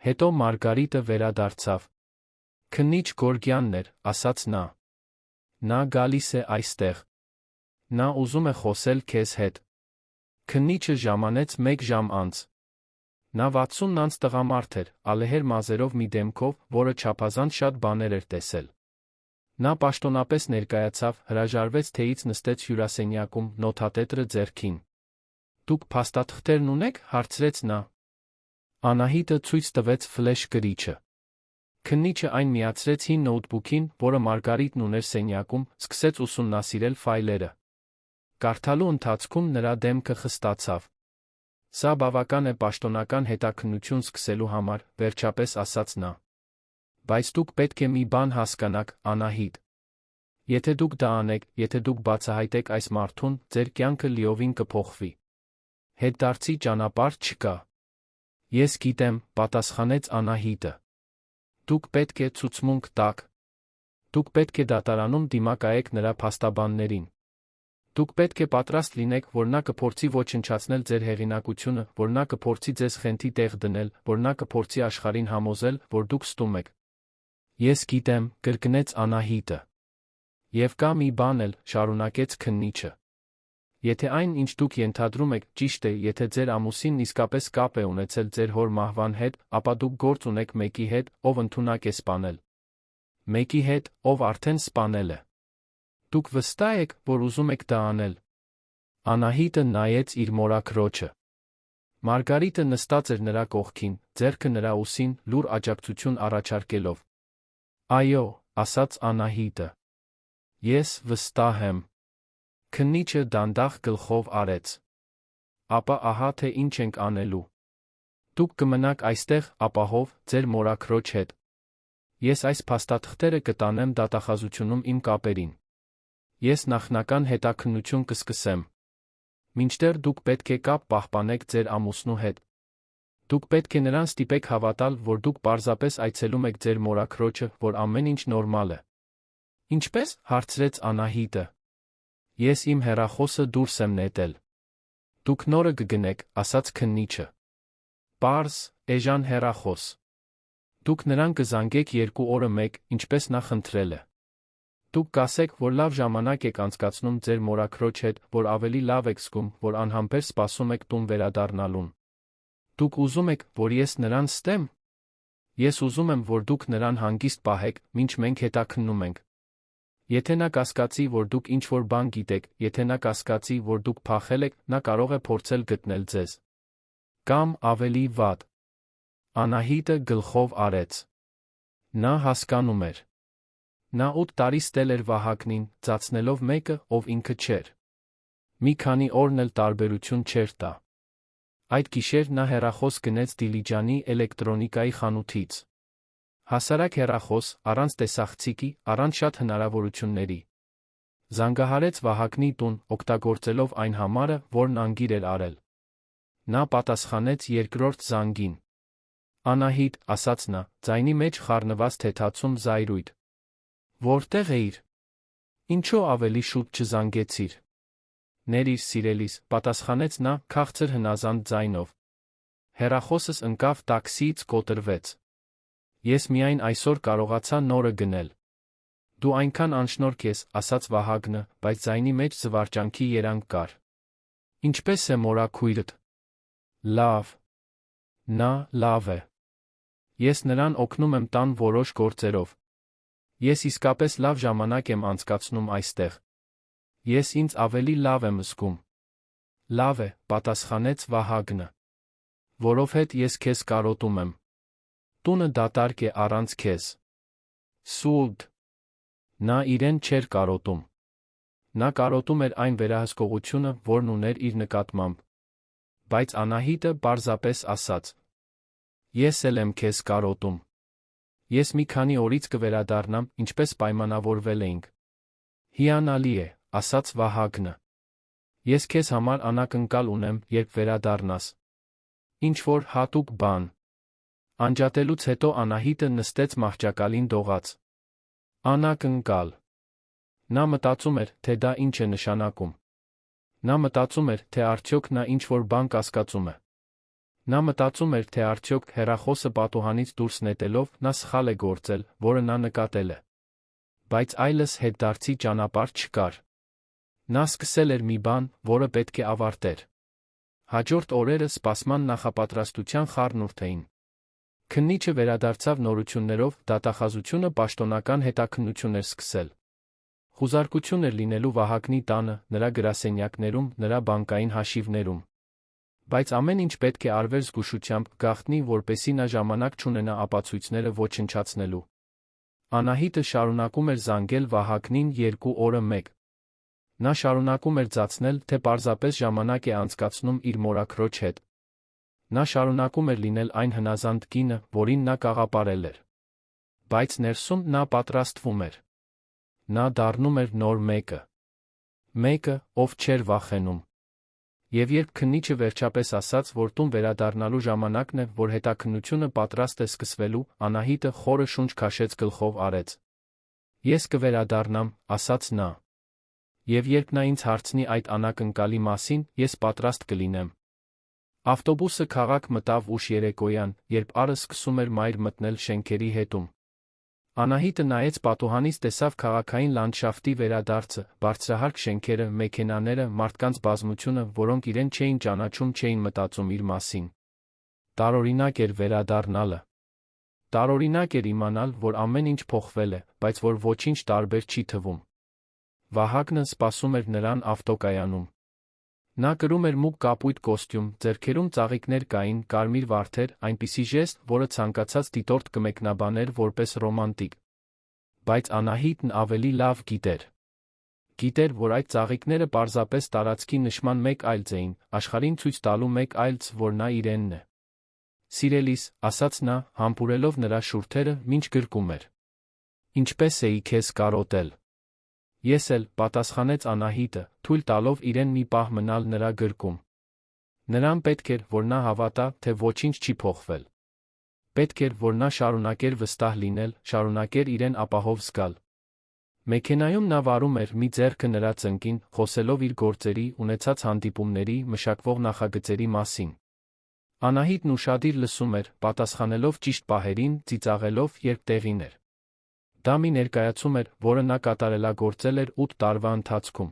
Speaker 1: Հետո Մարգարիտը վերադարձավ։ Քննիչ Գորգյանն էր, ասաց նա։ Նա գալիս է այստեղ։ Նա ուզում է խոսել քեզ հետ։ Քննիչը ժամանեց 1 ժամ անց։ Նա 60 անց տղամարդ էր, ալեհեր մազերով մի դեմքով, որը չափազանց շատ բաներ էր տեսել։ Նա պաշտոնապես ներկայացավ, հրաժարվեց թեյից նստեց հյուրասենյակում, նոթատետրը ձեռքին։ Դուք փաստաթղթերն ունեք, հարցրեց նա։ Անահիտը ցույց տվեց ֆլեշ կրիչը։ Քննիչը այն միացրեց հին նոութբուքին, որը Մարգարիտն ուներ սենյակում, սկսեց ուսումնասիրել ֆայլերը։ Կարդալու ընթացքում նրա դեմքը խստացավ։ Սա բավական է պաշտոնական հետաքննություն սկսելու համար, վերջապես ասաց նա։ Բայց դուք պետք է մի բան հասկանաք, Անահիտ։ Եթե դուք դա անեք, եթե դուք բացահայտեք այս մարդուն, ձեր կյանքը լիովին կփոխվի։ Հետդարձի ճանապարհ չկա։ Ես գիտեմ, պատասխանեց Անահիտը։ Դուք պետք է ցուցմունք տաք։ Դուք պետք է դատարանում դիմակայեք նրա փաստաբաններին։ Դուք պետք է պատրաստ լինեք, որ նա կփորձի ոչնչացնել ձեր հեղինակությունը, որ նա կփորձի ձեզ խենթի տեղ դնել, որ նա կփորձի աշխարհին համոզել, որ դուք ստում եք։ Ես գիտեմ, կրկնեց Անահիտը։ Եվ կա մի բան էլ, շարունակեց քննիչը։ Եթե այն, ինչ դուք ենթադրում եք, ճիշտ է, եթե ձեր ամուսինն իսկապես կապ է ունեցել ձեր հոր մահվան հետ, ապա դուք գործ ունեք մեկի հետ, ով ընդունակ է սպանել։ Մեկի հետ, ով արդեն սպանել է։ Դուք վստահ եք, որ ուզում եք դա անել։ Անահիտը նայեց իր մորաքրոջը։ Մարգարիտը նստած էր նրա կողքին, ձեռքը նրա ուսին, լուր աջակցություն առաջարկելով։ Այո, ասաց Անահիտը։ Ես վստահ եմ։ Քննիչը դանդաղ գլխով արեց։ Ապա ահա թե ինչ ենք անելու։ Դուք կմնաք այստեղ, ապահով, ձեր մորաքրոջ հետ։ Ես այս փաստաթղթերը կտանեմ դատախազությունում իմ կապերին։ Ես նախնական հետաքննություն կսկսեմ։ Մինչդեռ դուք պետք է կապ պահպանեք ձեր ամուսնու հետ։ Դուք պետք է նրան ստիպեք հավատալ, որ դուք պարզապես այցելում եք ձեր մորաքրոջը, որ ամեն ինչ նորմալ է։ Ինչպե՞ս, հարցրեց Անահիտը։ Ես իմ հեռախոսը դուրս եմ նետել։ Դուք նորը կգնեք, ասաց քննիչը։ Պարզ, էժան հեռախոս։ Դուք նրան կզանգեք 2 օրը մեկ, ինչպես նա խնդրել է։ Դուք կասեք, որ լավ ժամանակ եք անցկացնում ձեր մորաքրոջ հետ, որ ավելի լավ եք զգում, որ անհամբեր սպասում եք տուն վերադառնալուն։ Դուք ուզում եք, որ ես նրան ստեմ։ Ես ուզում եմ, որ դուք նրան հանգիստ պահեք, մինչ մենք հետաքննում ենք։ Եթե նա կասկածի, որ դուք ինչ-որ բան գիտեք, եթե նա կասկածի, որ դուք փախել եք, նա կարող է փորձել գտնել ձեզ։ Կամ ավելի վատ։ Անահիտը գլխով արեց։ Նա հասկանում էր։ Նա 8 տարի ստել էր Վահագնին, ծածնելով մեկը, ով ինքը չէր։ Մի քանի օրն էլ տարբերություն չէր տա։ Այդ գիշեր նա հեռախոս գնեց Դիլիջանի էլեկտրոնիկայի խանութից։ Հասարակ հեռախոս, առանց տեսախցիկի, առանց շատ հնարավորությունների։ Զանգահարեց Վահագնի տուն, օգտագործելով այն համարը, որն անգիր էր արել։ Նա պատասխանեց երկրորդ զանգին։ Անահիտ, ասաց նա, ձայնի մեջ խառնված թեթացում զայրույթ։ Որտեղ էիր։ Ինչո՞ւ ավելի շուտ չզանգեցիր։ Ներիր սիրելիս, պատասխանեց նա քաղցր հնազանդ ձայնով։ Հեռախոսս ընկավ տաքսիից կոտրվեց։ Ես միայն այսօր կարողացա նորը գնել։ Դու այնքան անշնորհք ես, ասաց Վահագնը, բայց ձայնի մեջ զվարճանքի երանգ կար։ Ինչպե՞ս է մորաքույրդ։ Լավ։ Նա լավ է։ Ես նրան օգնում եմ տան որոշ գործերով։ Ես իսկապես լավ ժամանակ եմ անցկացնում այստեղ։ Ես ինձ ավելի լավ եմ զգում։ Լավ է, պատասխանեց Վահագնը։ Որովհետև ես քեզ կարոտում եմ։ Տունը դատարկ է առանց քեզ։ Սուլդ։ Նա իրեն չէր կարոտում։ Նա կարոտում էր այն վերահսկողությունը, որն ուներ իր նկատմամբ։ Բայց Անահիտը պարզապես ասաց. Ես էլ եմ քեզ կարոտում։ Ես մի քանի օրից կվերադառնամ, ինչպես պայմանավորվել էինք։ Հիանալի է, ասաց Վահագնը։ Ես քեզ համար անակնկալ ունեմ, երբ վերադառնաս։ Ինչ-որ հատուկ բան։ Անջատելուց հետո Անահիտը նստեց մահճակալին դողաց։ Անակնկալ։ Նա մտածում էր, թե դա ինչ է նշանակում։ Նա մտածում էր, թե արդյոք նա ինչ-որ բան կասկածում է։ Նա մտածում էր, թե արդյոք հեռախոսը պատուհանից դուրս նետելով նա սխալ է գործել, որը նա նկատել է։ Բայց այլս հետդարձի ճանապարհ չկար։ Նա սկսել էր մի բան, որը պետք է ավարտեր։ Հաջորդ օրերը սպասման նախապատրաստության խառնուրդ էին։ Քննիչը վերադարձավ նորություններով, դատախազությունը պաշտոնական հետաքննություն էր սկսել։ Խուզարկություն էր լինելու Վահագնի տանը, նրա գրասենյակներում, նրա բանկային հաշիվներում։ Բայց ամեն ինչ պետք է արվեր զգուշությամբ, գաղտնի, որպեսզի նա ժամանակ չունենա ապացույցները ոչնչացնելու։ Անահիտը շարունակում էր զանգել Վահագնին 2 օրը մեկ։ Նա շարունակում էր ձացնել, թե պարզապես ժամանակ է անցկացնում իր մորաքրոջ հետ։ Նա շարունակում էր լինել այն հնազանդ կինը, որին նա կաղապարել էր։ Բայց ներսում նա պատրաստվում էր։ Նա դառնում էր նոր մեկը։ Մեկը, ով չէր վախենում։ Եվ երբ քննիչը վերջապես ասաց, որ տուն վերադառնալու ժամանակն է, որ հետաքննությունը պատրաստ է սկսվելու, Անահիտը խորը շունչ քաշեց գլխով արեց։ Ես կվերադառնամ, ասաց նա։ Եվ երբ նա ինձ հարցնի այդ անակնկալի մասին, ես պատրաստ կլինեմ։ Ավտոբուսը քաղաք մտավ ուշ երեկոյան, երբ առը սկսում էր մայր մտնել շենքերի հետում։ Անահիտը նայեց պատուհանից, տեսավ քաղաքային լանդշաֆտի վերադարձը, բարձրահարկ շենքերը, մեքենաները, մարդկանց բազմությունը, որոնք իրեն չէին ճանաչում, չէին մտածում իր մասին։ Տարօրինակ էր վերադառնալը։ Տարօրինակ էր իմանալ, որ ամեն ինչ փոխվել է, բայց որ ոչինչ տարբեր չի թվում։ Վահագնը սպասում էր նրան ավտոկայանում։ Նա կրում էր մուգ կապույտ կոստյում, ձեռքերում ծաղիկներ կային, կարմիր վարդեր, այնպիսի ժեստ, որը ցանկացած դիտորդ կմեկնաբաներ որպես ռոմանտիկ։ Բայց Անահիտն ավելի լավ գիտեր։ Գիտեր, որ այդ ծաղիկները պարզապես տարածքի նշման մեկ այլց էին, աշխարհին ցույց տալու մեկ այլց, որ նա իրենն է։ Սիրելիս, ասաց նա, համբուրելով նրա շուրթերը, մինչ գրկում էր։ Ինչպես էի քեզ կարոտել։ Ես էլ, պատասխանեց Անահիտը, թույլ տալով իրեն մի պահ մնալ նրա գրկում։ Նրան պետք էր, որ նա հավատա, թե ոչինչ չի փոխվել։ Պետք էր, որ նա շարունակեր վստահ լինել, շարունակեր իրեն ապահով զգալ։ Մեքենայում նա վարում էր, մի ձեռքը նրա ծնկին, խոսելով իր գործերի, ունեցած հանդիպումների, մշակվող նախագծերի մասին։ Անահիտն ուշադիր լսում էր, պատասխանելով ճիշտ պահերին, ծիծաղելով, երբ տեղին էր։ Դա մի ներկայացում էր, որը նա կատարելագործել էր 8 տարվա ընթացքում։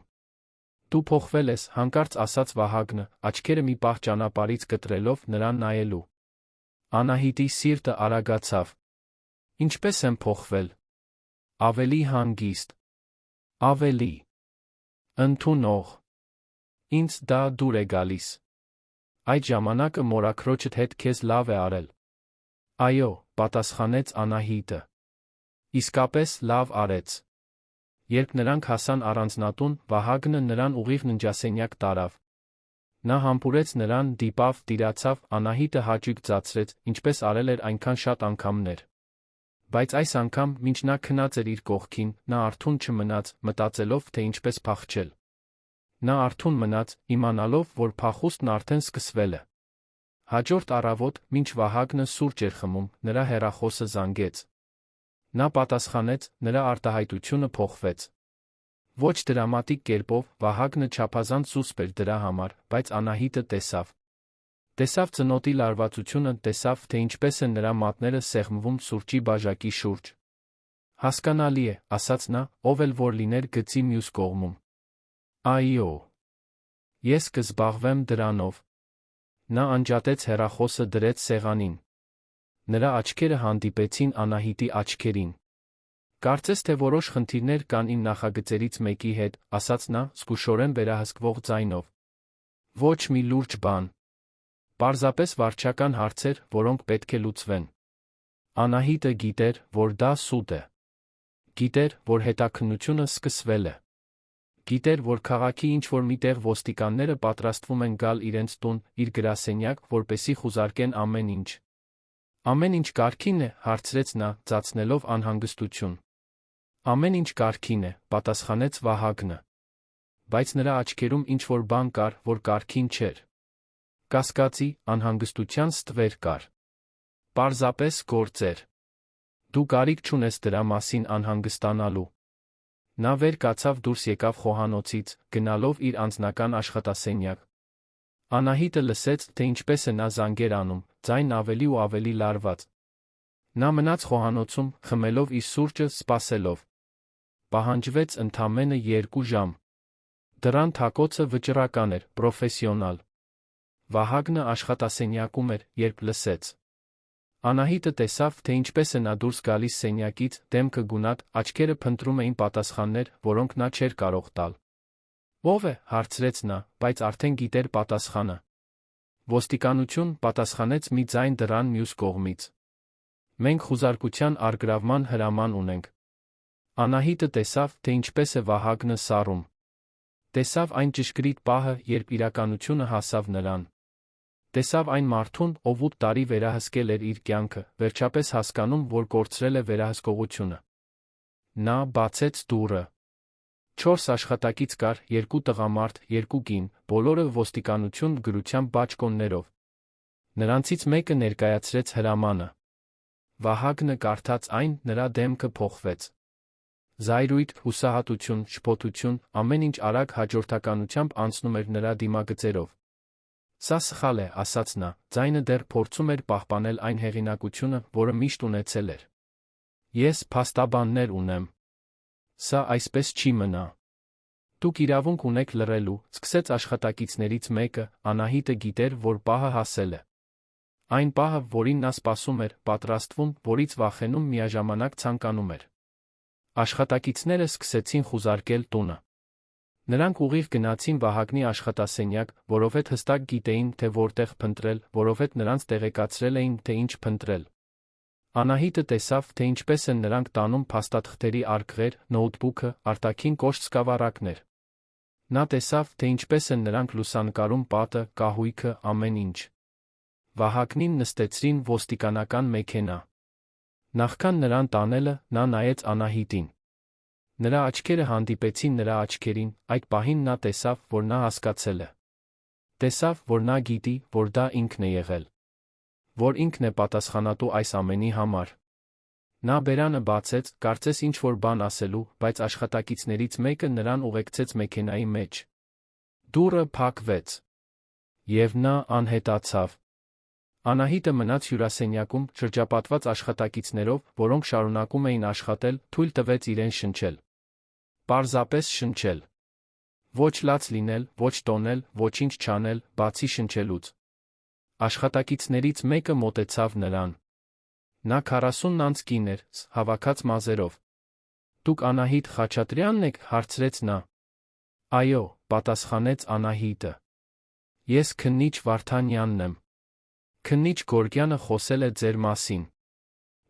Speaker 1: Դու փոխվել ես, հանկարծ ասաց Վահագնը, աչքերը մի պահ ճանապարհից կտրելով նրան նայելու։ Անահիտի սիրտը արագացավ։ Ինչպես եմ փոխվել։ Ավելի հանգիստ։ Ավելի ընդունող։ Ինձ դա դուր է գալիս։ Այդ ժամանակը մորաքրոջդ հետ քեզ լավ է արել։ Այո, պատասխանեց Անահիտը։ Իսկապես լավ արեց։ Երբ նրանք հասան առանձնատուն, Վահագնը նրան ուղիղ ննջասենյակ տարավ։ Նա համբուրեց նրան, դիպավ, տիրացավ, Անահիտը հաճույք ծացրեց, ինչպես արել էր այնքան շատ անգամներ։ Բայց այս անգամ, մինչ նա քնած էր իր կողքին, նա արթուն չմնաց, մտածելով, թե ինչպես փախչել։ Նա արթուն մնաց, իմանալով, որ փախուստն արդեն սկսվել է։ Հաջորդ առավոտ, մինչ Վահագնը սուրճ էր խմում, նրա հեռախոսը զանգեց։ Նա պատասխանեց, նրա արտահայտությունը փոխվեց։ Ոչ դրամատիկ կերպով, Վահագնը չափազանց սուսպ էր դրա համար, բայց Անահիտը տեսավ։ Տեսավ ծնոտի լարվածությունը, տեսավ, թե ինչպես են նրա մատները սեղմվում սուրճի բաժակի շուրջ։ Հասկանալի է, ասաց նա, ով էլ որ լիներ գծի մյուս կողմում։ Այո։ Ես կզբաղվեմ դրանով։ Նա անջատեց հեռախոսը դրեց սեղանին։ Նրա աչքերը հանդիպեցին Անահիտի աչքերին։ Կարծես թե որոշ խնդիրներ կան իմ նախագծերից մեկի հետ, ասաց նա, զգուշորեն վերահսկվող ձայնով։ Ոչ մի լուրջ բան։ Պարզապես վարչական հարցեր, որոնք պետք է լուծվեն։ Անահիտը գիտեր, որ դա սուտ է։ Գիտեր, որ հետաքննությունը սկսվել է։ Գիտեր, որ քաղաքի ինչ-որ մի տեղ ոստիկանները պատրաստվում են գալ իրենց տուն, իր գրասենյակ, որպեսզի խուզարկեն ամեն ինչ։ Ամեն ինչ կարգին է, հարցրեց նա, ծածնելով անհանգստություն։ Ամեն ինչ կարգին է, պատասխանեց Վահագնը։ Բայց նրա աչքերում ինչ-որ բան կար, որ կարգին չէր։ Կասկածի, անհանգստության ստվեր կար։ Պարզապես գործեր։ Դու կարիք չունես դրա մասին անհանգստանալու։ Նա վեր կացավ դուրս եկավ խոհանոցից, գնալով իր անձնական աշխատասենյակ։ Անահիտը լսեց, թե ինչպես է նա զանգեր անում, ձայնն ավելի ու ավելի լարված։ Նա մնաց խոհանոցում, խմելով իր սուրճը, սպասելով։ Պահանջվեց ընդամենը 2 ժամ։ Դռան թակոցը վճռական էր, պրոֆեսիոնալ։ Վահագնը աշխատասենյակում էր, երբ լսեց։ Անահիտը տեսավ, թե ինչպես է նա դուրս գալիս սենյակից, դեմքը գունատ, աչքերը փնտրում էին պատասխաններ, որոնք նա չէր կարող տալ։ Ո՞վ է, հարցրեց նա, բայց արդեն գիտեր պատասխանը։ Ոստիկանություն, պատասխանեց մի ձայն դռան մյուս կողմից։ Մենք խուզարկության առգրավման հրաման ունենք։ Անահիտը տեսավ, թե ինչպես է Վահագնը սառում։ Տեսավ այն ճշգրիտ պահը, երբ իրականությունը հասավ նրան։ Տեսավ այն մարդուն, ով 8 տարի վերահսկել էր իր կյանքը, վերջապես հասկանում, որ կորցրել է վերահսկողությունը։ Նա բացեց դուռը։ 4 աշխատակից կար, 2 տղամարդ, 2 կին, բոլորը ոստիկանություն գրությամբ բաճկոններով։ Նրանցից մեկը ներկայացրեց հրամանը։ Վահագնը կարդաց այն, նրա դեմքը փոխվեց։ Զայրույթ, հուսահատություն, շփոթություն, ամեն ինչ արագ հաջորդականությամբ անցնում էր նրա դիմագծերով։ Սա սխալ է, ասաց նա, ձայնը դեռ փորձում էր պահպանել այն հեղինակությունը, որը միշտ ունեցել էր։ Ես փաստաբաններ ունեմ։ Սա այսպես չի մնա։ Դուք իրավունք ունեք լռելու, սկսեց աշխատակիցներից մեկը, Անահիտը գիտեր, որ պահը հասել է։ Այն պահը, որին նա սպասում էր, պատրաստվում, որից վախենում միաժամանակ ցանկանում էր։ Աշխատակիցները սկսեցին խուզարկել տունը։ Նրանք ուղիղ գնացին Վահագնի աշխատասենյակ, որովհետև հստակ գիտեին, թե որտեղ փնտրել, որովհետև նրանց տեղեկացրել էին, թե ինչ փնտրել։ Անահիտը տեսավ, թե ինչպես են նրանք տանում փաստաթղթերի արկղեր, նոութբուքը, արտաքին կոշտ սկավառակներ։ Նա տեսավ, թե ինչպես են նրանք լուսանկարում պատը, կահույքը, ամեն ինչ։ Վահագնին նստեցրին ոստիկանական մեքենա։ Նախքան նրան տանելը, նա նայեց Անահիտին։ Նրա աչքերը հանդիպեցին նրա աչքերին, այդ պահին նա տեսավ, որ նա հասկացել է։ Տեսավ, որ նա գիտի, որ դա ինքն է եղել։ Որ ինքն է պատասխանատու այս ամենի համար։ Նա բերանը բացեց, կարծես ինչ-որ բան ասելու, բայց աշխատակիցներից մեկը նրան ուղեկցեց մեքենայի մեջ։ Դուռը փակվեց։ Եվ նա անհետացավ։ Անահիտը մնաց հյուրասենյակում, շրջապատված աշխատակիցներով, որոնք շարունակում էին աշխատել, թույլ տվեց իրեն շնչել։ Պարզապես շնչել։ Ոչ լաց լինել, ոչ տոնել, ոչինչ չանել, բացի շնչելուց։ Աշխատակիցներից մեկը մոտեցավ նրան։ Նա 40 կին էր, հավաքած մազերով։ Դուք Անահիտ Խաչատրյանն եք, հարցրեց նա։ Այո, պատասխանեց Անահիտը։ Ես քննիչ Վարդանյանն եմ։ Քննիչ Գորգյանը խոսել է ձեր մասին։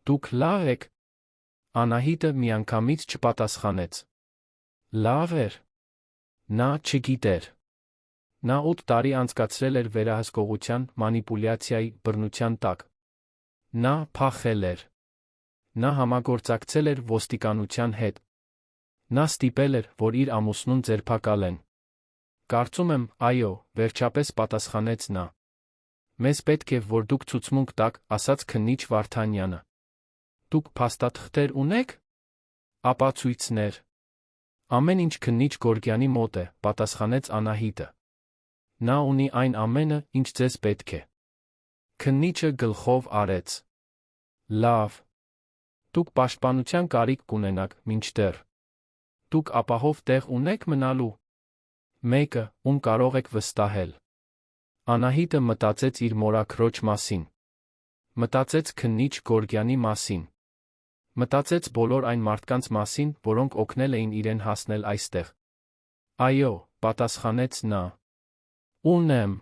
Speaker 1: Դուք լավ եք։ Անահիտը միանգամից չպատասխանեց։ Լավ էր։ Նա չգիտեր։ Նա 8 տարի անցկացրել էր վերահսկողության, մանիպուլյացիայի, բռնության տակ։ Նա փախել էր։ Նա համագործակցել էր ոստիկանության հետ։ Նա ստիպել էր, որ իր ամուսնուն ձերբակալեն։ Կարծում եմ, այո, վերջապես պատասխանեց նա։ Մեզ պետք է, որ դուք ցուցմունք տաք, ասաց քննիչ Վարդանյանը։ Դուք փաստաթղթեր ունեք։ Ապացույցներ։ Ամեն ինչ քննիչ Գորգյանի մոտ է, պատասխանեց Անահիտը։ Նա ունի այն ամենը, ինչ ձեզ պետք է։ Քննիչը գլխով արեց։ Լավ։ Դուք պաշտպանության կարիք կունենաք, մինչդեռ։ Դուք ապահով տեղ ունեք մնալու։ Մեկը, ում կարող եք վստահել։ Անահիտը մտածեց իր մորաքրոջ մասին։ Մտածեց քննիչ Գորգյանի մասին։ Մտածեց բոլոր այն մարդկանց մասին, որոնք օգնել էին իրեն հասնել այստեղ։ Այո, պատասխանեց նա։ Ունեմ։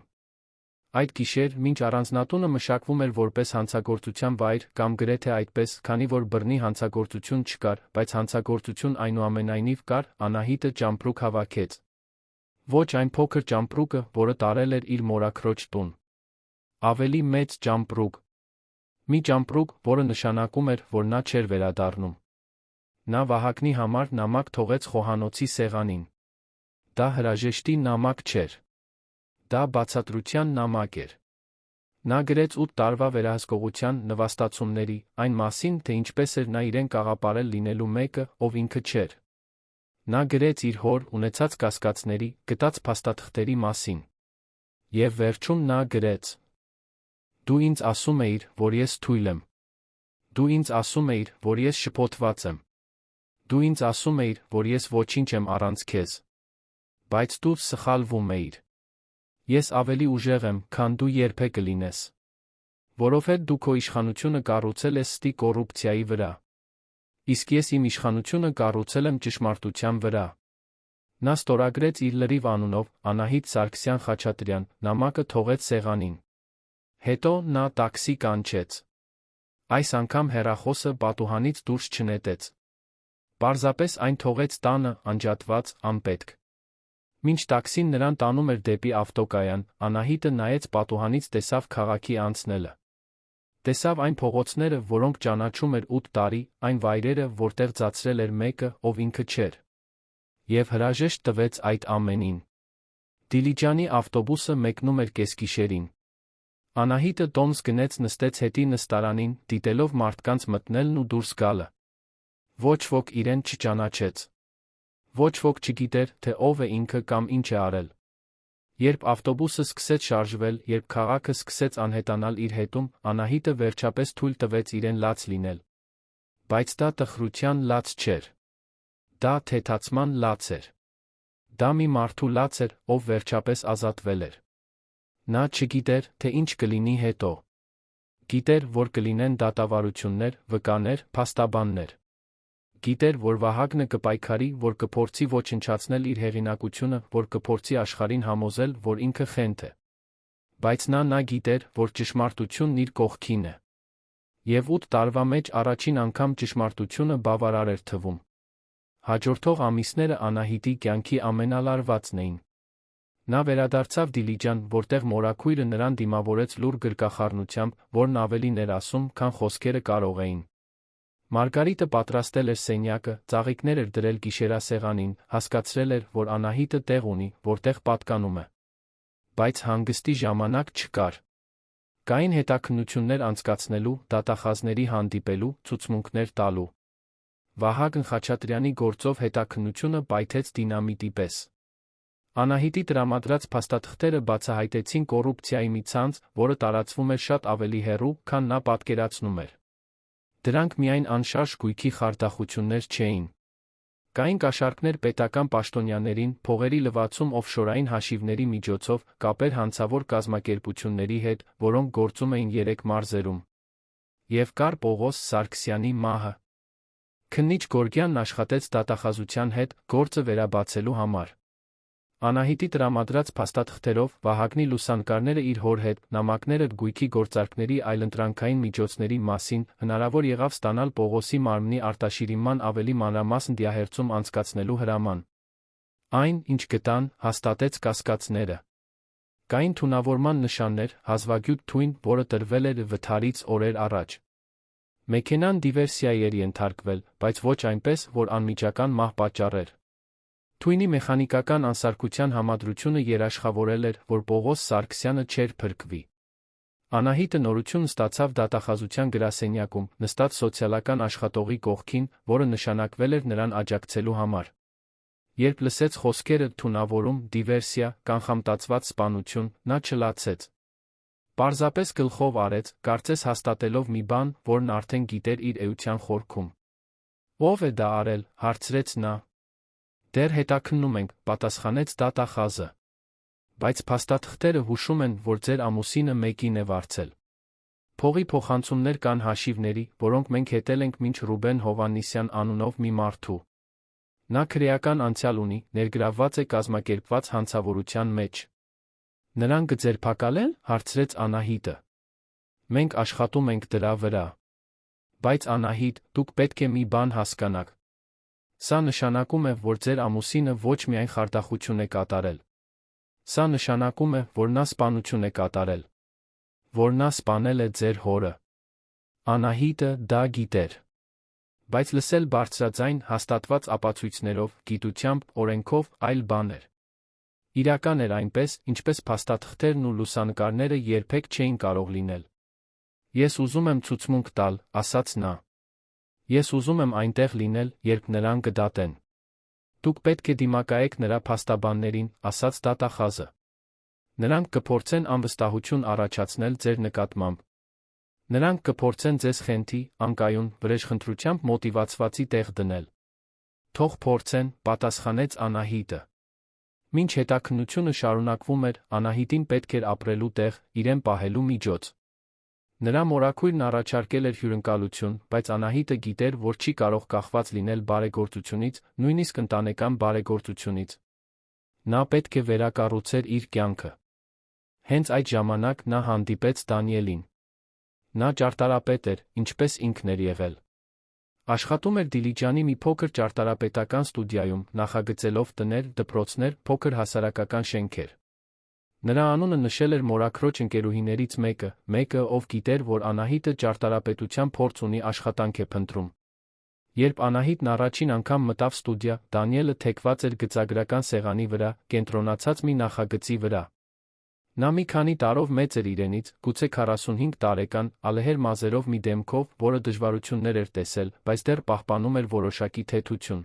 Speaker 1: Այդ գիշեր, մինչ առանձնատունը մշակվում էր որպես հանցագործության վայր, կամ գրեթե այդպես, քանի որ բռնի հանցագործություն չկար, բայց հանցագործություն այնուամենայնիվ կար, Անահիտը ճամպրուկ հավաքեց։ Ոչ այն փոքր ճամպրուկը, որը տարել էր իր մորաքրոջ տուն։ Ավելի մեծ ճամպրուկ։ Մի ճամպրուկ, որը նշանակում էր, որ նա չէր վերադառնում։ Նա Վահագնի համար նամակ թողեց խոհանոցի սեղանին։ Դա հրաժեշտի նամակ չէր։ Դա բացատրության նամակ էր։ Նա գրեց 8 տարվա վերահսկողության նվաստացումների, այն մասին, թե ինչպես էր նա իրեն կաղապարել լինելու մեկը, ով ինքը չէր։ Նա գրեց իր հոր ունեցած կասկածների, գտած փաստաթղթերի մասին։ Եվ վերջում նա գրեց. Դու ինձ ասում էիր, որ ես թույլ եմ։ Դու ինձ ասում էիր, որ ես շփոթված եմ։ Դու ինձ ասում էիր, որ ես ոչինչ եմ առանց քեզ։ Բայց դու սխալվում էիր։ Ես ավելի ուժեղ եմ, քան դու երբեք կլինես։ Որովհետև դու քո իշխանությունը կառուցել ես ստի կոռուպցիայի վրա։ Իսկ ես իմ իշխանությունը կառուցել եմ ճշմարտության վրա։ Նա ստորագրեց իր լրիվ անունով, Անահիտ Սարգսյան Խաչատրյան, նամակը թողեց սեղանին։ Հետո նա տաքսի կանչեց։ Այս անգամ հեռախոսը պատուհանից դուրս չնետեց։ Պարզապես այն թողեց տանը, անջատված, անպետք։ Մինչ տաքսին նրան տանում էր դեպի ավտոկայան, Անահիտը նայեց պատուհանից, տեսավ քաղաքի անցնելը։ Տեսավ այն փողոցները, որոնք ճանաչում էր 8 տարի, այն վայրերը, որտեղ ծածրել էր մեկը, ով ինքը չէր։ Եվ հրաժեշտ տվեց այդ ամենին։ Դիլիջանի ավտոբուսը մեկնում էր կեսգիշերին։ Անահիտը տոմս գնեց, նստեց հետի նստարանին, դիտելով մարդկանց մտնելն ու դուրս գալը։ Ոչ ոք իրեն չճանաչեց։ Ոչ ոք չգիտեր, թե ով է ինքը կամ ինչ է արել։ Երբ ավտոբուսը սկսեց շարժվել, երբ քաղաքը սկսեց անհետանալ իր հետում, Անահիտը վերջապես թույլ տվեց իրեն լաց լինել։ Բայց դա տխրության լաց չէր։ Դա թեթացման լաց էր։ Դա մի մարդու լաց էր, ով վերջապես ազատվել էր։ Նա չգիտեր, թե ինչ կլինի հետո։ Գիտեր, որ կլինեն դատավարություններ, վկաներ, փաստաբաններ։ Գիտեր, որ Վահագնը կպայքարի, որ կփորձի ոչնչացնել իր հեղինակությունը, որ կփորձի աշխարհին համոզել, որ ինքը խենթ է։ Բայց նա գիտեր, որ ճշմարտությունն իր կողքին է։ Եվ 8 տարվա մեջ առաջին անգամ ճշմարտությունը բավարար էր թվում։ Հաջորդող ամիսները Անահիտի կյանքի ամենալարվածն էին։ Նա վերադարձավ Դիլիջան, որտեղ մորաքույրը նրան դիմավորեց լուռ գրկախառնությամբ, որն ավելին էր ասում, քան խոսքերը կարող էին։ Մարգարիտը պատրաստել էր սենյակը, ծաղիկներ էր դրել գիշերասեղանին, հասկացրել էր, որ Անահիտը տեղ ունի, որտեղ պատկանում է։ Բայց հանգստի ժամանակ չկար։ Կային հետաքննություններ անցկացնելու, դատախազների հանդիպելու, ցուցմունքներ տալու։ Վահագն Խաչատրյանի գործով հետաքննությունը պայթեց դինամիտի պես։ Անահիտի տրամադրած փաստաթղթերը բացահայտեցին կոռուպցիայի մի ցանց, որը տարածվում էր շատ ավելի հեռու, քան նա պատկերացնում էր։ Դրանք միայն անշարժ գույքի խարդախություններ չէին։ Կային կաշառքներ պետական պաշտոնյաներին, փողերի լվացում օֆշորային հաշիվների միջոցով, կապեր հանցավոր կազմակերպությունների հետ, որոնք գործում էին 3 մարզերում։ Եվ կար Պողոս Սարգսյանի մահը։ Քննիչ Գորգյանն աշխատեց դատախազության հետ, գործը վերաբացելու համար։ Անահիտի տրամադրած փաստաթղթերով, Վահագնի լուսանկարները իր հոր հետ, նամակները գույքի գործարքների այլընտրանքային միջոցների մասին, հնարավոր եղավ ստանալ Պողոսի մարմնի արտաշիրիմման ավելի մանրամասն դիահերձում անցկացնելու հրաման։ Այն, ինչ գտան, հաստատեց կասկածները։ Կային թունավորման նշաններ, հազվագյուտ թույն, որը տրվել էր վթարից օրեր առաջ։ Մեքենան դիվերսիայի էր ենթարկվել, բայց ոչ այնպես, որ անմիջական մահ պատճառեր։ Թույնի մեխանիկական անսարքության համադրությունը երաշխավորել էր, որ Պողոս Սարգսյանը չէր փրկվի։ Անահիտը նորություն ստացավ դատախազության գրասենյակում, նստած սոցիալական աշխատողի կողքին, որը նշանակվել էր նրան աջակցելու համար։ Երբ լսեց խոսքերը թունավորում, դիվերսիա, կանխամտածված սպանություն, նա չլացեց։ Պարզապես գլխով արեց, կարծես հաստատելով մի բան, որն արդեն գիտեր իր էության խորքում։ Ո՞վ է դա արել, հարցրեց նա։ Դեռ հետաքննում ենք, պատասխանեց դատախազը։ Բայց փաստաթղթերը հուշում են, որ ձեր ամուսինը մեկին է վարձել։ Փողի փոխանցումներ կան հաշիվների, որոնք մենք հետել ենք մինչ Ռուբեն Հովհաննիսյան անունով մի մարդու։ Նա քրեական անցյալ ունի, ներգրավված է կազմակերպված հանցավորության մեջ։ Նրան կձերբակալել, հարցրեց Անահիտը։ Մենք աշխատում ենք դրա վրա։ Բայց Անահիտ, դուք պետք է մի բան հասկանաք։ Սա նշանակում է, որ ձեր ամուսինը ոչ միայն խարդախություն է կատարել։ Սա նշանակում է, որ նա սպանություն է կատարել։ Որ նա սպանել է ձեր հորը։ Անահիտը դա գիտեր։ Բայց լսել բարձրաձայն, հաստատված ապացույցներով, գիտությամբ, օրենքով, այլ բաներ։ Իրական էր այնպես, ինչպես փաստաթղթերն ու լուսանկարները երբեք չէին կարող լինել։ Ես ուզում եմ ցուցմունք տալ, ասաց նա։ Ես ուզում եմ այնտեղ լինել, երբ նրան կդատեն։ Դուք պետք է դիմակայեք նրա փաստաբաններին, ասաց դատախազը։ Նրանք կփորձեն անվստահություն առաջացնել ձեր նկատմամբ։ Նրանք կփորձեն ձեզ խենթի, անկայուն, վրեժխնդրությամբ մոտիվացվածի տեղ դնել։ Թող փորձեն, պատասխանեց Անահիտը։ Մինչ հետաքննությունը շարունակվում էր, Անահիտին պետք էր ապրելու տեղ, իրեն պահելու միջոց։ Նրա մորաքույրն առաջարկել էր հյուրընկալություն, բայց Անահիտը գիտեր, որ չի կարող կախված լինել բարեգործությունից, նույնիսկ ընտանեկան բարեգործությունից։ Նա պետք է վերակառուցեր իր կյանքը։ Հենց այդ ժամանակ նա հանդիպեց Դանիելին։ Նա ճարտարապետ էր, ինչպես ինքն էր եղել։ Աշխատում էր Դիլիջանի մի փոքր ճարտարապետական ստուդիայում, նախագծելով տներ, դպրոցներ, փոքր հասարակական շենքեր։ Նրա անունը նշել էր մորաքրոջ ընկերուհիներից մեկը, ով գիտեր, որ Անահիտը ճարտարապետության փորձ ունի, աշխատանք է փնտրում։ Երբ Անահիտն առաջին անգամ մտավ ստուդիա, Դանիելը թեքված էր գծագրական սեղանի վրա, կենտրոնացած մի նախագծի վրա։ Նա մի քանի տարով մեծ էր իրենից, գուցե 45 տարեկան, ալեհեր մազերով մի դեմքով, որը դժվարություններ էր տեսել, բայց դեռ պահպանում էր որոշակի թեթություն։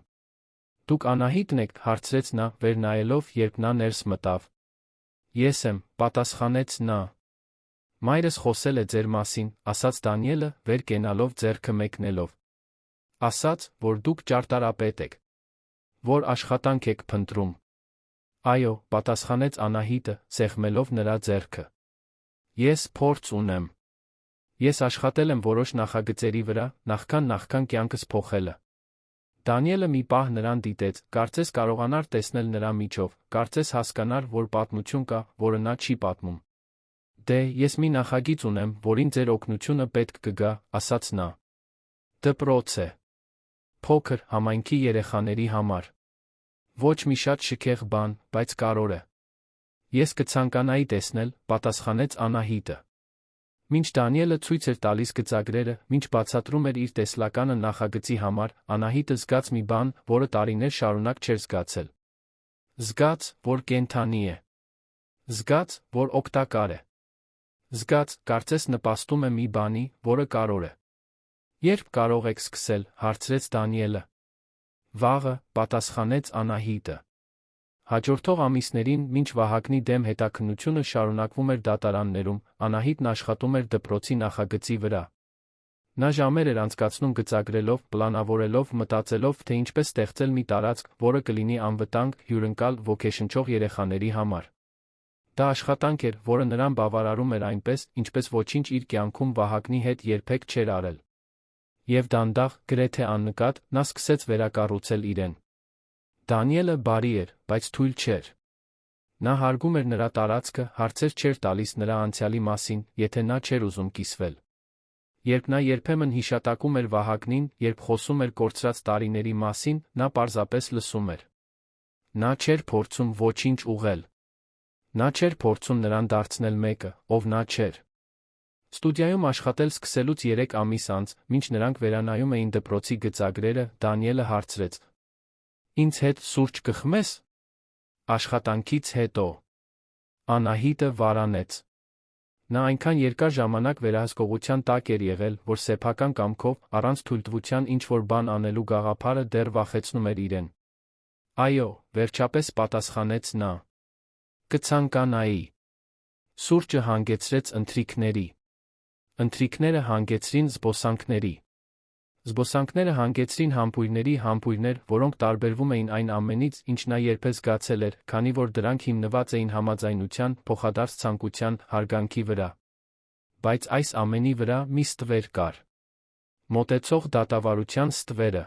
Speaker 1: Դուք Անահիտն եք, հարցրեց նա, վեր նայելով, երբ նա ներս մտավ։ Ես եմ, պատասխանեց նա։ Մայրս խոսել է ձեր մասին, ասաց Դանիելը, վեր կենալով ձեռքը մեկնելով։ Ասաց, որ դուք ճարտարապետ եք։ Որ աշխատանք եք փնտրում։ Այո, պատասխանեց Անահիտը, սեղմելով նրա ձեռքը։ Ես փորձ ունեմ։ Ես աշխատել եմ որոշ նախագծերի վրա, նախքան կյանքս փոխելը։ Դանիելը մի պահ նրան դիտեց, կարծես կարողանար տեսնել նրա միջով, կարծես հասկանար, որ պատմություն կա, որը նա չի պատմում։ Դե, ես մի նախագիծ ունեմ, որին ձեր օգնությունը պետք կգա, ասաց նա։ Դպրոց է։ Փոքր, համայնքի երեխաների համար։ Ոչ մի շատ շքեղ բան, բայց կարևոր է։ Ես կցանկանայի տեսնել, պատասխանեց Անահիտը։ Մինչ Դանիելը ցույց էր տալիս գծագրերը, մինչ բացատրում էր իր տեսլականը նախագծի համար, Անահիտը զգաց մի բան, որը տարիներ շարունակ չէր զգացել։ Զգաց, որ կենդանի է։ Զգաց, որ օգտակար է։ Զգաց, կարծես նպաստում է մի բանի, որը կարևոր է։ Երբ կարող եք սկսել, հարցրեց Դանիելը։ Վաղը, պատասխանեց Անահիտը։ Հաջորդող ամիսներին, մինչ Վահագնի դեմ հետաքննությունը շարունակվում էր դատարաններում, Անահիտն աշխատում էր դպրոցի նախագծի վրա։ Նա ժամեր էր անցկացնում գծագրելով, պլանավորելով, մտածելով, թե ինչպես ստեղծել մի տարածք, որը կլինի անվտանգ, հյուրընկալ, ոգեշնչող երեխաների համար։ Դա աշխատանք էր, որը նրան բավարարում էր այնպես, ինչպես ոչինչ իր կյանքում Վահագնի հետ երբեք չէր արել։ Եվ դանդաղ, գրեթե աննկատ, նա սկսեց վերակառուցել իրեն։ Դանիելը բարի էր, բայց թույլ չէր։ Նա հարգում էր նրա տարածքը, հարցեր չէր տալիս նրա անցյալի մասին, եթե նա չէր ուզում կիսվել։ Երբ նա երբեմն հիշատակում էր Վահագնին, երբ խոսում էր կորցրած տարիների մասին, նա պարզապես լսում էր։ Նա չէր փորձում ոչինչ ուղղել։ Նա չէր փորձում նրան դարձնել մեկը, ով նա չէր։ Ստուդիայում աշխատել սկսելուց 3 ամիս անց, մինչ նրանք վերանայում էին դպրոցի գծագրերը, Դանիելը հարցրեց. Ինձ հետ սուրճ կխմես։ Աշխատանքից հետո։ Անահիտը վարանեց։ Նա այնքան երկար ժամանակ վերահսկողության տակ էր եղել, որ սեփական կամքով, առանց թույլտվության ինչ-որ բան անելու գաղափարը դեռ վախեցնում էր իրեն։ Այո, վերջապես պատասխանեց նա. կցանկանայի։ Սուրճը հանգեցրեց ընթրիքների։ Ընթրիքները հանգեցրին զբոսանքների։ Զբոսանքները հանգեցրին համբույրներ, որոնք տարբերվում էին այն ամենից, ինչ նա երբևէ զգացել էր, քանի որ դրանք հիմնված էին համաձայնության, փոխադարձ ցանկության, հարգանքի վրա։ Բայց այս ամենի վրա մի ստվեր կար։ Մոտեցող դատավարության ստվերը։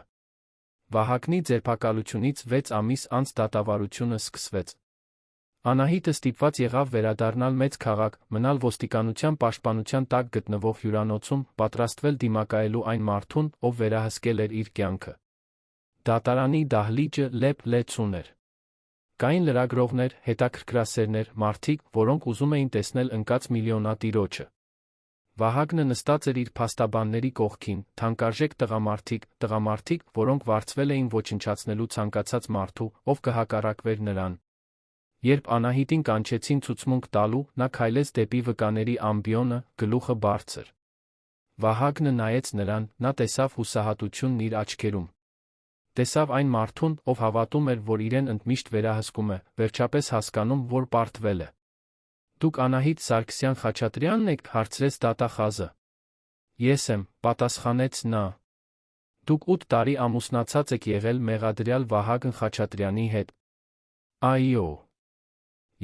Speaker 1: Վահագնի ձերբակալությունից 6 ամիս անց դատավարությունը սկսվեց։ Անահիտը ստիպված եղավ վերադառնալ մեծ քաղաք, մնալ ոստիկանության պաշտպանության տակ գտնվող հյուրանոցում, պատրաստվել դիմակայելու այն մարդուն, ով վերահսկել էր իր կյանքը։ Դատարանի դահլիճը լեփ-լեցուն էր։ Կային լրագրողներ, հետաքրքրասերներ, մարդիկ, որոնք ուզում էին տեսնել ընկած միլիոնատիրոջը։ Վահագնը նստած էր իր փաստաբանների կողքին, թանկարժեք տղամարդիկ, որոնք վարձվել էին ոչնչացնելու ցանկացած մարդու, ով կհակառակվեր նրան։ Երբ Անահիտին կանչեցին ցուցմունք տալու, նա քայլեց դեպի վկաների ամբիոնը, գլուխը բարձր։ Վահագնը նայեց նրան, նա տեսավ հուսահատությունն իր աչքերում։ Տեսավ այն մարդուն, ով հավատում էր, որ իրեն ընդմիշտ վերահսկում է, վերջապես հասկանում, որ պարտվել է։ Դուք Անահիտ Սարգսյան-Խաչատրյանն եք, հարցրեց դատախազը։ Ես եմ, պատասխանեց նա։ Դուք 8 տարի ամուսնացած եք եղել մեղադրյալ Վահագն Խաչատրյանի հետ։ Այո։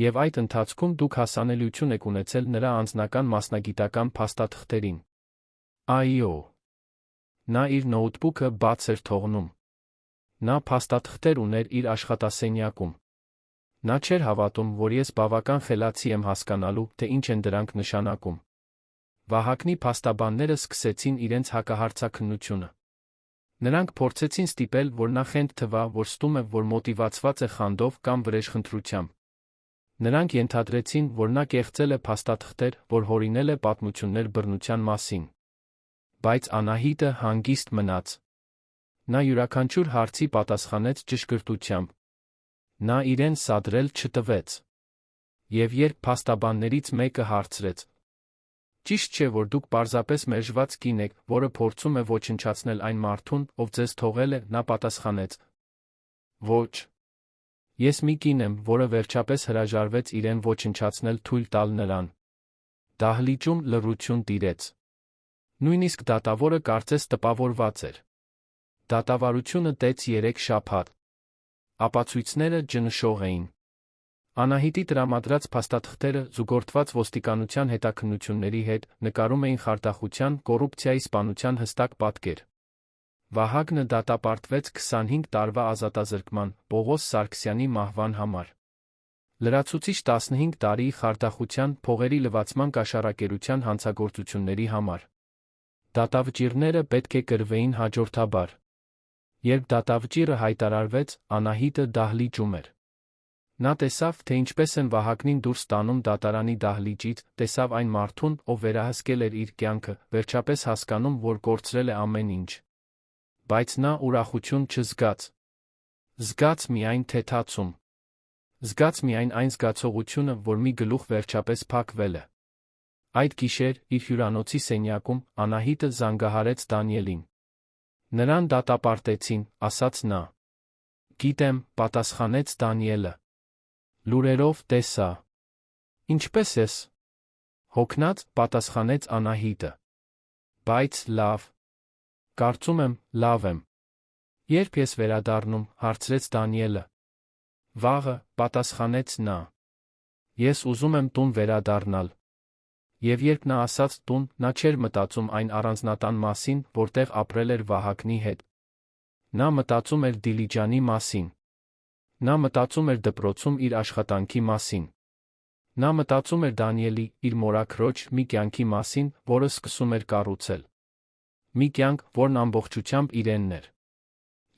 Speaker 1: Եվ այդ ընթացքում դուք հասանելիություն եք ունեցել նրա անձնական մասնագիտական փաստաթղթերին։ Այո։ Նա իր նոութբուքը բաց էր թողնում։ Նա փաստաթղթեր ուներ իր աշխատասենյակում։ Նա չէր հավատում, որ ես բավական խելացի եմ հասկանալու, թե ինչ են դրանք նշանակում։ Վահագնի փաստաբանները սկսեցին իրենց հակահարցաքննությունը։ Նրանք փորձեցին ստիպել, որ նա խենթ թվա, որ ստում է, որ մոտիվացված է խանդով կամ վրեժխնդրությամբ։ Նրանք ենթադրեցին, որ նա կեղծել է փաստաթղթեր, որ հորինել է պատմություններ բռնության մասին։ Բայց Անահիտը հանգիստ մնաց։ Նա յուրաքանչյուր հարցի պատասխանեց ճշգրտությամբ։ Նա իրեն սադրել չտվեց։ Եվ երբ փաստաբաններից մեկը հարցրեց. «Ճիշտ չէ, որ դուք պարզապես մերժված կին եք, որը փորձում է ոչնչացնել այն մարդուն, ով ձեզ թողել է», նա պատասխանեց. «Ոչ։ Ես մի կին եմ, որը վերջապես հրաժարվեց իրեն ոչնչացնել թույլ տալ նրան»։ Դահլիճում լռություն տիրեց։ Նույնիսկ դատավորը կարծես տպավորված էր։ Դատավարությունը տեց 3 շաբաթ։ Ապացույցները ջնշող էին։ Անահիտի տրամադրած փաստաթղթերը, զուգորդված ոստիկանության հետաքննությունների հետ, նկարում էին խարդախության, կոռուպցիայի սպանության հստակ պատկեր։ Վահագնը դատապարտվեց 25 տարվա ազատազրկման, Պողոս Սարգսյանի մահվան համար։ Լրացուցիչ 15 տարի խարդախության, փողերի լվացման կաշառակերության հանցագործությունների համար։ Դատավճիռները պետք է կրվեին հաջորդաբար։ Երբ դատավճիռը հայտարարվեց, Անահիտը դահլիճում էր։ Նա տեսավ, թե ինչպես են Վահագնին դուրս տանում դատարանի դահլիճից, տեսավ այն մարդուն, ով վերահսկել էր իր կյանքը, վերջապես հասկանում, որ կորցրել է ամեն ինչ։ Բայց նա ուրախություն չզգաց։ Զգաց միայն թեթացում։ Զգաց միայն այն զգացողությունը, որ մի գլուխ վերջապես փակվել է։ Այդ գիշեր, իր հյուրանոցի սենյակում, Անահիտը զանգահարեց Դանիելին։ Նրան դատապարտեցին, ասաց նա։ Գիտեմ, պատասխանեց Դանիելը։ Լուրերով տեսա։ Ինչպե՞ս ես։ Հոգնած, պատասխանեց Անահիտը։ Բայց լավ։ Կարծում եմ, լավ եմ։ Երբ ես վերադառնում, հարցրեց Դանիելը։ Վաղը, պատասխանեց նա։ Ես ուզում եմ տուն վերադառնալ։ Եվ երբ նա ասաց տուն, նա չէր մտածում այն առանձնատան մասին, որտեղ ապրել էր Վահագնի հետ։ Նա մտածում էր Դիլիջանի մասին։ Նա մտածում էր դպրոցում իր աշխատանքի մասին։ Նա մտածում էր Դանիելի, իր մորաքրոջ, մի կյանքի մասին, որը սկսում էր կառուցել։ Մի կյանք, որն ամբողջությամբ իրենն էր։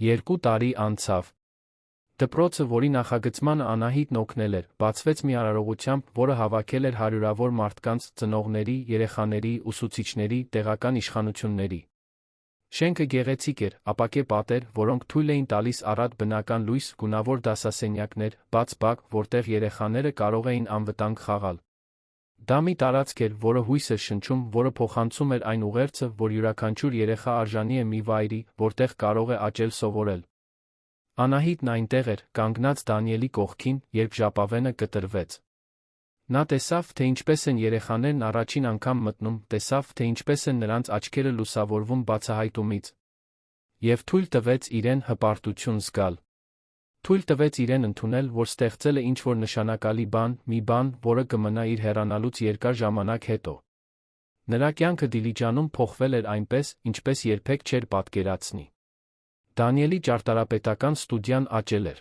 Speaker 1: 2 տարի անցավ։ Դպրոցը, որի նախագծմանը Անահիտն օգնել էր, բացվեց մի արարողությամբ, որը հավաքել էր հարյուրավոր մարդկանց, ծնողների, երեխաների, ուսուցիչների, տեղական իշխանությունների։ Շենքը գեղեցիկ էր, ապակե պատեր, որոնք թույլ էին տալիս առատ բնական լույս, գունավոր դասասենյակներ, բաց բակ, որտեղ երեխաները կարող էին անվտանգ խաղալ։ Դա մի տարածք էր, որը հույս էր շնչում, որը փոխանցում էր այն ուղերձը, որ յուրաքանչյուր երեխա արժանի է մի վայրի, որտեղ կարող է աճել սովորել։ Անահիտն այնտեղ էր, կանգնած Դանիելի կողքին, երբ ժապավենը կտրվեց։ Նա տեսավ, թե ինչպես են երեխաներն առաջին անգամ մտնում, տեսավ, թե ինչպես են նրանց աչքերը լուսավորվում բացահայտումից։ Եվ թույլ տվեց իրեն հպարտություն զգալ։ Թույլ տվեց իրեն ընդունել, որ ստեղծել է ինչ-որ նշանակալի բան, մի բան, որը կմնա իր հեռանալուց երկար ժամանակ հետո։ Նրա կյանքը Դիլիջանում փոխվել էր այնպես, ինչպես երբեք չէր պատկերացնի։ Դանիելի ճարտարապետական ստուդիան աճել էր։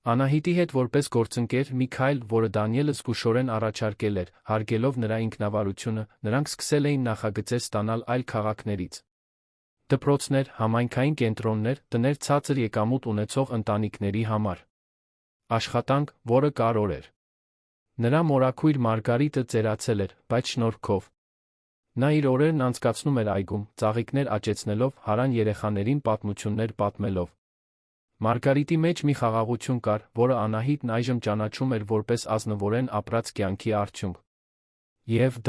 Speaker 1: Անահիտի հետ որպես գործընկեր մի քայլ, որը Դանիելը զգուշորեն առաջարկել էր, հարգելով նրա ինքնավարությունը, նրանք սկսել էին նախագծեր ստանալ այլ քաղաքներից։ Դպրոցներ, համայնքային կենտրոններ, տներ ցածր եկամուտ ունեցող ընտանիքների համար։ Աշխատանք, որը կարևոր էր։ Նրա մորաքույր Մարգարիտը ծերացել էր, բայց շնորհքով։ Նա իր օրերն անցկացնում էր այգում, ծաղիկներ աճեցնելով, հարան երեխաներին պատմություններ պատմելով։ Մարգարիտի մեջ մի խաղաղություն կար, որը Անահիտն այժմ ճանաչում էր որպես ազնվորեն ապրած կյանքի արդյունք։ Եվ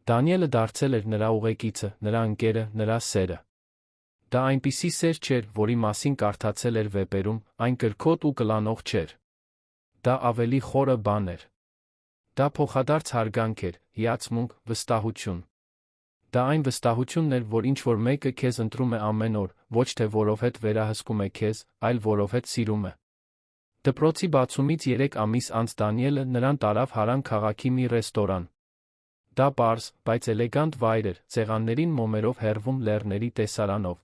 Speaker 1: Դանիելը դարձել էր նրա ուղեկիցը, նրա ընկերը, նրա սերը։ Դա այնպիսի սեր չէր, որի մասին կարդացել էր վեպերում, այն կրքոտ ու կլանող չէր։ Դա ավելի խորը բան էր։ Դա փոխադարձ հարգանք էր, հիացմունք, վստահություն։ Դա այն վստահությունն էր, որ ինչ-որ մեկը քեզ ընտրում է ամեն օր, ոչ թե որովհետև վերահսկում է քեզ, այլ որովհետև սիրում է։ Դպրոցի բացումից 3 ամիս անց Դանիելը նրան տարավ Հարան քաղաքի մի ռեստորան։ Դա պարզ, բայց էլեգանտ վայր էր, սեղաններին մոմերով հեռվում լեռների տեսարանով։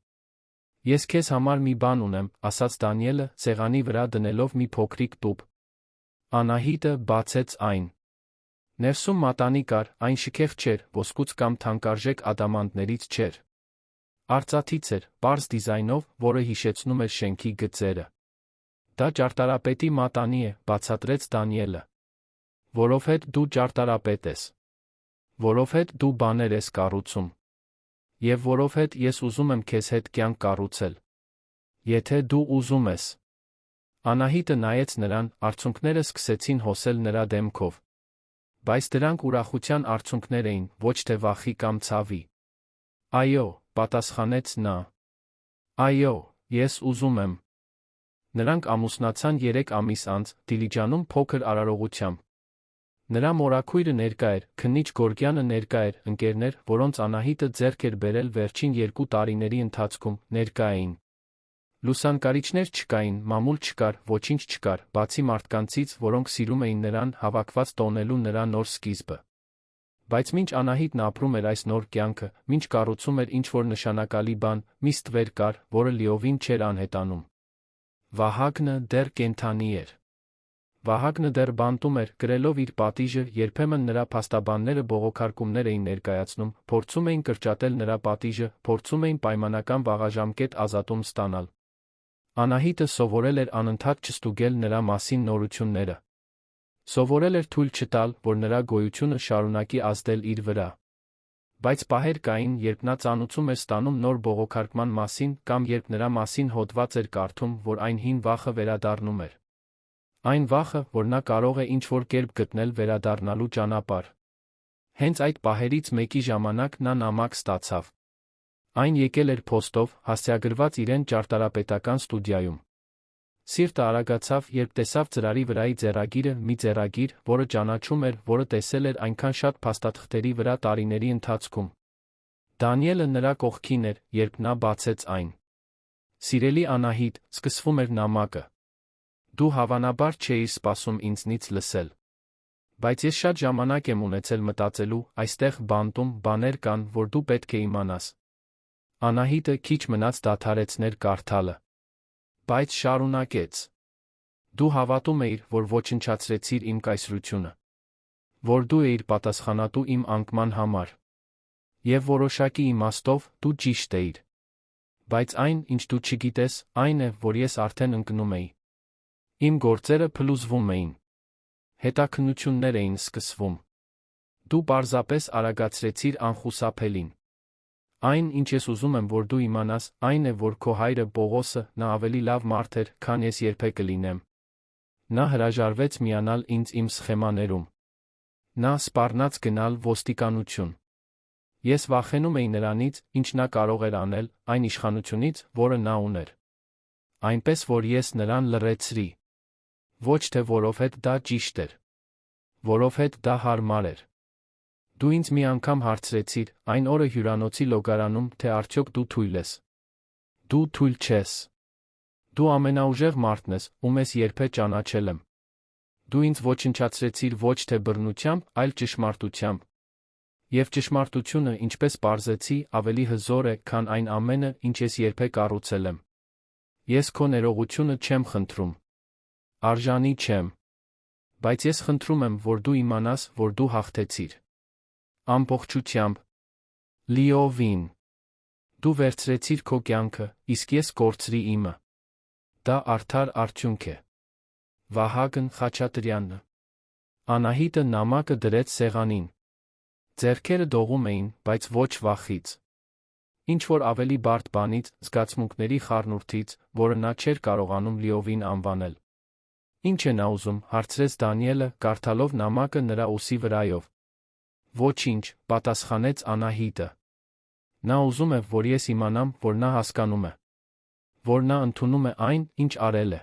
Speaker 1: Ես քեզ համար մի բան ունեմ, ասաց Դանիելը, սեղանի վրա դնելով մի փոքրիկ տուփ։ Անահիտը բացեց այն։ Ներսում մատանի կար, այն շքեղ չէր, ոսկուց կամ թանկարժեք ադամանդներից չէր։ Արծաթից էր, պարզ դիզայնով, որը հիշեցնում էր շենքի գծերը։ Դա ճարտարապետի մատանի է, բացատրեց Դանիելը։ Որովհետև դու ճարտարապետ ես։ Որովհետև դու բաներ ես կառուցում։ Եվ որովհետև ես ուզում եմ քեզ հետ կյանք կառուցել։ Եթե դու ուզում ես։ Անահիտը նայեց նրան, արցունքները սկսեցին հոսել նրա դեմքով։ Բայց դրանք ուրախության արցունքներ էին, ոչ թե վախի կամ ցավի։ Այո, պատասխանեց նա։ Այո, ես ուզում եմ։ Նրանք ամուսնացան 3 ամիս անց, Դիլիջանում փոքր արարողությամբ։ Նրա մորաքույրը ներկա էր, քննիչ Գորգյանը ներկա էր, ընկերներ, որոնց Անահիտը ձեռք էր բերել վերջին 2 տարիների ընթացքում, ներկա էին։ Լուսանկարիչներ չկային, մամուլ չկար, ոչինչ չկար, բացի մարդկանցից, որոնք սիրում էին նրան, հավաքված տոնելու նրա նոր սկիզբը։ Բայց մինչ Անահիտն ապրում էր այս նոր կյանքը, մինչ կառուցում էր ինչ-որ նշանակալի բան, մի ստվեր կար, որը լիովին չէր անհետանում։ Վահագնը դեռ կենդանի էր։ Վահագնը դեռ բանտում էր, կրելով իր պատիժը, երբեմն նրա փաստաբանները բողոքարկումներ էին ներկայացնում, փորձում էին կրճատել նրա պատիժը, փորձում էին պայմանական վաղաժամկետ ազատում ստանալ։ Անահիտը սովորել էր անընդհատ չստուգել նրա մասին նորությունները։ Սովորել էր թույլ չտալ, որ նրա գոյությունը շարունակի ազդել իր վրա։ Բայց պահեր կային, երբ նա ծանուցում էր ստանում նոր բողոքարկման մասին, կամ երբ նրա մասին հոդված էր կարդում, որ այն հին վախը վերադառնում էր։ Այն վախը, որ նա կարող է ինչ-որ կերպ գտնել վերադառնալու ճանապարհ։ Հենց այդ պահերից մեկի ժամանակ նա նամակ ստացավ։ Այն եկել էր փոստով, հասցեագրված իրեն ճարտարապետական ստուդիայում։ Սիրտը արագացավ, երբ տեսավ ծրարի վրայի ձեռագիրը, մի ձեռագիր, որը ճանաչում էր, որը տեսել էր այնքան շատ փաստաթղթերի վրա տարիների ընթացքում։ Դանիելը նրա կողքին էր, երբ նա բացեց այն։ Սիրելի Անահիտ, սկսվում էր նամակը։ Դու հավանաբար չէիր սպասում ինձնից լսել։ Բայց ես շատ ժամանակ եմ ունեցել մտածելու, այստեղ բանտում բաներ կան, որ դու պետք է իմանաս։ Անահիտը քիչ մնաց դադարեցներ կարդալը։ Բայց շարունակեց։ Դու հավատում էիր, որ ոչնչացրեցիր իմ կայսրությունը։ Որ դու էիր պատասխանատու իմ անկման համար։ Եվ որոշակի իմաստով դու ճիշտ էիր։ Բայց այն, ինչ դու չգիտես, այն է, որ ես արդեն ընկնում էի։ Իմ գործերը փլուզվում էին։ Հետաքննություններ էին սկսվում։ Դու պարզապես արագացրեցիր անխուսափելին։ Այն, ինչ ես ուզում եմ, որ դու իմանաս, այն է, որ քո հայրը Պողոսը, նա ավելի լավ մարդ էր, քան ես երբեք կլինեմ։ Նա հրաժարվեց միանալ ինձ իմ սխեմաներում։ Նա սպառնաց գնալ ոստիկանություն։ Ես վախենում էի նրանից, ինչ նա կարող էր անել, այն իշխանությունից, որը նա ուներ։ այնպես որ ես նրան լռեցրի։ Ոչ թե որովհետ դա ճիշտ էր, որովհետ դա հարմար էր։ Դու ինձ մի անգամ հարցրեցիր այն օրը հյուրանոցի լոգարանում, թե արդյոք դու թույլ ես։ Դու թույլ չես։ Դու ամենաուժեղ մարդն ես, ում ես երբե ճանաչել եմ։ Դու ինձ ոչնչացրեցիր ոչ թե բռնությամբ, այլ ճշմարտությամբ։ Եվ ճշմարտությունը, ինչպես պարզեցի, ավելի հզոր է, քան այն ամենը, ինչ ես երբե կառուցել եմ։ Ես քո ներողությունը չեմ խնդրում։ Արժանի չեմ։ Բայց ես խնդրում եմ, որ դու իմանաս, որ դու հաղթեցիր։ Ամբողջությամբ։ Լիովին։ Դու վերցրեցիր քո կյանքը, իսկ ես կորցրի իմը։ Դա արդար արդյունք է։ Վահագն Խաչատրյանը։ Անահիտը նամակը դրեց սեղանին։ Ձեռքերը դողում էին, բայց ոչ վախից։ Ինչ-որ ավելի բարդ բանից, զգացմունքների խառնուրդից, որը նա չէր կարողանում լիովին անվանել։ Ինչ է նա ուզում, հարցրեց Դանիելը, կարդալով նամակը նրա ուսի վրայով։ Ոչինչ, պատասխանեց Անահիտը։ Նա ուզում է, որ ես իմանամ, որ նա հասկանում է, որ նա ընդունում է այն, ինչ արել է։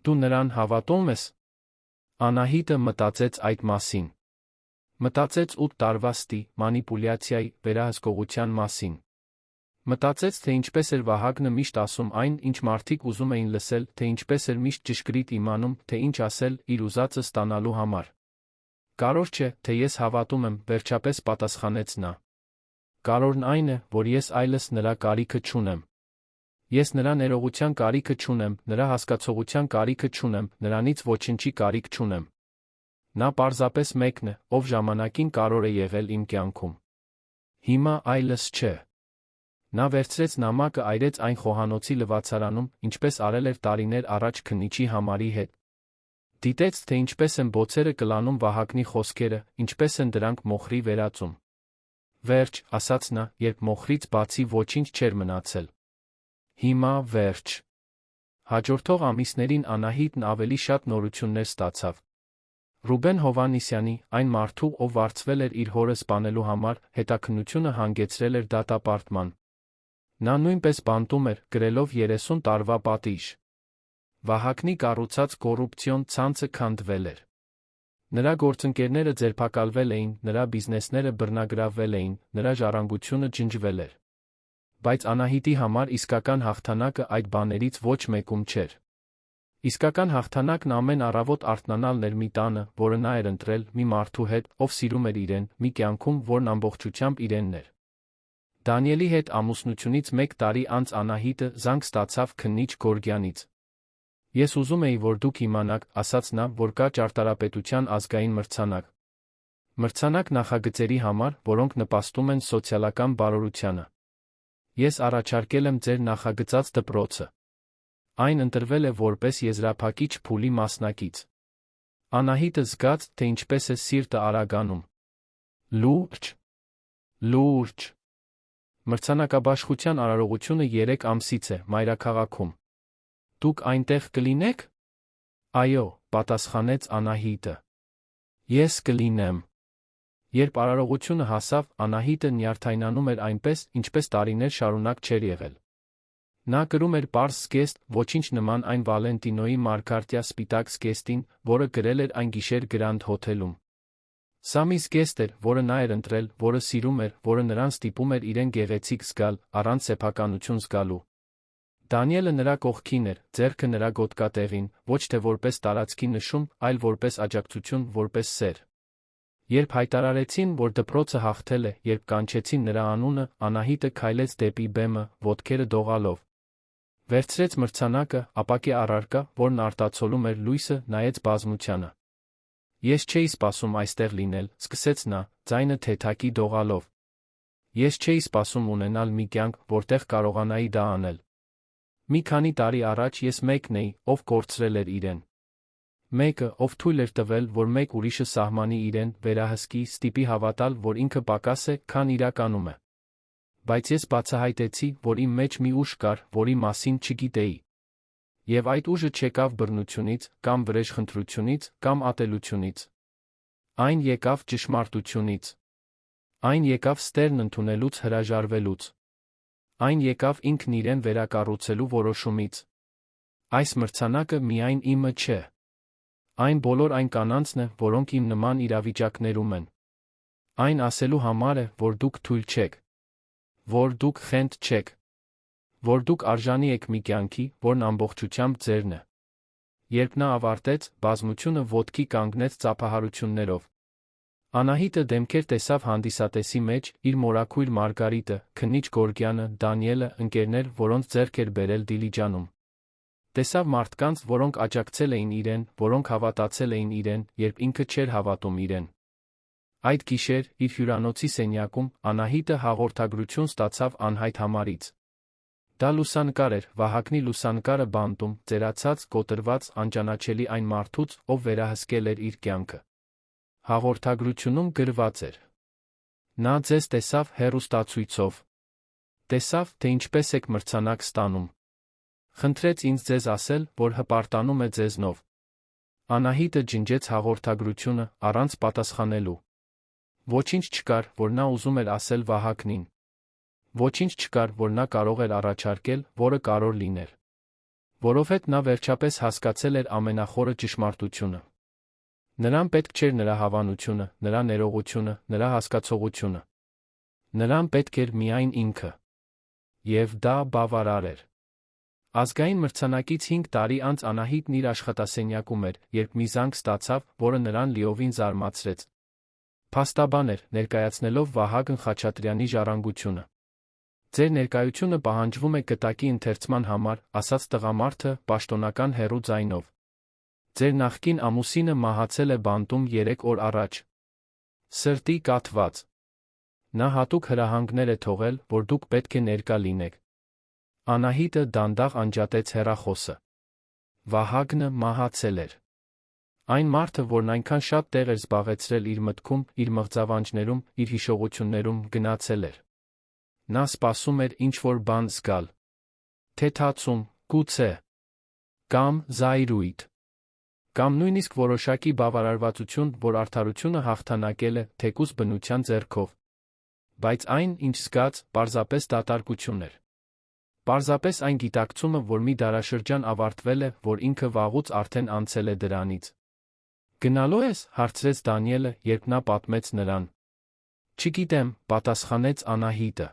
Speaker 1: Դու նրան հավատում ես։ Անահիտը մտածեց այդ մասին։ Մտածեց 8 տարվա ստի, մանիպուլյացիայի, վերահսկողության մասին։ Մտածեց, թե ինչպես էր Վահագնը միշտ ասում այն, ինչ մարդիկ ուզում էին լսել, թե ինչպես էր միշտ ճշգրիտ իմանում, թե ինչ ասել իր ուզածը ստանալու համար։ Կարևոր չէ, թե ես հավատում եմ, վերջապես պատասխանեց նա։ Կարևորն այն է, որ ես այլս նրա կարիքը չունեմ։ Ես նրա ներողության կարիքը չունեմ, նրա հասկացողության կարիքը չունեմ, նրանից ոչինչի կարիք չունեմ։ Նա պարզապես մեկն է, ով ժամանակին կարող է եղել իմ կյանքում։ Հիմա այլս չէ։ Նա վերցրեց նամակը, այրեց այն խոհանոցի լվացարանում, ինչպես արել էր տարիներ առաջ քննիչի Համարի հետ։ Դիտեց, թե ինչպես են բոցերը կլանում Վահագնի խոսքերը, ինչպես են դրանք մոխրի վերածում։ Վերջ, ասաց նա, երբ մոխրից բացի ոչինչ չէր մնացել։ Հիմա վերջ։ Հաջորդող ամիսներին Անահիտն ավելի շատ նորություններ ստացավ։ Ռուբեն Հովհաննիսյանի, այն մարդու, ով վարձվել էր իր հորը սպանելու համար, հետաքննությունը հանգեցրել էր դատապարտման։ Նա նույնպես բանտում էր, գրելով 30 տարվա պատիժ։ Վահագնի կառուցած կոռուպցիոն ցանցը քանդվել էր։ Նրա գործընկերները ձերբակալվել էին, նրա բիզնեսները բռնագրավվել էին, նրա ժառանգությունը ջնջվել էր։ Բայց Անահիտի համար իսկական հաղթանակը այդ բաներից ոչ մեկում չէր։ Իսկական հաղթանակն ամեն առավոտ արթնանալն էր մի տանը, որը նա էր ընտրել, մի մարդու հետ, ով սիրում էր իրեն, մի կյանքում, որն ամբողջությամբ իրենն էր։ Դանիելի հետ ամուսնությունից 1 տարի անց Անահիտը զանգ ստացավ քննիչ Գորգյանից։ Ես ուզում էի, որ դուք իմանաք, ասաց նա, որ կա ճարտարապետության ազգային մրցանակ։ Մրցանակ նախագծերի համար, որոնք նպաստում են սոցիալական բարօրությանը։ Ես առաջարկել եմ ձեր նախագծած դպրոցը։ Այն ընտրվել է որպես եզրափակիչ փուլի մասնակից։ Անահիտը զգաց, թե ինչպես է սիրտը արագանում։ Լուրջ։ Լուրջ։ Մրցանակաբաշխության արարողությունը 3 ամսից է մայրաքաղաքում։ Դուք այնտեղ կլինեք։ Այո, պատասխանեց Անահիտը։ Ես կլինեմ։ Երբ արարողությունը հասավ, Անահիտը նյարդայնանում էր այնպես, ինչպես տարիներ շարունակ չէր եղել։ Նա կրում էր պարզ զգեստ, ոչինչ նման այն Վալենտինոյի Մարգարտյա սպիտակ զգեստին, որը գրել էր այն գիշեր Գրանդ հոթելում։ Սա մի զգեստ էր, որը նա էր ընտրել, որը սիրում էր, որը նրան ստիպում էր իրեն գեղեցիկ զգալ, առանց սեփականություն զգալու։ Դանիելը նրա կողքին էր, ձեռքը նրա գոտկատեղին, ոչ թե որպես տարածքի նշում, այլ որպես աջակցություն, որպես սեր։ Երբ հայտարարեցին, որ դպրոցը հաղթել է, երբ կանչեցին նրա անունը, Անահիտը քայլեց դեպի բեմը, ոտքերը դողալով։ Վերցրեց մրցանակը, ապակե առարկա, որն արտացոլում էր լույսը, նայեց բազմությանը։ Ես չէի սպասում այստեղ լինել, սկսեց նա, ձայնը թեթակի դողալով։ Ես չէի սպասում ունենալ մի կյանք, որտեղ կարողանայի դա անել։ Մի քանի տարի առաջ ես մեկն էի, ով կորցրել էր իրեն։ Մեկը, ով թույլ էր տվել, որ մեկ ուրիշը սահմանի իրեն, վերահսկի, ստիպի հավատալ, որ ինքը պակաս է, քան իրականում է։ Բայց ես բացահայտեցի, որ իմ մեջ մի ուժ կար, որի մասին չգիտեի։ Եվ այդ ուժը չեկավ բռնությունից, կամ վրեժխնդրությունից, կամ ատելությունից։ Այն եկավ ճշմարտությունից։ Այն եկավ ստերն ընդունելուց հրաժարվելուց։ Այն եկավ ինքն իրեն վերակառուցելու որոշումից։ Այս մրցանակը միայն իմը չէ։ Այն բոլոր այն կանանցն է, որոնք իմ նման իրավիճակներում են։ Այն ասելու համար է, որ դուք թույլ չեք, որ դուք խենթ չեք, որ դուք արժանի եք մի կյանքի, որն ամբողջությամբ ձերն է։ Երբ նա ավարտեց, բազմությունը ոտքի կանգնեց ծափահարություններով։ Անահիտը դեմքեր տեսավ հանդիսատեսի մեջ, իր մորաքույր Մարգարիտը, քննիչ Գորգյանը, Դանիելը, ընկերներ, որոնց ձեռք էր բերել Դիլիջանում։ Տեսավ մարդկանց, որոնք աջակցել էին իրեն, որոնք հավատացել էին իրեն, երբ ինքը չէր հավատում իրեն։ Այդ գիշեր, իր հյուրանոցի սենյակում, Անահիտը հաղորդագրություն ստացավ անհայտ համարից։ Դա լուսանկար էր, Վահագնի լուսանկարը բանտում, ծերացած, կոտրված, անճանաչելի այն մարդուց, ով վերահսկել էր իր կյանքը։ Հաղորդագրությունում գրված էր. Նա ձեզ տեսավ հեռուստացույցով։ Տեսավ, թե ինչպես եք մրցանակ ստանում։ Խնդրեց ինձ ձեզ ասել, որ հպարտանում է ձեզնով։ Անահիտը ջնջեց հաղորդագրությունը, առանց պատասխանելու։ Ոչինչ չկար, որ նա ուզում էր ասել Վահագնին։ Ոչինչ չկար, որ նա կարող էր առաջարկել, որը կարող լիներ։ Որովհետև նա վերջապես հասկացել էր ամենախորը ճշմարտությունը։ Նրան պետք չէր նրա հավանությունը, նրա ներողությունը, նրա հասկացողությունը։ Նրան պետք էր միայն ինքը։ Եվ դա բավարար էր։ Ազգային մրցանակից 5 տարի անց Անահիտն իր աշխատասենյակում էր, երբ մի զանգ ստացավ, որը նրան լիովին զարմացրեց։ Փաստաբան էր, ներկայացնելով Վահագն Խաչատրյանի ժառանգությունը։ Ձեր ներկայությունը պահանջվում է կտակի ընթերցման համար, ասաց տղամարդը, պաշտոնական հեռու ձայնով։ Ձեր նախկին ամուսինը մահացել է բանտում 3 օր առաջ։ Սրտի կաթված։ Նա հատուկ հրահանգներ է թողել, որ դուք պետք է ներկա լինեք։ Անահիտը դանդաղ անջատեց հեռախոսը։ Վահագնը մահացել էր։ Այն մարդը, որն այնքան շատ տեղ էր զբաղեցրել իր մտքում, իր մղձավանջներում, իր հիշողություններում, գնացել էր։ Նա սպասում էր ինչ-որ բան զգալ։ Թեթացում, գուցե։ Կամ զայրույթ։ Կամ նույնիսկ որոշակի բավարարվածություն, որ արդարությունը հաղթանակել է, թեկուզ բնության ձեռքով։ Բայց այն, ինչ զգաց, պարզապես դատարկություն էր։ Պարզապես այն գիտակցումը, որ մի դարաշրջան ավարտվել է, որ ինքը վաղուց արդեն անցել է դրանից։ Գնալո ես, հարցրեց Դանիելը, երբ նա պատմեց նրան։ Չգիտեմ, պատասխանեց Անահիտը։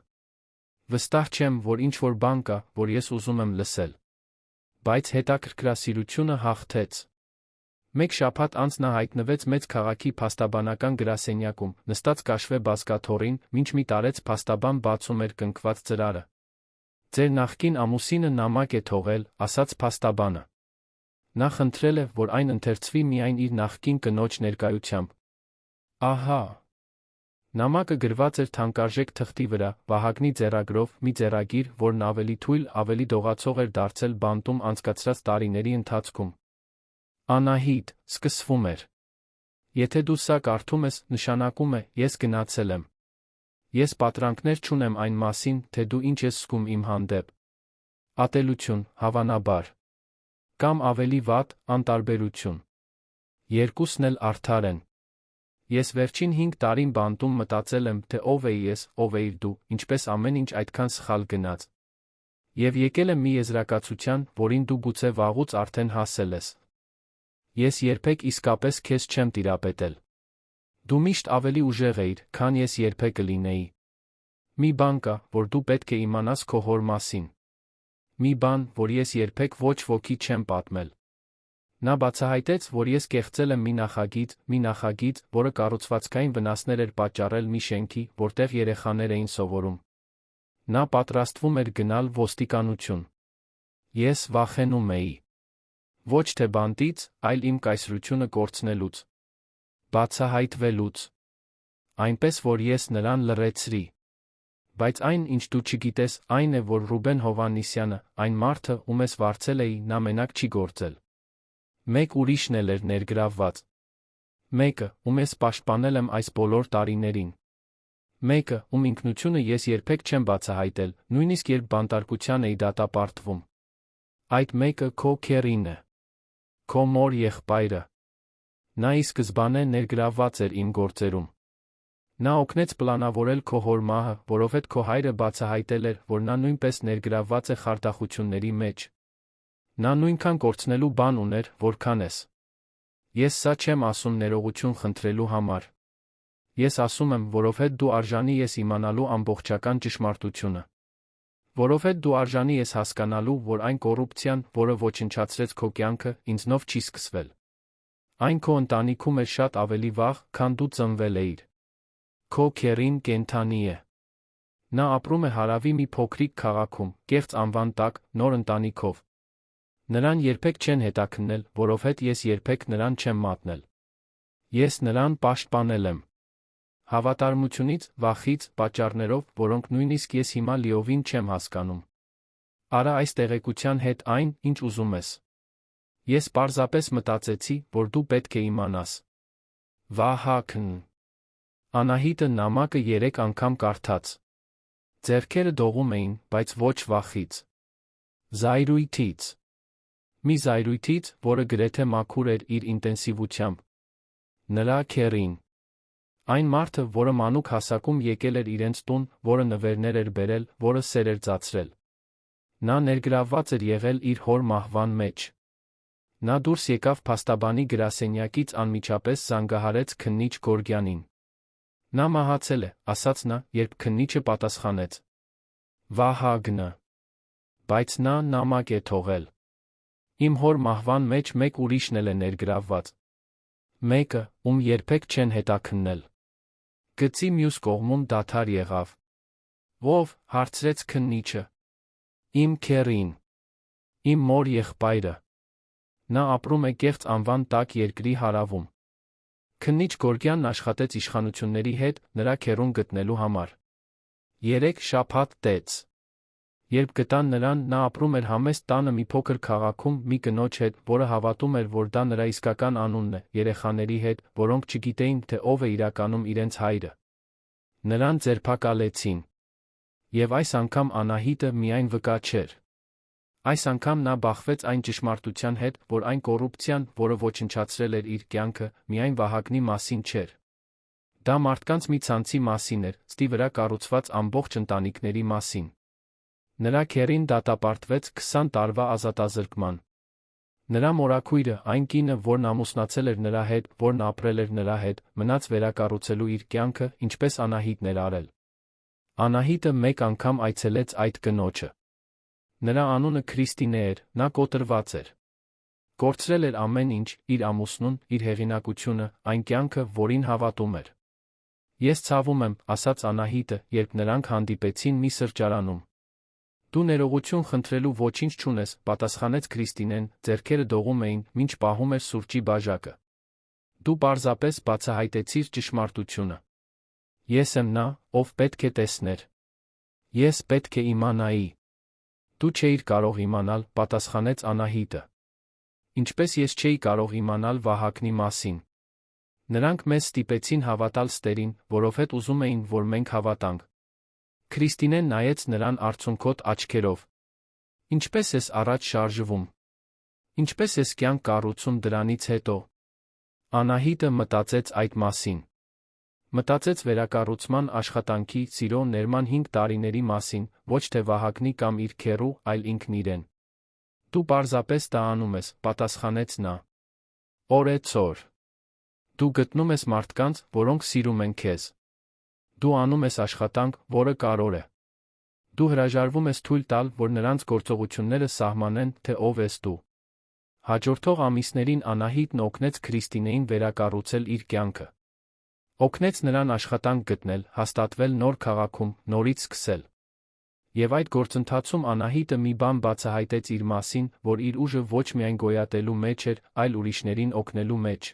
Speaker 1: Վստահ չեմ, որ ինչ-որ բան կա, որ ես ուզում եմ լսել։ Բայց հետաքրքրասիրությունը հաղթեց։ Մեկ շաբաթ անց նա հայտնվեց մեծ քաղաքի փաստաբանական գրասենյակում, նստած կաշվե բազկաթոռին, մինչ մի տարեց փաստաբան բացում էր կնքված ծրարը։ Ձեր նախկին ամուսինը նամակ է թողել, ասաց փաստաբանը։ Նա խնդրել է, որ այն ընթերցվի միայն իր նախկին կնոջ ներկայությամբ։ Ահա։ Նամակը գրված էր թանկարժեք թղթի վրա, Վահագնի ձեռագրով, մի ձեռագիր, որն ավելի թույլ, ավելի դողացող էր դարձել բանտում անցկացրած տարիների ընթացքում։ Անահիտ, սկսվում էր։ Եթե դու սա կարդում ես, նշանակում է, ես գնացել եմ։ Ես պատրանքներ չունեմ այն մասին, թե դու ինչ ես զգում իմ հանդեպ։ Ատելություն, հավանաբար։ Կամ ավելի վատ, անտարբերություն։ Երկուսն էլ արդար են։ Ես վերջին 5 տարին բանտում մտածել եմ, թե ով էի ես, ով էիր դու, ինչպես ամեն ինչ այդքան սխալ գնաց։ Եվ եկել եմ մի եզրակացության, որին դու գուցե վաղուց արդեն հասել ես։ Ես երբեք իսկապես քեզ չեմ տիրապետել։ Դու միշտ ավելի ուժեղ էիր, քան ես երբեք կլինեի։ Մի բան կա, որ դու պետք է իմանաս քո հոր մասին։ Մի բան, որ ես երբեք ոչ ոքի չեմ պատմել։ Նա բացահայտեց, որ ես կեղծել եմ մի նախագիծ, որը կառուցվածքային վնասներ էր պատճառել մի շենքի, որտեղ երեխաներ էին սովորում։ Նա պատրաստվում էր գնալ ոստիկանություն։ Ես վախենում էի։ Ոչ թե բանտից, այլ իմ կայսրությունը կորցնելուց։ Բացահայտվելուց։ Այնպես, որ ես նրան լռեցրի։ Բայց այն, ինչ դու չգիտես, այն է, որ Ռուբեն Հովհաննիսյանը, այն մարդը, ում ես վարձել էի, նա մենակ չի գործել։ Մեկ ուրիշն էլ էր ներգրավված։ Մեկը, ում ես պաշտպանել եմ այս բոլոր տարիներին։ Մեկը, ում ինքնությունը ես երբեք չեմ բացահայտել, նույնիսկ երբ բանտարկության էի դատապարտվում։ Այդ մեկը քո քեռին է։ Քո մոր եղբայրը։ Նա ի սկզբանե ներգրավված էր իմ գործերում։ Նա օգնեց պլանավորել քո հոր մահը, որովհետև քո հայրը բացահայտել էր, որ նա նույնպես ներգրավված է խարդախությունների մեջ։ Նա նույնքան կորցնելու բան ուներ, որքան ես։ Ես սա չեմ ասում ներողություն խնդրելու համար։ Ես ասում եմ, որովհետև դու արժանի ես իմանալու ամբողջական ճշմարտությունը։ Որովհետև դու արժանի ես հասկանալու, որ այն կոռուպցիան, որը ոչնչացրեց քո կյանքը, ինձնով չի սկսվել։ Այն քո ընտանիքում էր շատ ավելի վաղ, քան դու ծնվել էիր։ Քո քեռին կենդանի է։ Նա ապրում է հարավի մի փոքրիկ քաղաքում, կեղծ անվան տակ, նոր ընտանիքով։ Նրան երբեք չեն հետաքննել, որովհետև ես երբեք նրան չեմ մատնել։ Ես նրան պաշտպանել եմ։ Հավատարմությունից, վախից, պատճառներով, որոնք նույնիսկ ես հիմա լիովին չեմ հասկանում։ Արա այս տեղեկության հետ այն, ինչ ուզում ես։ Ես պարզապես մտածեցի, որ դու պետք է իմանաս։ Վահագն։ Անահիտը նամակը 3 անգամ կարդաց։ Ձեռքերը դողում էին, բայց ոչ վախից։ Զայրույթից։ Մի զայրույթից, որը գրեթե մաքուր էր իր ինտենսիվությամբ։ Նրա քեռին։ Այն մարդը, որը մանուկ հասակում եկել էր իրենց տուն, որը նվերներ էր բերել, որը սեր էր ծացրել։ Նա ներգրավված էր եղել իր հոր մահվան մեջ։ Նա դուրս եկավ փաստաբանի գրասենյակից անմիջապես զանգահարեց քննիչ Գորգյանին։ Նա մահացել է, ասաց նա, երբ քննիչը պատասխանեց։ Վահագնը։ Բայց նա նամակ է թողել։ Իմ հոր մահվան մեջ մեկ ուրիշն էլ է ներգրավված։ Մեկը, ում երբեք չեն հետաքննել։ Գծի մյուս կողմում դադար եղավ։ Ո՞վ, հարցրեց քննիչը։ Իմ քեռին։ Իմ մոր եղբայրը։ Նա ապրում է կեղծ անվան տակ երկրի հարավում։ Քննիչ Գորգյանն աշխատեց իշխանությունների հետ նրա քեռուն գտնելու համար։ 3 շաբաթ տեց։ Երբ գտան նրան, նա ապրում էր համեստ տանը մի փոքր քաղաքում մի կնոջ հետ, որը հավատում էր, որ դա նրա իսկական անունն է, երեխաների հետ, որոնք չգիտեին, թե ով է իրականում իրենց հայրը։ Նրան ձերբակալեցին։ Եվ այս անգամ Անահիտը միայն վկա չէր։ Այս անգամ նա բախվեց այն ճշմարտության հետ, որ այն կոռուպցիան, որը ոչնչացրել էր իր կյանքը, միայն Վահագնի մասին չէր։ Դա մարդկանց մի ցանցի մասին էր, ստի վրա կառուցված ամբողջ ընտանիքների մասին։ Նրա քեռին դատապարտվեց 20 տարվա ազատազրկման։ Նրա մորաքույրը, այն կինը, որն ամուսնացել էր նրա հետ, որն ապրել էր նրա հետ, մնաց վերակառուցելու իր կյանքը, ինչպես Անահիտն էր արել։ Անահիտը մեկ անգամ այցելեց այդ կնոջը։ Նրա անունը Քրիստինե էր, նա կոտրված էր։ Կորցրել էր ամեն ինչ, իր ամուսնուն, իր հեղինակությունը, այն կյանքը, որին հավատում էր։ Ես ցավում եմ, ասաց Անահիտը, երբ նրանք հանդիպեցին մի սրճարանում։ Դու ներողություն խնդրելու ոչինչ չունես, պատասխանեց Քրիստինեն, ձեռքերը դողում էին, մինչ պահում էր սուրճի բաժակը։ Դու պարզապես բացահայտեցիր ճշմարտությունը։ Ես եմ նա, ով պետք է տեսներ։ Ես պետք է իմանայի։ Դու չէիր կարող իմանալ, պատասխանեց Անահիտը։ Ինչպես ես չէի կարող իմանալ Վահագնի մասին։ Նրանք մեզ ստիպեցին հավատալ ստերին, որովհետև ուզում էին, որ մենք հավատանք։ Քրիստինեն նայեց նրան արցունքոտ աչքերով։ Ինչպես ես առաջ շարժվում։ Ինչպես ես կյանք կառուցում դրանից հետո։ Անահիտը մտածեց այդ մասին։ Մտածեց վերակառուցման աշխատանքի, սիրո ներման 5 տարիների մասին, ոչ թե Վահագնի կամ իր քեռու, այլ ինքն իրեն։ Դու պարզապես դա անում ես, պատասխանեց նա։ Օրեցօր։ Դու գտնում ես մարդկանց, որոնք սիրում են քեզ։ Դու անում ես աշխատանք, որը կարևոր է։ Դու հրաժարվում ես թույլ տալ, որ նրանց գործողությունները սահմանեն, թե ով ես դու։ Հաջորդող ամիսներին Անահիտն օգնեց Քրիստինեին վերակառուցել իր կյանքը։ Օգնեց նրան աշխատանք գտնել, հաստատվել նոր քաղաքում, նորից սկսել։ Եվ այդ գործընթացում Անահիտը մի բան բացահայտեց իր մասին, որ իր ուժը ոչ միայն գոյատելու մեջ էր, այլ ուրիշներին օգնելու մեջ։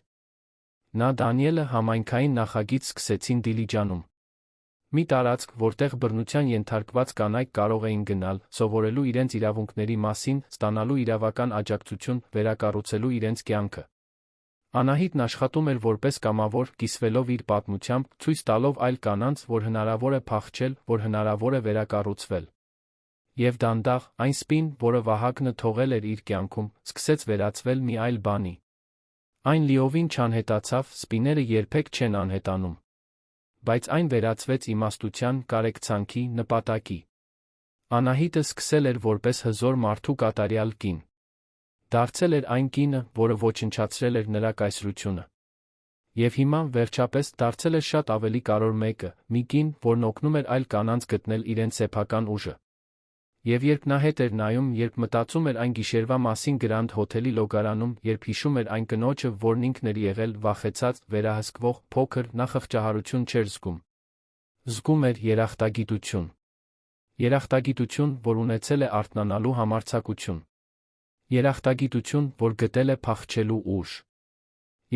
Speaker 1: Նա Դանիելը համայնքային նախագիծ սկսեցին Դիլիջանում։ Մի տարածք, որտեղ բռնության ենթարկված կանայք կարող էին գնալ, սովորելու իրենց իրավունքների մասին, ստանալու իրավական աջակցություն, վերակառուցելու իրենց կյանքը։ Անահիտն աշխատում էր որպես կամավոր, կիսվելով իր պատմությամբ, ցույց տալով այլ կանանց, որ հնարավոր է փախչել, որ հնարավոր է վերակառուցվել։ Եվ դանդաղ, այն սպին, որը Վահագնը թողել էր իր կյանքում, սկսեց վերածվել մի այլ բանի։ Այն լիովին չանհետացավ, սպիները երբեք չեն անհետանում։ Բայց այն վերածվեց իմաստության, կարեկցանքի, նպատակի։ Անահիտը սկսել էր որպես հզոր մարդու կատարյալ կին։ Դարձել էր այն կինը, որը ոչնչացրել էր նրա կայսրությունը։ Եվ հիմա, վերջապես, դարձել էր շատ ավելի կարևոր մեկը, մի կին, որն օգնում էր այլ կանանց գտնել իրենց սեփական ուժը։ Եվ երբ նա հետ էր նայում, երբ մտածում էր այն գիշերվա մասին Գրանդ հոթելի լոգարանում, երբ հիշում էր այն կնոջը, որն ինքն էր եղել, վախեցած, վերահսկվող, փոքր, նա խղճահարություն չէր զգում։ Զգում էր երախտագիտություն։ Երախտագիտություն, որ ունեցել է արթնանալու համարձակություն։ Երախտագիտություն, որ գտել է փախչելու ուժ։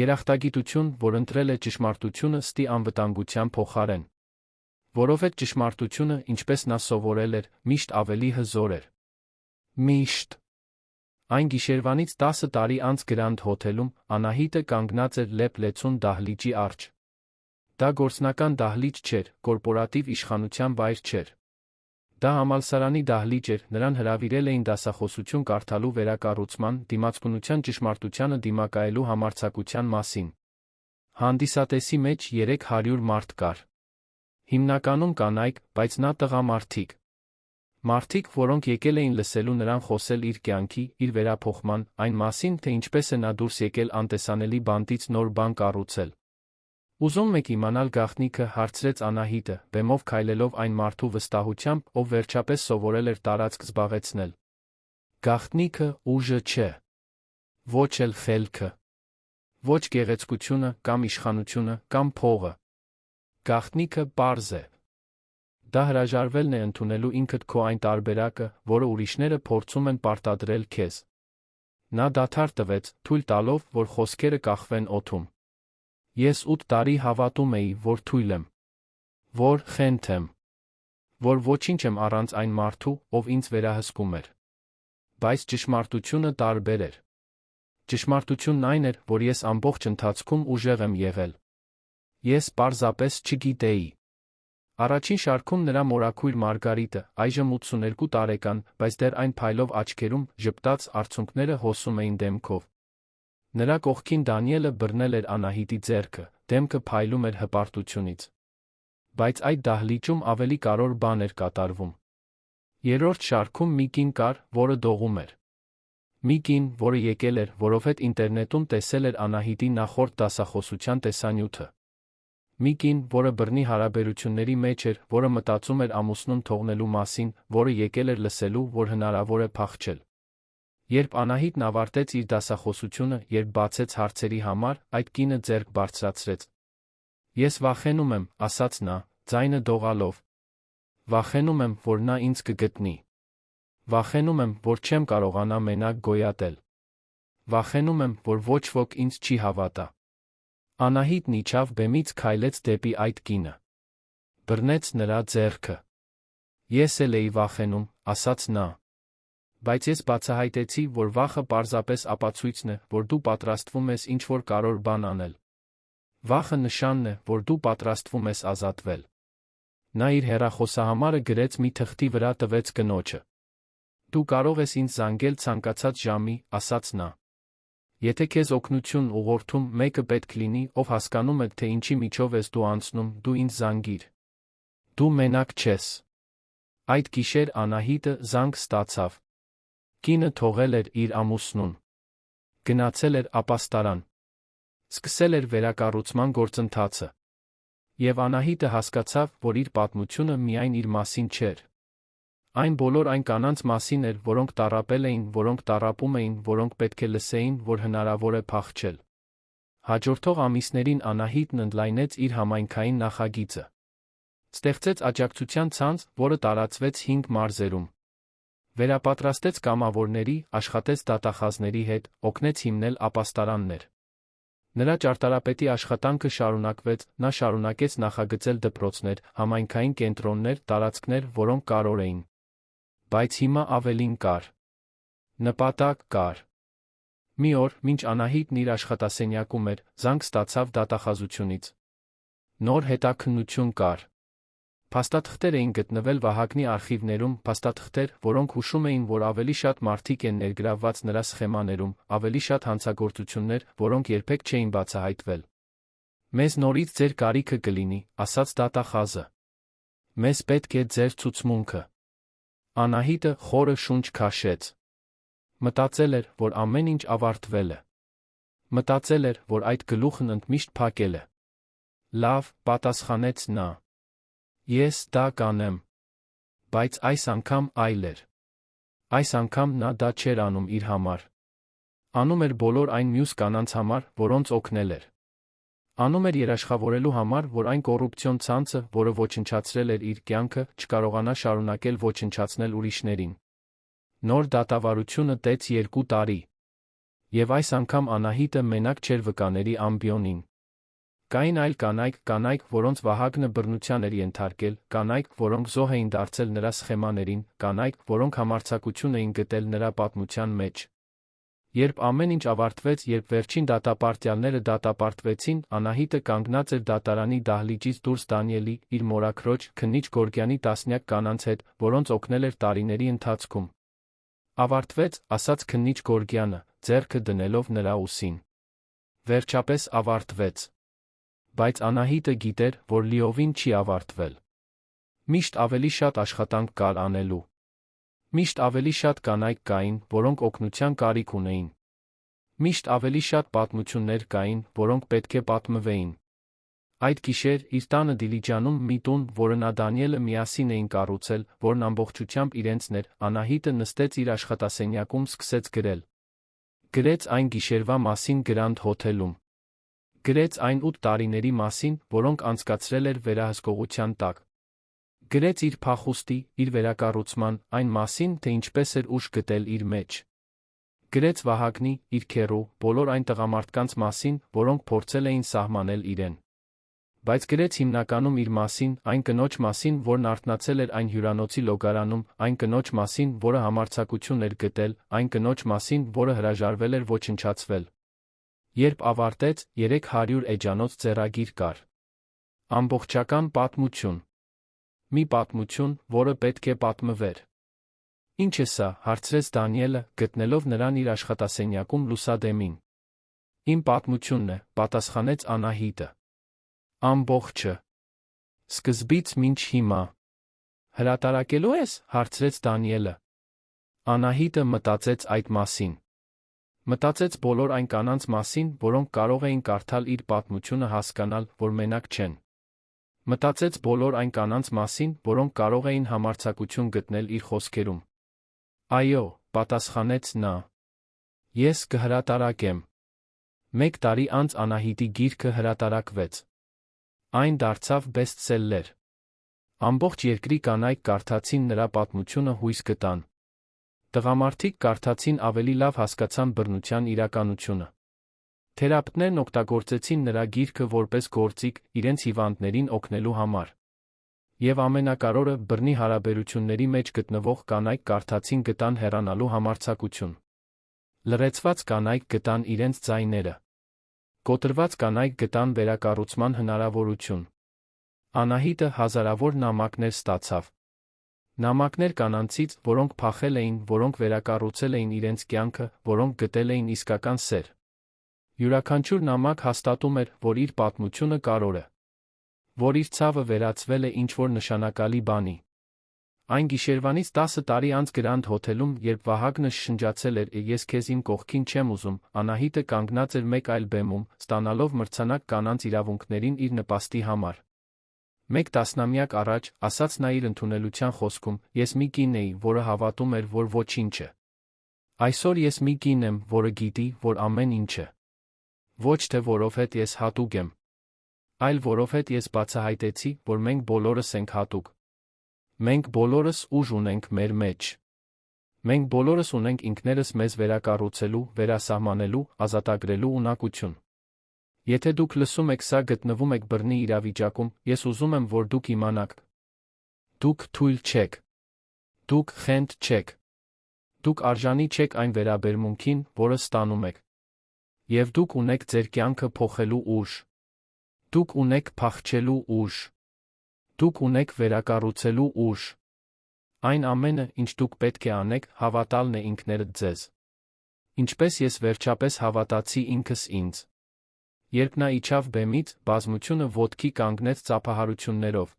Speaker 1: Երախտագիտություն, որ ընտրել է ճշմարտությունը ստի անվտանգության փոխարեն։ Որովհետև ճշմարտությունը, ինչպես նա սովորել էր, միշտ ավելի հզոր էր։ Միշտ։ Այն գիշերվանից 10 տարի անց Գրանդ հոթելում Անահիտը կանգնած էր լեփ-լեցուն դահլիճի առջ։ Դա գործնական դահլիճ չէր, կորպորատիվ իշխանության վայր չէր։ Դա համալսարանի դահլիճ էր, նրան հրավիրել էին դասախոսություն կարդալու վերակառուցման, դիմացկունության ճշմարտությանը դիմակայելու համարձակության մասին։ Հանդիսատեսի մեջ 300 մարդ կար։ Հիմնականում կանայք, բայց նա տղամարդիկ։ Մարդիկ, որոնք եկել էին լսելու նրան խոսել իր կյանքի, իր վերափոխման, այն մասին, թե ինչպես է նա դուրս եկել անտեսանելի բանտից նոր բան կառուցել։ Ուզում եք իմանալ գաղտնիքը, հարցրեց Անահիտը, բեմով քայլելով այն մարդու վստահությամբ, ով վերջապես սովորել էր տարածք զբաղեցնել։ Գաղտնիքը ուժը չէ։ Ոչ էլ խելքը։ Ոչ գեղեցկությունը, կամ իշխանությունը, կամ փողը։ Գաղտնիքը պարզ է։ Դա հրաժարվելն է ընդունելու ինքդ քո այն տարբերակը, որը ուրիշները փորձում են պարտադրել քեզ։ Նա դադար տվեց, թույլ տալով, որ խոսքերը կախվեն օդում։ Ես 8 տարի հավատում էի, որ թույլ եմ, որ խենթ եմ, որ ոչինչ եմ առանց այն մարդու, ով ինձ վերահսկում էր։ Բայց ճշմարտությունը տարբեր էր։ Ճշմարտությունն այն էր, որ ես ամբողջ ընթացքում ուժեղ եմ եղել։ Ես պարզապես չգիտեի։ Առաջին շարքում նրա մորաքույր Մարգարիտը, այժմ 82 տարեկան, բայց դեռ այն փայլով աչքերում, ժպտաց, արցունքները հոսում էին դեմքով։ Նրա կողքին Դանիելը բռնել էր Անահիտի ձեռքը, դեմքը փայլում էր հպարտությունից։ Բայց այդ դահլիճում ավելի կարևոր բան էր կատարվում։ Երրորդ շարքում մի կին կար, որը դողում էր։ Մի կին, որը եկել էր, որովհետև ինտերնետում տեսել էր Անահիտի նախորդ դասախոսության տեսանյութը։ Մի կին, որը բռնի հարաբերությունների մեջ էր, որը մտածում էր ամուսնուն թողնելու մասին, որը եկել էր լսելու, որ հնարավոր է փախչել։ Երբ Անահիտն ավարտեց իր դասախոսությունը, երբ բացեց հարցերի համար, այդ կինը ձեռք բարձրացրեց։ Ես վախենում եմ, ասաց նա, ձայնը դողալով։ Վախենում եմ, որ նա ինձ կգտնի։ Վախենում եմ, որ չեմ կարողանա մենակ գոյատել։ Վախենում եմ, որ ոչ ոք ինձ չի հավատա։ Անահիտն իջավ բեմից, քայլեց դեպի այդ կինը։ Բռնեց նրա ձեռքը։ Ես էլ էի վախենում, ասաց նա։ Բայց ես բացահայտեցի, որ վախը պարզապես ապացույցն է, որ դու պատրաստվում ես ինչ-որ կարևոր բան անել։ Վախը նշանն է, որ դու պատրաստվում ես ազատվել։ Նա իր հեռախոսահամարը գրեց մի թղթի վրա տվեց կնոջը։ Դու կարող ես ինձ զանգել ցանկացած ժամի, ասաց նա։ Եթե քեզ օգնություն ուղղորդում մեկը պետք լինի, ով հասկանում է, թե ինչի միջով ես դու անցնում, դու ինձ զանգիր։ Դու մենակ չես։ Այդ գիշեր Անահիտը զանգ ստացավ։ Կինը թողել էր իր ամուսնուն։ Գնացել էր ապաստարան։ Սկսել էր վերակառուցման գործընթացը։ Եվ Անահիտը հասկացավ, որ իր պատմությունը միայն իր մասին չէր։ Այն բոլոր այն կանանց մասին էր, որոնք տառապել էին, որոնք տառապում էին, որոնք պետք է լսեին, որ հնարավոր է փախչել։ Հաջորդող ամիսներին Անահիտն ընդլայնեց իր համայնքային նախագիծը։ Ստեղծեց աջակցության ցանց, որը տարածվեց 5 մարզերում։ Վերապատրաստեց կամավորների, աշխատեց դատախազների հետ, օգնեց հիմնել ապաստարաններ։ Նրա ճարտարապետի աշխատանքը շարունակվեց, նա շարունակեց նախագծել դպրոցներ, համայնքային կենտրոններ, տարածքներ, որոնք կարևոր էին։ Բայց հիմա ավելին կար։ Նպատակ կար։ Մի օր, մինչ Անահիտն իր աշխատասենյակում էր, զանգ ստացավ դատախազությունից։ Նոր հետաքննություն կար։ Փաստաթղթեր էին գտնվել Վահագնի արխիվներում, փաստաթղթեր, որոնք հուշում էին, որ ավելի շատ մարդիկ են ներգրավված նրա սխեմաներում, ավելի շատ հանցագործություններ, որոնք երբեք չէին բացահայտվել։ Մեզ նորից ձեր կարիքը կլինի, ասաց դատախազը։ Մեզ պետք է ձեր ցուցմունքը։ Անահիտը խորը շունչ քաշեց։ Մտածել էր, որ ամեն ինչ ավարտվել է։ Մտածել էր, որ այդ գլուխն ընդմիշտ փակել է։ Լավ, պատասխանեց նա։ Ես դա կանեմ։ Բայց այս անգամ այլ էր։ Այս անգամ նա դա չէր անում իր համար։ Անում էր բոլոր այն մյուս կանանց համար, որոնց օգնել էր։ Անում էր երաշխավորելու համար, որ այն կոռուպցիոն ցանցը, որը ոչնչացրել էր իր կյանքը, չկարողանա շարունակել ոչնչացնել ուրիշներին։ Նոր դատավարությունը տեց 2 տարի։ Եվ այս անգամ Անահիտը մենակ չէր վկաների ամբիոնին։ Կային այլ կանայք, որոնց Վահագնը բռնության էր ենթարկել, կանայք, որոնք զոհ էին դարձել նրա սխեմաներին, կանայք, որոնք համարձակություն էին գտել նրա պատմության մեջ։ Երբ ամեն ինչ ավարտվեց, երբ վերջին դատապարտյալները դատապարտվեցին, Անահիտը կանգնած էր դատարանի դահլիճից դուրս Դանիելի, իր մորաքրոջ, քննիչ Գորգյանի տասնյակ կանանց հետ, որոնց օգնել էր տարիների ընթացքում։ Ավարտվեց, ասաց քննիչ Գորգյանը, ձեռքը դնելով նրա ուսին։ Վերջապես ավարտվեց։ Բայց Անահիտը գիտեր, որ լիովին չի ավարտվել։ Միշտ ավելի շատ աշխատանք կար անելու։ Միշտ ավելի շատ կանայք կային, որոնք օգնության կարիք ունեին։ Միշտ ավելի շատ պատմություններ կային, որոնք պետք է պատմվեին։ Այդ գիշեր իր տանը Դիլիջանում մի տուն, որը նա Դանիելը միասին էին կառուցել, որն ամբողջությամբ իրենցն էր, Անահիտը նստեց իր աշխատասենյակում, սկսեց գրել։ Գրեց այն գիշերվա մասին Գրանդ հոթելում։ Գրեց այն 8 տարիների մասին, որոնք անցկացրել էր վերահսկողության տակ։ Գրեց իր փախուստի, իր վերակառուցման, այն մասին, թե ինչպես էր ուժ գտել իր մեջ։ Գրեց Վահագնի, իր քեռու, բոլոր այն տղամարդկանց մասին, որոնք փորձել էին սահմանել իրեն։ Բայց գրեց հիմնականում իր մասին, այն կնոջ մասին, որն արթնացել էր այն հյուրանոցի լոգարանում, այն կնոջ մասին, որը համարձակություն էր գտել, այն կնոջ մասին, որը հրաժարվել էր ոչնչացվել։ Երբ ավարտեց, 300 էջանոց ձեռագիր կար։ Ամբողջական պատմություն։ Մի պատմություն, որը պետք է պատմվեր։ Ինչ է սա, հարցրեց Դանիելը, գտնելով նրան իր աշխատասենյակում լուսադեմին։ Իմ պատմությունն է, պատասխանեց Անահիտը։ Ամբողջը։ Սկզբից մինչ հիմա։ Հրատարակելու ես, հարցրեց Դանիելը։ Անահիտը մտածեց այդ մասին։ Մտածեց բոլոր այն կանանց մասին, որոնք կարող էին կարդալ իր պատմությունը, հասկանալ, որ մենակ չեն։ Մտածեց բոլոր այն կանանց մասին, որոնք կարող էին համարձակություն գտնել իր խոսքերում։ Այո, պատասխանեց նա։ Ես կհրատարակեմ։ 1 տարի անց Անահիտի գիրքը հրատարակվեց։ Այն դարձավ բեսթսելլեր։ Ամբողջ երկրի կանայք կարդացին նրա պատմությունը, հույս գտան։ Տղամարդիկ կարդացին, ավելի լավ հասկացան բռնության իրականությունը։ Թերապևտներն օգտագործեցին նրա գիրքը որպես գործիք, իրենց հիվանդներին օգնելու համար։ Եվ ամենակարևորը, բռնի հարաբերությունների մեջ գտնվող կանայք կարդացին, գտան հեռանալու համարձակություն։ Լռեցված կանայք գտան իրենց ձայները։ Կոտրված կանայք գտան վերակառուցման հնարավորություն։ Անահիտը հազարավոր նամակներ ստացավ։ Նամակներ կանանցից, որոնք փախել էին, որոնք վերակառուցել էին իրենց կյանքը, որոնք գտել էին իսկական սեր։ Յուրաքանչյուր նամակ հաստատում էր, որ իր պատմությունը կարևոր է, որ իր ցավը վերածվել է ինչ-որ նշանակալի բանի։ Այն գիշերվանից 10 տարի անց Գրանդ հոթելում, երբ Վահագնը շշնջացել էր «Ես քեզ իմ կողքին չեմ ուզում», Անահիտը կանգնած էր մեկ այլ բեմում, ստանալով մրցանակ կանանց իրավունքներին իր նպաստի համար։ 1 տասնամյակ առաջ, ասաց նա իր ընդունելության խոսքում, ես մի կին էի, որը հավատում էր, որ ոչինչ է։ Այսօր ես մի կին եմ, որը գիտի, որ ամեն ինչ է։ Ոչ թե որովհետև ես հատուկ եմ, այլ որովհետև ես բացահայտեցի, որ մենք բոլորս ենք հատուկ։ Մենք բոլորս ուժ ունենք մեր մեջ։ Մենք բոլորս ունենք ինքներս մեզ վերակառուցելու, վերասահմանելու, ազատագրելու ունակություն։ Եթե դուք լսում եք սա, գտնվում եք բռնի իրավիճակում, ես ուզում եմ, որ դուք իմանաք։ Դուք թույլ չեք։ Դուք խենթ չեք։ Դուք արժանի չեք այն վերաբերմունքին, որը ստանում եք։ Եվ դուք ունեք ձեր կյանքը փոխելու ուժ։ Դուք ունեք փախչելու ուժ։ Դուք ունեք վերակառուցելու ուժ։ Այն ամենը, ինչ դուք պետք է անեք, հավատալն է ինքներդ ձեզ։ Ինչպես ես վերջապես հավատացի ինքս ինձ։ Երբ նա իջավ բեմից, բազմությունը ոտքի կանգնեց ծափահարություններով։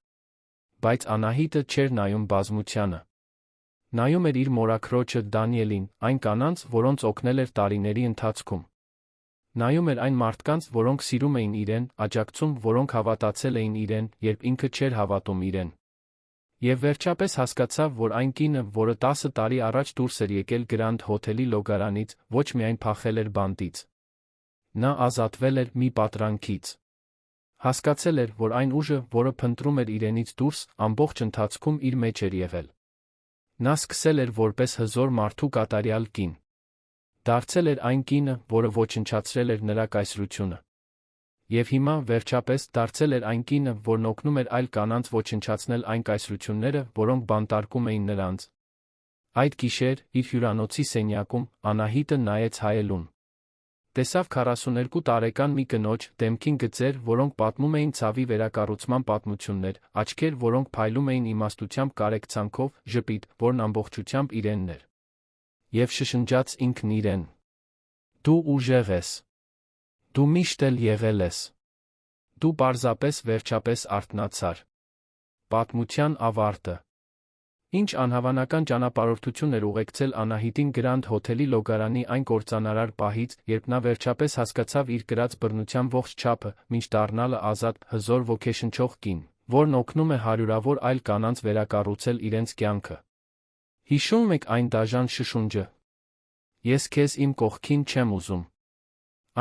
Speaker 1: Բայց Անահիտը չէր նայում բազմությանը։ Նայում էր իր մորաքրոջը Դանիելին, այն կանանց, որոնց օգնել էր տարիների ընթացքում։ Նայում էր այն մարդկանց, որոնք սիրում էին իրեն, աջակցում, որոնք հավատացել էին իրեն, երբ ինքը չէր հավատում իրեն։ Եվ վերջապես հասկացավ, որ այն կինը, որը 10 տարի առաջ դուրս էր եկել Գրանդ հոթելի լոգարանից, ոչ միայն փախել էր բանտից։ Նա ազատվել էր մի պատրանքից։ Հասկացել էր, որ այն ուժը, որը փնտրում էր իրենից դուրս, ամբողջ ընթացքում իր մեջ էր եղել։ Նա սկսել էր որպես հզոր մարդու կատարյալ կին։ Դարձել էր այն կինը, որը ոչնչացրել էր նրա կայսրությունը։ Եվ հիմա, վերջապես, դարձել էր այն կինը, որն օգնում էր այլ կանանց ոչնչացնել այն կայսրությունները, որոնք բանտարկում էին նրանց։ Այդ գիշեր, իր հյուրանոցի սենյակում, Անահիտը նայեց հայելուն։ Տեսավ 42 տարեկան մի կնոջ, դեմքին գծեր, որոնք պատմում էին ցավի վերակառուցման պատմություններ, աչքեր, որոնք փայլում էին իմաստությամբ կարեկցանքով, ժպիտ, որն ամբողջությամբ իրենն էր։ Եվ շշնջաց ինքն իրեն. «Դու ուժեղ ես։ Դու միշտ էլ եղել ես։ Դու պարզապես վերջապես արթնացար»։ Պատմության ավարտը։ Ինչ անհավանական ճանապարհորդություն էր ուղեկցել Անահիտին Գրանդ հոթելի լոգարանի այն կործանարար պահից, երբ նա վերջապես հասկացավ իր կրած բռնության ողջ չափը, մինչ դառնալը ազատ, հզոր ոգեշնչող կին, որն օգնում է հարյուրավոր այլ կանանց վերակառուցել իրենց կյանքը։ Հիշո՞ւմ եք այն դաժան շշունջը. «Ես քեզ իմ կողքին չեմ ուզում»։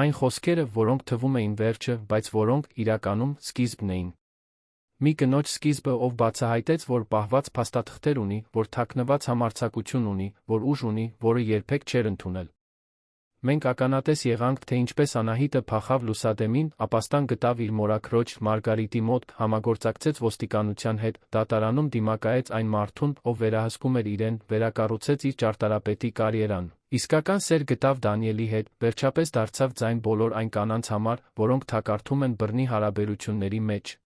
Speaker 1: Այն խոսքերը, որոնք թվում էին վերջը, բայց որոնք, իրականում, սկիզբն էին։ Մի կնոջ սկիզբը, ով բացահայտեց, որ պահված փաստաթղթեր ունի, որ թաքնված համարձակություն ունի, որ ուժ ունի, որը երբեք չէր ընդունել։ Մենք ականատես եղանք, թե ինչպես Անահիտը փախավ լուսադեմին, ապաստան գտավ իր մորաքրոջ Մարգարիտի մոտ, համագործակցեց ոստիկանության հետ, դատարանում դիմակայեց այն մարդուն, ով վերահսկում էր իրեն, վերակառուցեց իր ճարտարապետի կարիերան, իսկական սեր գտավ Դանիելի հետ, վերջապես դարձավ ձայն բոլոր այն կանանց համար, որոնք թակարդում են բռնի հարաբերությունների մեջ։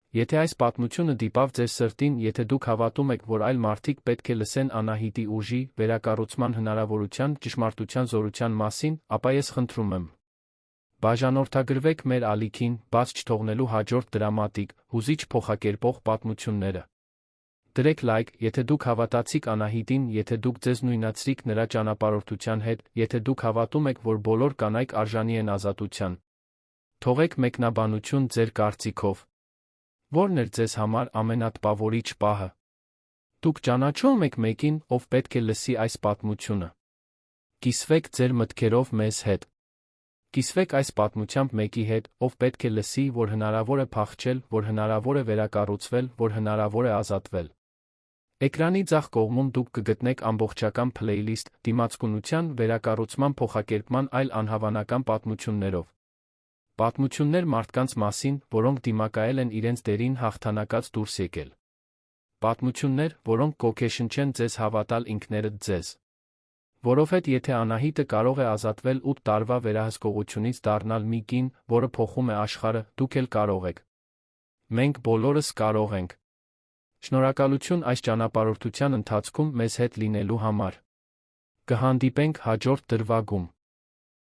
Speaker 1: Եթե այս պատմությունը դիպավ ձեր սրտին, եթե դուք հավատում եք, որ այլ մարդիկ պետք է լսեն Անահիտի ուժի, վերակառուցման հնարավորության, ճշմարտության զորության մասին, ապա ես խնդրում եմ, բաժանորդագրվեք մեր ալիքին, բաց չթողնելու հաջորդ դրամատիկ, հուզիչ փոխակերպող պատմությունները։ Դրեք լայք, եթե դուք հավատացիք Անահիտին, եթե դուք ձեզ նույնացրիք նրա ճանապարհորդության հետ, եթե դուք հավատում եք, որ բոլոր կանայք արժանի են ազատության։ Թողեք մեկնաբանություն ձեր կարծիքով։ Ո՞րն էր ձեզ համար ամենատպավորիչ պահը։ Դուք ճանաչո՞ւմ եք մեկին, ով պետք է լսի այս պատմությունը։ Կիսվեք ձեր մտքերով մեզ հետ։ Կիսվեք այս պատմությամբ մեկի հետ, ով պետք է լսի, որ հնարավոր է փախչել, որ հնարավոր է վերակառուցվել, որ հնարավոր է ազատվել։ Էկրանի ձախ կողմում դուք կգտնեք ամբողջական փլեյլիստ դիմացկունության, վերակառուցման, փոխակերպման այլ անհավանական պատմություններով։ Պատմություններ մարդկանց մասին, որոնք դիմակայել են իրենց դերին հաղթանակած դուրս եկել։ Պատմություններ, որոնք կոգեշնչեն ձեզ հավատալ ինքներդ ձեզ։ Որովհետև եթե Անահիտը կարող է ազատվել 8 տարվա վերահսկողությունից դառնալ մի կին, որը փոխում է աշխարհը, դուք էլ կարող եք։ Մենք բոլորս կարող ենք։ Շնորհակալություն այս ճանապարհորդության ընթացքում մեզ հետ լինելու համար։ Կհանդիպենք հաջորդ դրվագում։